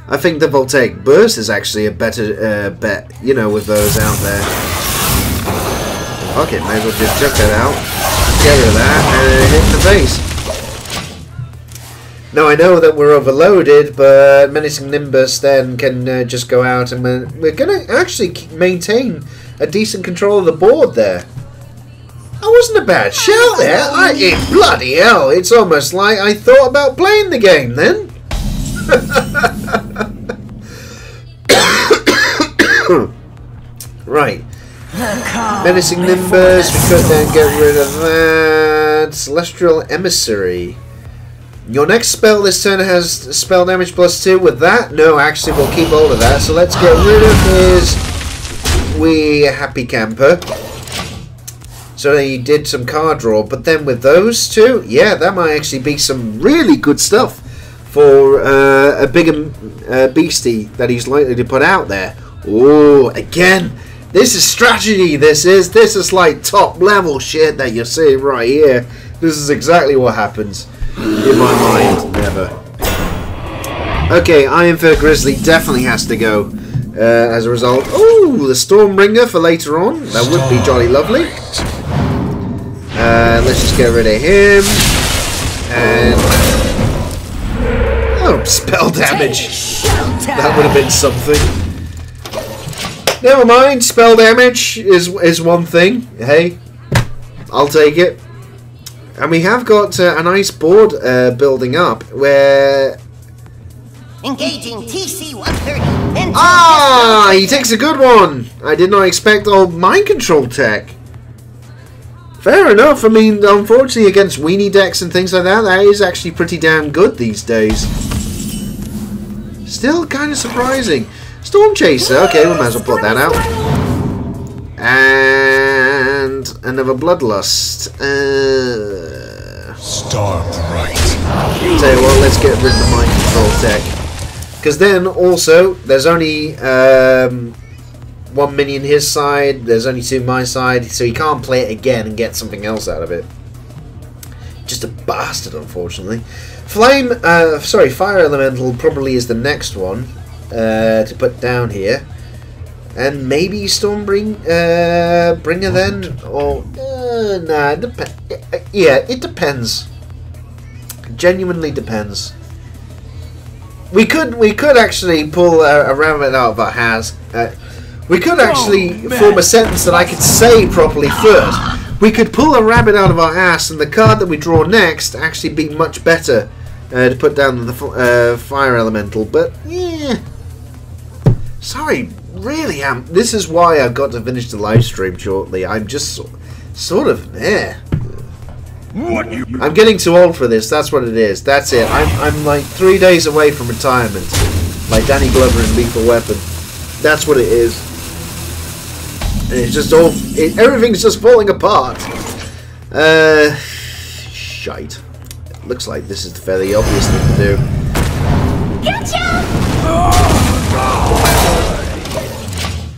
I think the Voltaic Burst is actually a better bet, you know, with those out there. Okay, might as well just chuck that out, get rid of that, and hit the face. Now I know that we're overloaded, but Menacing Nimbus then can just go out, and we're going to actually maintain a decent control of the board there. That wasn't a bad shout there. Bloody hell, it's almost like I thought about playing the game then. Right. Menacing Nimbus, we could then get rid of that. Celestial Emissary. Your next spell this turn has spell damage +2 with that. No, actually we'll keep hold of that. So let's get rid of his wee happy camper. So he did some card draw, but then with those two, yeah, that might actually be some really good stuff for a bigger beastie that he's likely to put out there. Oh, again, this is strategy. This is like top level shit that you're seeing right here. This is exactly what happens in my mind. Never. Okay, Ironfur Grizzly definitely has to go as a result. Oh, the Stormbringer for later on. That would be jolly lovely. Let's just get rid of him. And oh, spell damage. That would have been something. Never mind. Spell damage is one thing. Hey, I'll take it. And we have got a nice board building up where. Engaging TC-130. Ah, he takes a good one. I did not expect old mind control tech. Fair enough. I mean, unfortunately, against weenie decks and things like that, that is actually pretty damn good these days. Still kind of surprising. Storm Chaser. Okay, we might as well put that out. And another Bloodlust. Start right. Tell you what, let's get rid of the mind control tech. Because then also, there's only one minion his side, there's only two my side, so he can't play it again and get something else out of it. Just a bastard, unfortunately. Fire Elemental probably is the next one to put down here. And maybe Stormbringer then? Or, nah, yeah, it depends. Genuinely depends. We could actually pull a rabbit out of our ass. We could actually form a sentence that I could say properly first. We could pull a rabbit out of our ass, and the card that we draw next actually be much better to put down than the fire elemental. But yeah, sorry, really am. This is why I've got to finish the live stream shortly. I'm just sort of there. I'm getting too old for this. That's what it is. That's it. I'm like 3 days away from retirement, like Danny Glover in Lethal Weapon. That's what it is. And it's just all. Everything's just falling apart. Shite. Looks like this is the fairly obvious thing to do. Gotcha!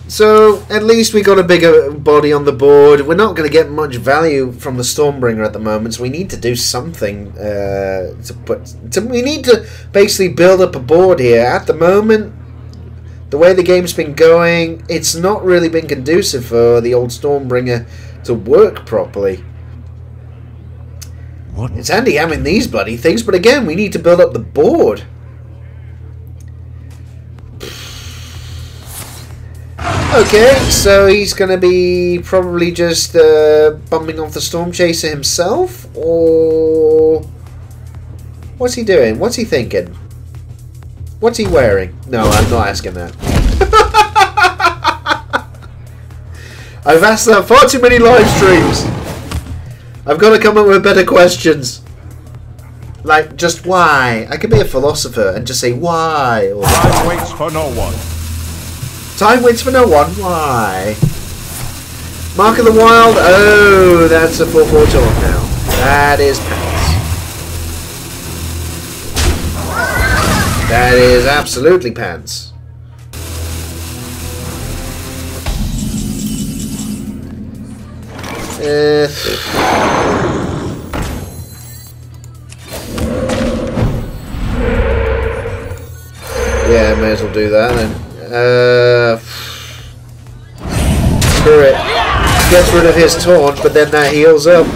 So, at least we got a bigger body on the board. We're not going to get much value from the Stormbringer at the moment, so we need to do something we need to basically build up a board here. At the moment, the way the game's been going, it's not really been conducive for the old Stormbringer to work properly. What? It's handy having these bloody things, but again, we need to build up the board. Okay, so he's going to be probably just bumping off the Storm Chaser himself, or what's he doing? What's he thinking? What's he wearing? No, I'm not asking that. I've asked that far too many live streams. I've got to come up with better questions. Like, just why? I could be a philosopher and just say why. Or Time waits for no one. Time waits for no one. Why? Mark of the Wild. Oh, that's a 4/4 taunt now. That is pants. That is absolutely pants. Yeah, may as well do that then. Screw it. Gets rid of his taunt, but then that heals up.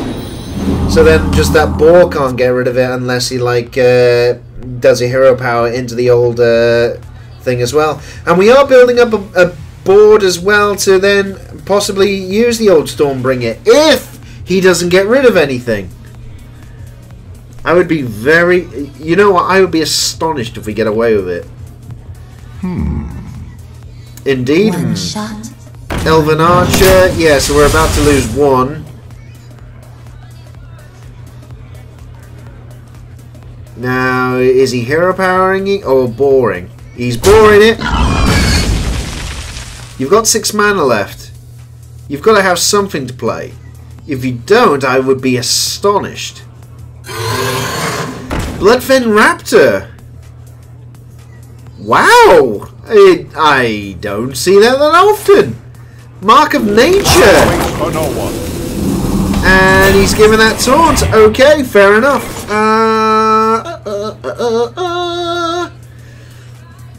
So then just that boar can't get rid of it unless he like does a hero power into the old thing as well. And we are building up a board as well to then possibly use the old Stormbringer if he doesn't get rid of anything. I would be very... You know what? I would be astonished if we get away with it. Indeed. One shot. Elven Archer. Yeah, so we're about to lose one. Now, is he hero powering it or boring? He's boring it. You've got 6 mana left. You've got to have something to play. If you don't, I would be astonished. Bloodfen Raptor. Wow. I don't see that often. Mark of Nature. For no one. And he's given that taunt. Okay, fair enough.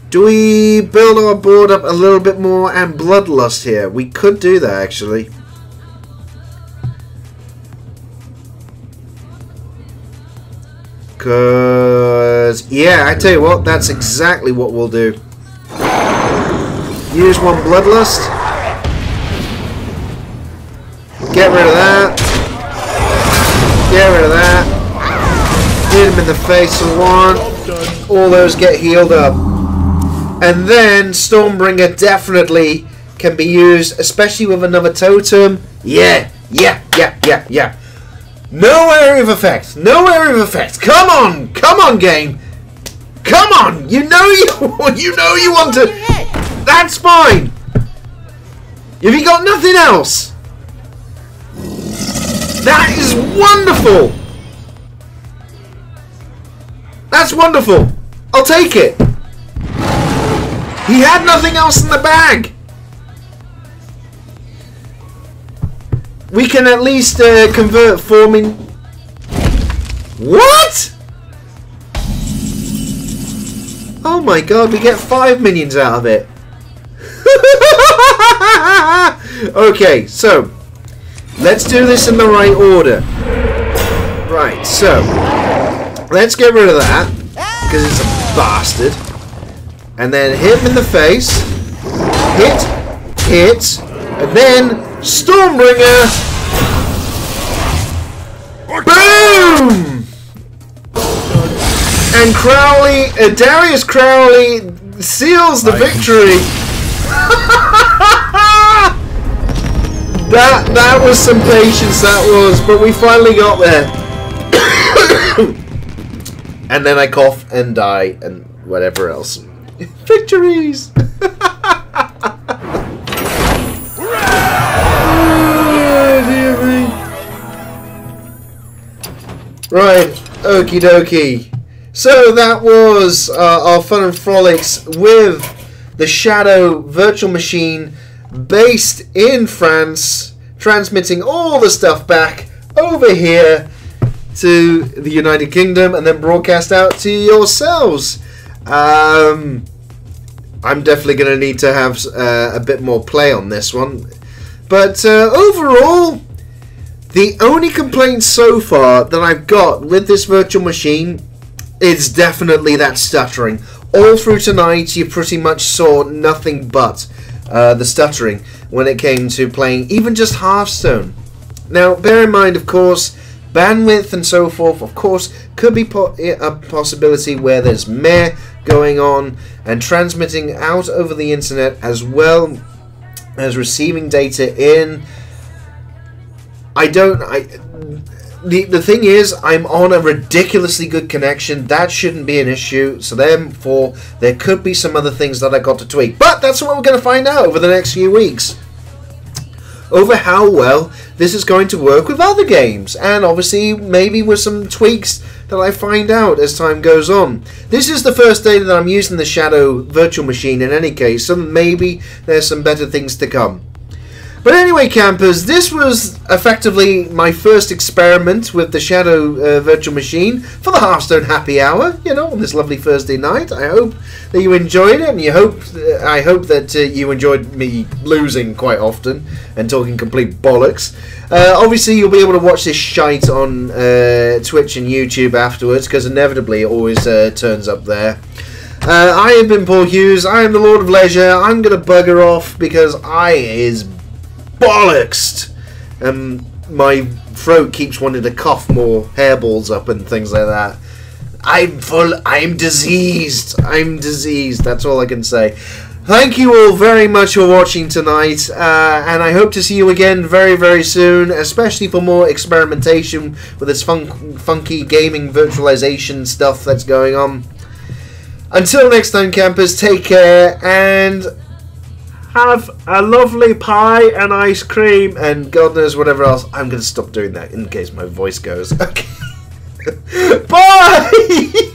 Do we build our board up a little bit more and Bloodlust here? We could do that actually. Cause yeah, I tell you what, that's exactly what we'll do. Use one Bloodlust. Get rid of that. Get rid of that. Hit him in the face with one. All those get healed up. And then Stormbringer definitely can be used, especially with another totem. Yeah. No area of effect. No area of effect. Come on, game. Come on. You know you want to. That's fine. Have you got nothing else? That is wonderful. That's wonderful. I'll take it. He had nothing else in the bag. We can at least convert forming. What? Oh my god, we get 5 minions out of it. Okay, so let's do this in the right order. Right, so let's get rid of that because it's a bastard. And then hit him in the face. Hit, and then Stormbringer. Boom! And Crowley, Darius Crowley seals the victory. That was some patience, that was, but we finally got there. And then I cough and die and whatever else. Victories! Oh, dear me. Right, okie dokie. So that was our fun and frolics with the Shadow virtual machine based in France, transmitting all the stuff back over here to the United Kingdom and then broadcast out to yourselves. I'm definitely going to need to have a bit more play on this one. But overall, the only complaint so far that I've got with this virtual machine is definitely that stuttering. All through tonight, you pretty much saw nothing but the stuttering when it came to playing even just Hearthstone. Now, bear in mind, of course, bandwidth and so forth, of course, could be a possibility where there's meh going on and transmitting out over the internet as well as receiving data in. The thing is, I'm on a ridiculously good connection. That shouldn't be an issue. So therefore, there could be some other things that I got to tweak. But that's what we're going to find out over the next few weeks. Over how well this is going to work with other games. And obviously, maybe with some tweaks that I find out as time goes on. This is the first day that I'm using the Shadow virtual machine in any case. So maybe there's some better things to come. But anyway, campers, this was effectively my first experiment with the Shadow virtual machine for the Hearthstone Happy Hour, you know, on this lovely Thursday night. I hope that you enjoyed it, and I hope that you enjoyed me losing quite often and talking complete bollocks. Obviously, you'll be able to watch this shite on Twitch and YouTube afterwards, because inevitably it always turns up there. I have been Paul Hughes. I am the Lord of Leisure. I'm going to bugger off because I is bollocks. My throat keeps wanting to cough more hairballs up and things like that. I'm diseased. I'm diseased. That's all I can say. Thank you all very much for watching tonight, and I hope to see you again very, very soon, especially for more experimentation with this funky gaming virtualization stuff that's going on. Until next time, campers, take care, and have a lovely pie and ice cream, and God knows whatever else. I'm going to stop doing that in case my voice goes. Okay. Bye!